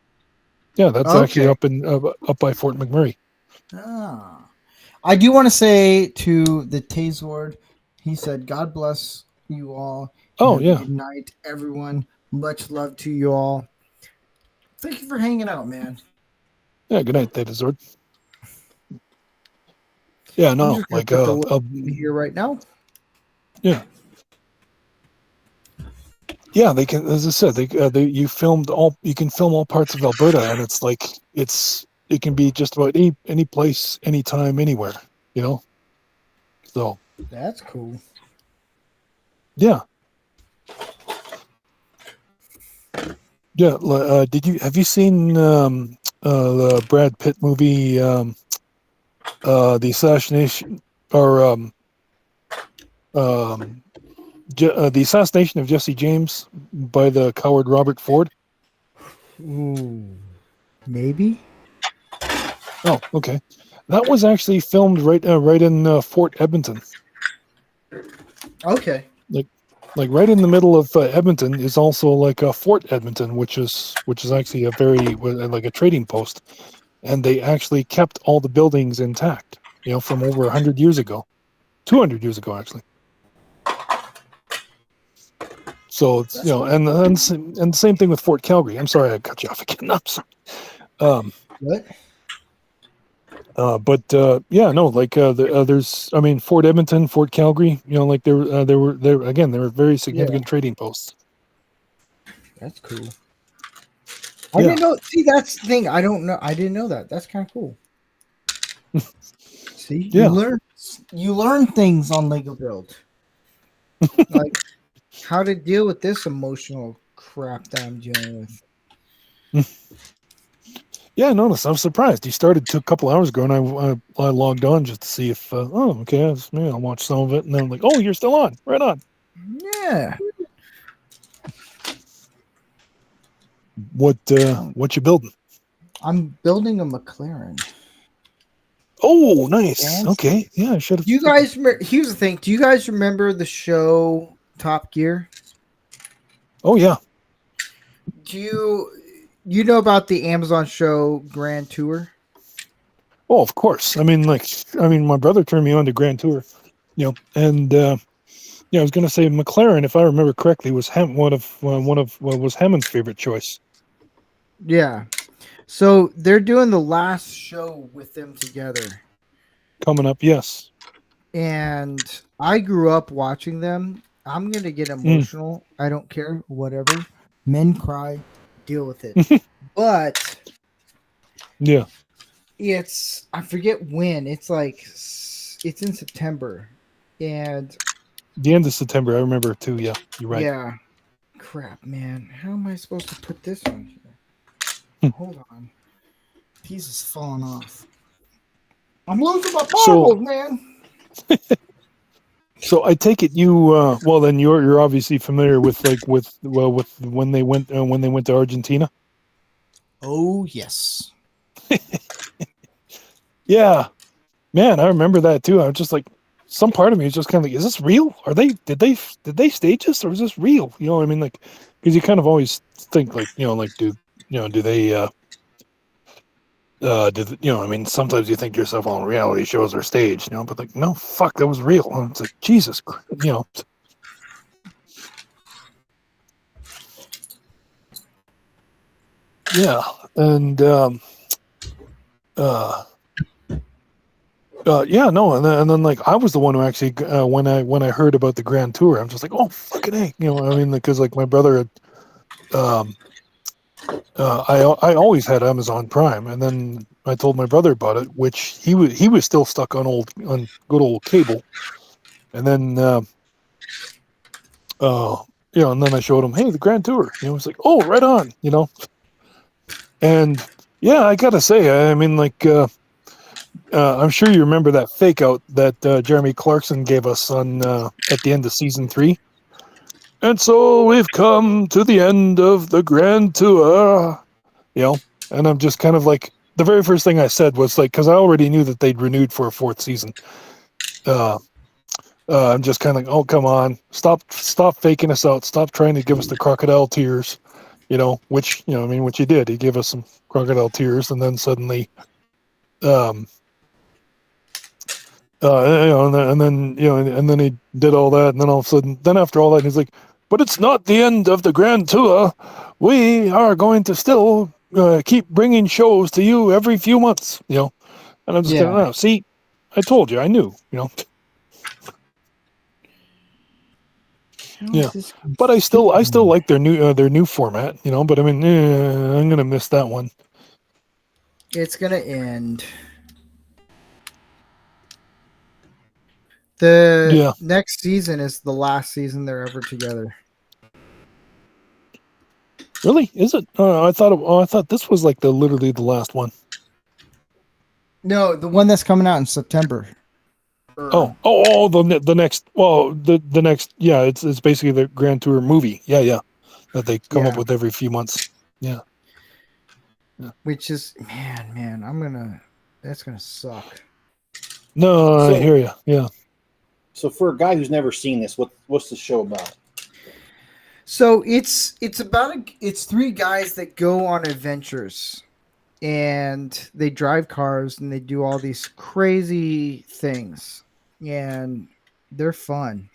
Yeah, that's actually Okay. up by Fort McMurray. Ah. I do want to say to the Tazord, he said, "God bless you all. Oh Have a yeah, good night, everyone. Much love to you all. Thank you for hanging out, man." yeah. Good night, Theta Zord. Yeah, I'm no, just gonna like put the link here right now. yeah. Yeah, they can. As I said, you can film all parts of Alberta, and it's like it can be just about any place, anytime, anywhere. So That's cool. yeah, yeah. Have you seen the Brad Pitt movie, the assassination or the assassination of Jesse James by the coward Robert Ford? Ooh, maybe. Oh, okay. That was actually filmed right in Fort Edmonton. Okay. Like right in the middle of Edmonton is also like Fort Edmonton, which is actually a very like a trading post, and they actually kept all the buildings intact. From over 100 years ago, 200 years ago actually. So it's and the same thing with Fort Calgary. I'm sorry I cut you off again. I'm sorry. What? But there's Fort Edmonton, Fort Calgary, like they were very significant trading posts. That's cool. I didn't know. See, that's the thing. I don't know. I didn't know that. That's kind of cool. See, Yeah. you learn things on Lego Build, like how to deal with this emotional crap that I'm dealing with. Yeah, I noticed. I was surprised. He started a couple hours ago, and I logged on just to see if I'll watch some of it, and then I'm like, oh, you're still on, right on. Yeah. What you building? I'm building a McLaren. Oh, nice. And Okay, yeah, I should have. you guys, here's the thing. Do you guys remember the show Top Gear? Oh yeah. Do you know about the Amazon show Grand Tour? Oh, of course. My brother turned me on to Grand Tour. And I was going to say McLaren, if I remember correctly, was one of was Hammond's favorite choice. Yeah. So they're doing the last show with them together. Coming up, yes. And I grew up watching them. I'm going to get emotional. I don't care. Whatever. Men cry. Deal with it. But Yeah. I forget when. It's in September. And The end of September, I remember too. Yeah, you're right. yeah. Crap, man. How am I supposed to put this on here? Hold on. Piece is falling off. I'm losing my marbles, man. So I take it you well then you're obviously familiar with with when they went to Argentina. Oh yes. Yeah, man, I remember that too. I was just like, some part of me is just kind of like, is this real? Did they stage this, or is this real? You know what I mean? Like, because you kind of always think like, do they I mean, sometimes you think to yourself, oh, reality shows are staged, but like, no, fuck, that was real. And it's like, Jesus Christ, yeah. And yeah, no, and then like I was the one who actually when I heard about the Grand Tour, I'm just like, oh, fucking A, I mean, because like my brother had I always had Amazon Prime, and then I told my brother about it, which he was still stuck on good old cable, and then and then I showed him, hey, the Grand Tour, he was like, oh, right on, and yeah, I gotta say, I mean, like I'm sure you remember that fake out that Jeremy Clarkson gave us on at the end of season 3. And so we've come to the end of the Grand Tour, and I'm just kind of like, the very first thing I said was like, because I already knew that they'd renewed for a 4th season. I'm just kind of like, oh, come on, stop faking us out, stop trying to give us the crocodile tears, which I mean, what you did, he gave us some crocodile tears, and then suddenly, and then he did all that, and then all of a sudden, then after all that, he's like, but it's not the end of the Grand Tour. We are going to still keep bringing shows to you every few months, And I'm just gonna see. I told you, I knew, Yeah, but I still like their new format, But I mean, I'm gonna miss that one. It's gonna end. The next season is the last season they're ever together. Really? Is it? I thought this was like literally the last one. No, the one that's coming out in September. The next. Well, the next. Yeah, it's basically the Grand Tour movie. Yeah, that they come up with every few months. Yeah. Which is man, that's gonna suck. No, I hear you. Yeah. So for a guy who's never seen this, what's the show about? So it's it's 3 guys that go on adventures, and they drive cars and they do all these crazy things, and they're fun.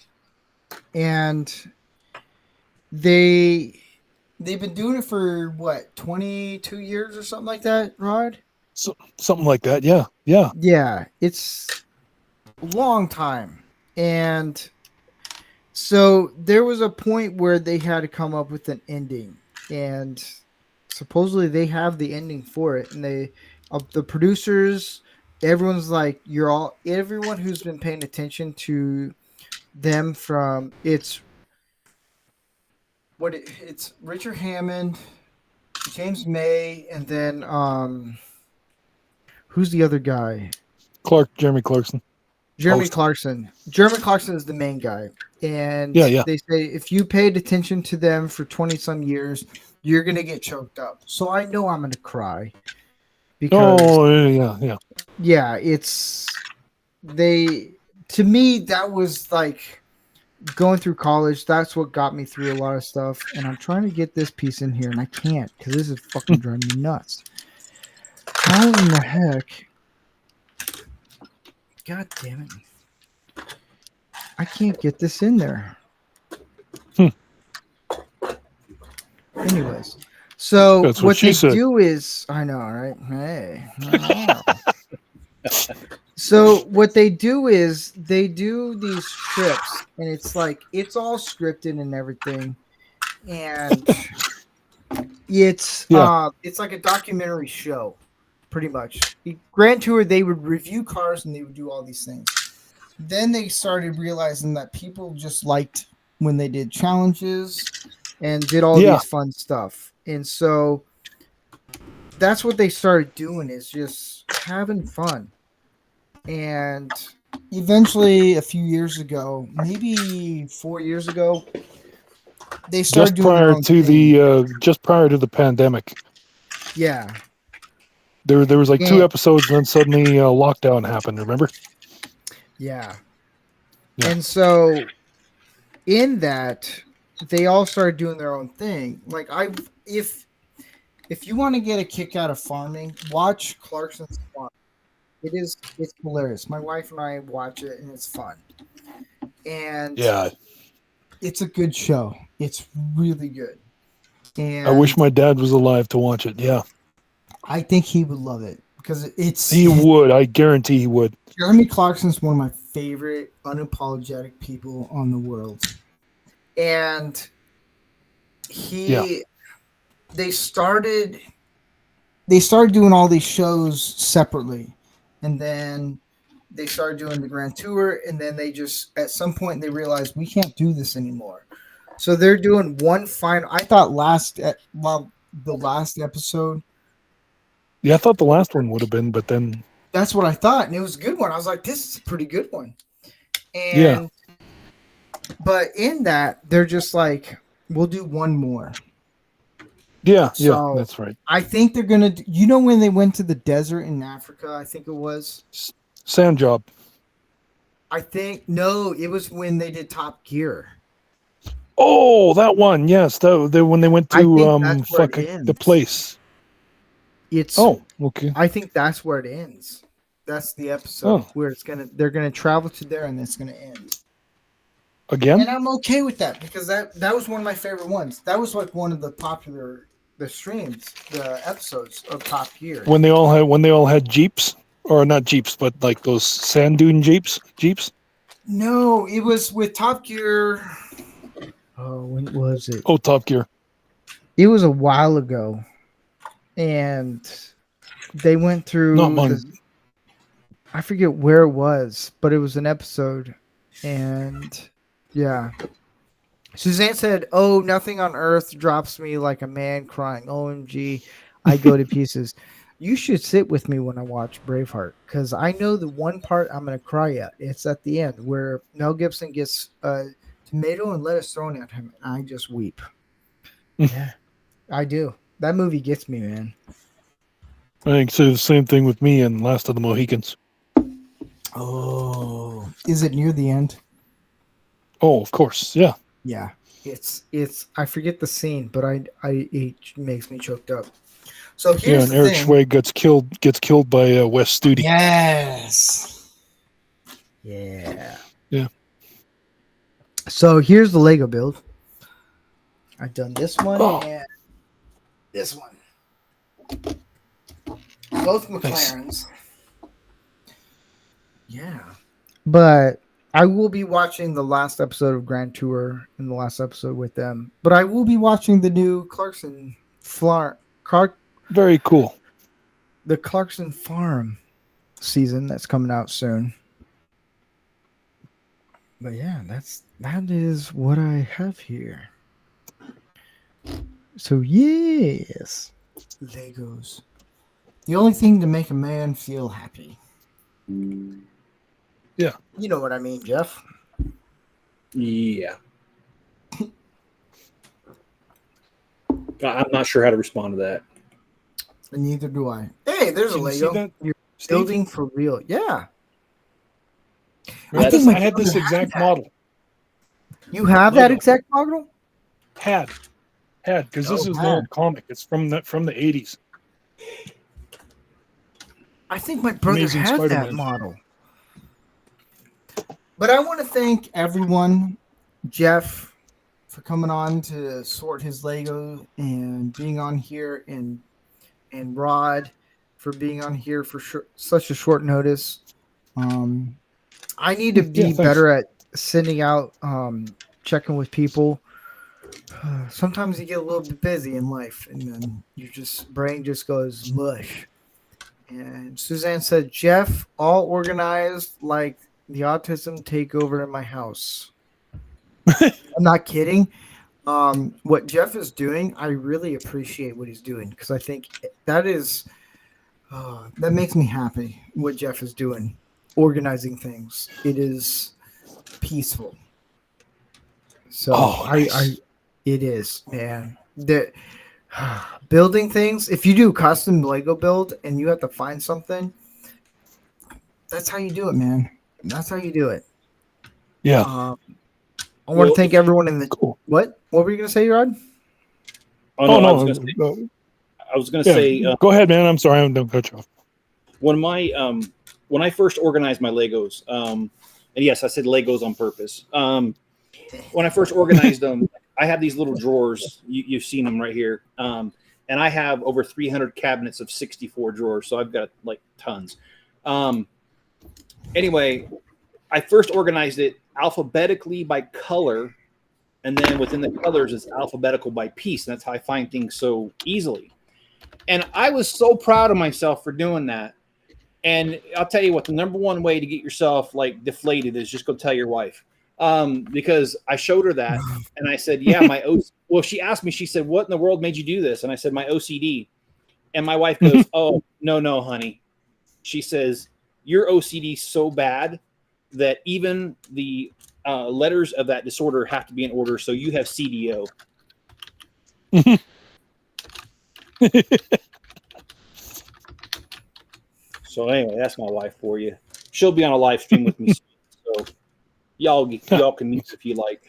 And they've been doing it for what, 22 years or something like that, Rod? So, something like that. Yeah. Yeah, it's a long time. And so there was a point where they had to come up with an ending, and supposedly they have the ending for it. And the producers, everyone's like, everyone who's been paying attention to them it's Richard Hammond, James May, and then who's the other guy? Jeremy Clarkson. Jeremy Clarkson is the main guy. And they say if you paid attention to them for 20 some years, you're going to get choked up. So I know I'm going to cry. Because, yeah, to me, that was like going through college. That's what got me through a lot of stuff. And I'm trying to get this piece in here, and I can't because this is fucking driving me nuts. How in the heck? God damn it. I can't get this in there. Anyways, so That's what she they said. do is, I know, right? Hey. I know. So what they do is they do these trips, and it's like it's all scripted and everything, and it's like a documentary show, pretty much. Grand Tour, they would review cars and they would do all these things. Then they started realizing that people just liked when they did challenges and did all Yeah. these fun stuff, and so that's what they started doing, is just having fun. And eventually, a few years ago, maybe 4 years ago, they started Just doing their prior own to thing. just prior to the pandemic, Yeah. there was like 2 And- episodes, and then suddenly lockdown happened. Remember? Yeah. Yeah. And so in that, they all started doing their own thing. Like if you want to get a kick out of farming, watch Clarkson's Farm. It's hilarious. My wife and I watch it and it's fun. And Yeah. it's a good show. It's really good. And I wish my dad was alive to watch it. Yeah, I think he would love it because he would. I guarantee he would. Jeremy Clarkson's one of my favorite unapologetic people on the world. And they started doing all these shows separately. And then they started doing the Grand Tour, and then they just at some point they realized we can't do this anymore. So they're doing one final. I thought the last episode. Yeah, I thought the last one would have been, but then That's what I thought, and it was a good one. I was like, this is a pretty good one. And but in that, they're just like, we'll do one more. yeah, So, that's right. I think they're gonna. You know when they went to the desert in Africa? I think it was. Sand job. I think no, it was when they did Top Gear. Oh, that one. Yes, when they went I think to that's where it ends. the place. It's. Oh, okay. I think that's where it ends. That's the episode where they're gonna travel to there and it's gonna end. Again? And I'm okay with that because that was one of my favorite ones. That was like one of the episodes of Top Gear. When they all had Jeeps, or not Jeeps, but like those sand dune Jeeps. No, it was with Top Gear. Oh, when was it? Oh, Top Gear. It was a while ago, and they went through. Not mine. I forget where it was, but it was an episode, and yeah. Suzanne said, "Oh, nothing on earth drops me like a man crying. OMG, I go to pieces." You should sit with me when I watch Braveheart because I know the one part I'm going to cry at. It's at the end where Mel Gibson gets a tomato and lettuce thrown at him, and I just weep. Yeah, I do. That movie gets me, man. I think say the same thing with me and Last of the Mohicans. Oh, is it near the end? Oh, of course, yeah. Yeah, it's. I forget the scene, but it makes me choked up. So here's and Eric Schweig gets killed by Wes Studi. Yes. Yeah. Yeah. So here's the Lego build. I've done this one and this one. Both McLarens. Nice. Yeah. But I will be watching the last episode of Grand Tour and the last episode with them. But I will be watching the new Clarkson Very cool. The Clarkson Farm season that's coming out soon. But yeah, that is what I have here. So yes, Legos. The only thing to make a man feel happy. Yeah. You know what I mean, Jeff. Yeah. I'm not sure how to respond to that. And neither do I. Hey, there's a Lego. You're building for real. Yeah. I had this exact model. You have that exact model? Had, because this is an old comic. It's from the 80s. I think my brother Amazing had Spider-Man. that model. But I want to thank everyone, Jeff, for coming on to sort his Lego and being on here, and Rod for being on here for such a short notice. I need to be thanks. better at sending out, checking with people. Sometimes you get a little bit busy in life, and then your brain just goes mush. And Suzanne said, Jeff, all organized like the autism takeover in my house. I'm not kidding. What Jeff is doing, I really appreciate what he's doing, because I think that is that makes me happy. What Jeff is doing, organizing things, it is peaceful. So Nice. it is, man. The building things. If you do custom Lego build and you have to find something, that's how you do it, man. That's how you do it. Yeah. I want to thank everyone in the. Cool. What were you gonna say, Rod? Oh, no, no. I was going to say. Go ahead, man. I'm sorry. I'm don't cut you off. When I first organized my Legos, and yes, I said Legos on purpose. When I first organized them, I have these little drawers. You've seen them right here. And I have over 300 cabinets of 64 drawers. So I've got like tons. Anyway, I first organized it alphabetically by color. And then within the colors, it's alphabetical by piece. And that's how I find things so easily. And I was so proud of myself for doing that. And I'll tell you what, the number one way to get yourself like deflated is just go tell your wife. Because I showed her that and I said, yeah, well, she asked me, she said, what in the world made you do this? And I said, my OCD. And my wife goes, oh, no, honey. She says, your OCD is so bad that even the letters of that disorder have to be in order. So you have CDO. So anyway, that's my wife for you. She'll be on a live stream with me soon, so y'all can meet if you like.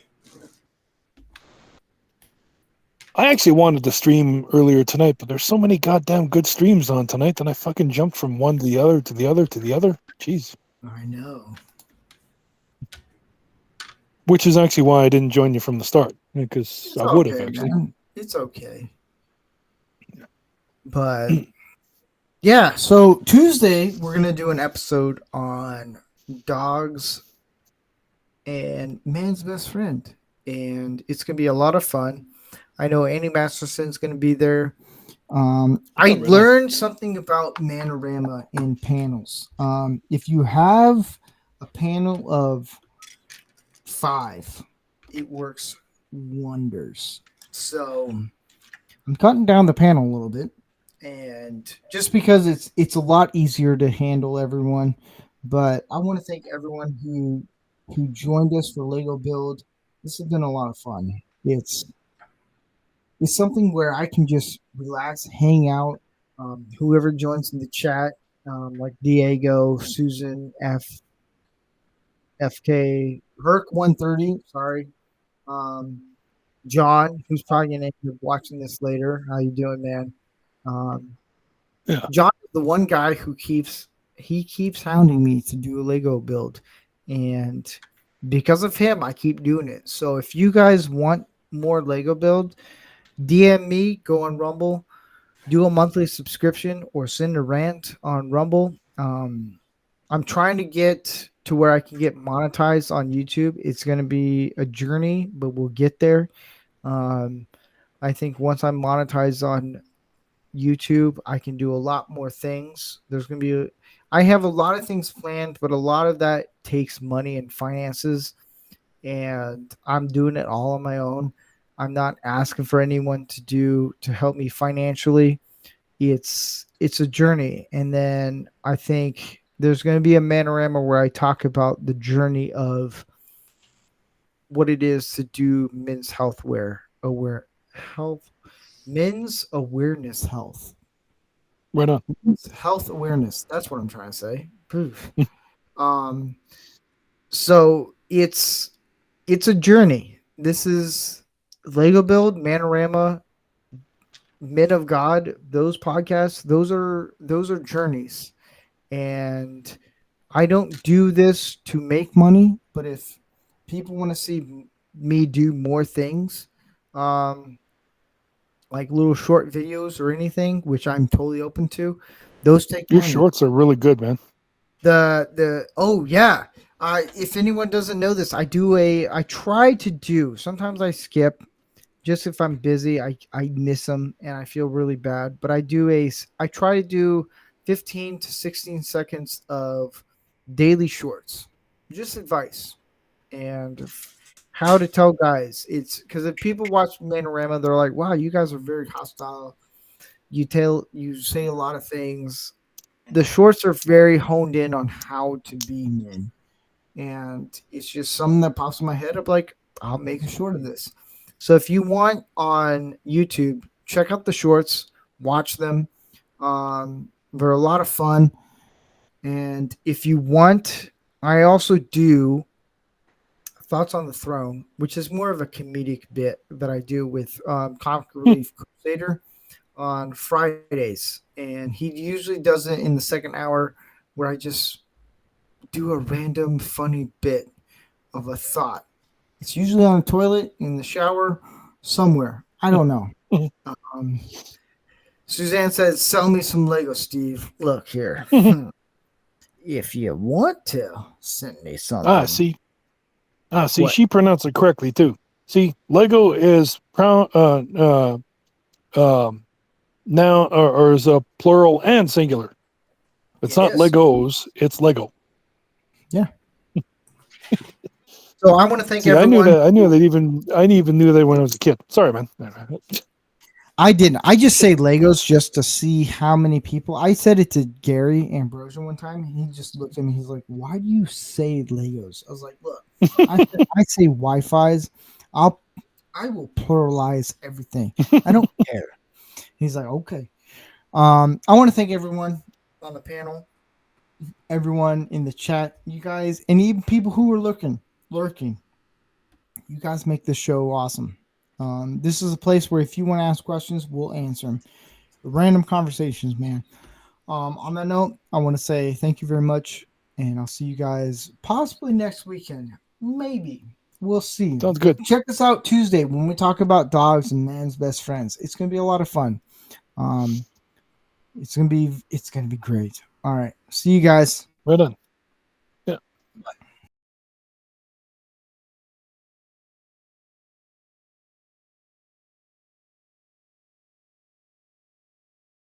I actually wanted to stream earlier tonight, but there's so many goddamn good streams on tonight that I fucking jumped from one to the other to the other to the other. Jeez. I know. Which is actually why I didn't join you from the start, because I would have actually. Man. It's okay. But yeah, so Tuesday we're gonna do an episode on dogs and man's best friend, and it's gonna be a lot of fun. I know Annie Masterson's gonna be there. I learned something about Manorama in panels. If you have a panel of 5, it works wonders. So I'm cutting down the panel a little bit, and just because it's a lot easier to handle everyone. But I want to thank everyone who joined us for Lego Build. This has been a lot of fun. It's something where I can just relax, hang out. Whoever joins in the chat, like Diego, Susan, FK, Herc 130, sorry. John, who's probably gonna end up watching this later. How you doing, man? Yeah. John is the one guy who keeps hounding me to do a Lego build, and because of him, I keep doing it. So if you guys want more Lego build, DM me, go on Rumble, do a monthly subscription, or send a rant on Rumble. I'm trying to get to where I can get monetized on YouTube. It's going to be a journey, but we'll get there. I think once I'm monetized on YouTube, I can do a lot more things. There's going to be I have a lot of things planned, but a lot of that takes money and finances, and I'm doing it all on my own. I'm not asking for anyone to help me financially. It's a journey, and then I think there's going to be a Manorama where I talk about the journey of what it is to do men's men's awareness health. Right on. Health awareness. That's what I'm trying to say. So it's a journey. This is Lego Build, Manorama, Men of God. Those podcasts, those are journeys. And I don't do this to make money, but if people want to see me do more things, um, like little short videos or anything, which I'm totally open to, those take Your money. shorts are really good, man. The oh yeah. If anyone doesn't know this, I try to do, sometimes I skip just if I'm busy, I miss them and I feel really bad, but I try to do 15 to 16 seconds of daily shorts. Just advice and how to tell guys. It's because if people watch Manorama, they're like, "Wow, you guys are very hostile. You say a lot of things." The shorts are very honed in on how to be men, and it's just something that pops in my head. I'm like, I'll make a short of this. So if you want on YouTube, check out the shorts, watch them. They're a lot of fun. And if you want, I also do Thoughts on the Throne, which is more of a comedic bit that I do with Comic Relief Crusader on Fridays. And he usually does it in the second hour where I just do a random funny bit of a thought. It's usually on the toilet, in the shower, somewhere. I don't know. Suzanne says, "Sell me some Lego, Steve. Look here. If you want to, send me something." See, What? she pronounced it correctly too. See, Lego is now or is a plural and singular. It's not Yes. Legos, it's Lego. So I want to thank See, everyone. I even knew that when I was a kid. Sorry, man. I didn't. I just say Legos just to see how many people. I said it to Gary Ambrosia one time. And he just looked at me. He's like, "Why do you say Legos?" I was like, "Look, I say Wi-Fi's. I will pluralize everything. I don't care." He's like, "Okay." I want to thank everyone on the panel, everyone in the chat, you guys, and even people who are lurking. You guys make this show awesome. This is a place where if you want to ask questions, we'll answer them. Random conversations, man. On that note, I want to say thank you very much, and I'll see you guys possibly next weekend. Maybe. We'll see. Sounds good. Check us out Tuesday when we talk about dogs and man's best friends. It's going to be a lot of fun. It's going to be great. All right. See you guys. Right on.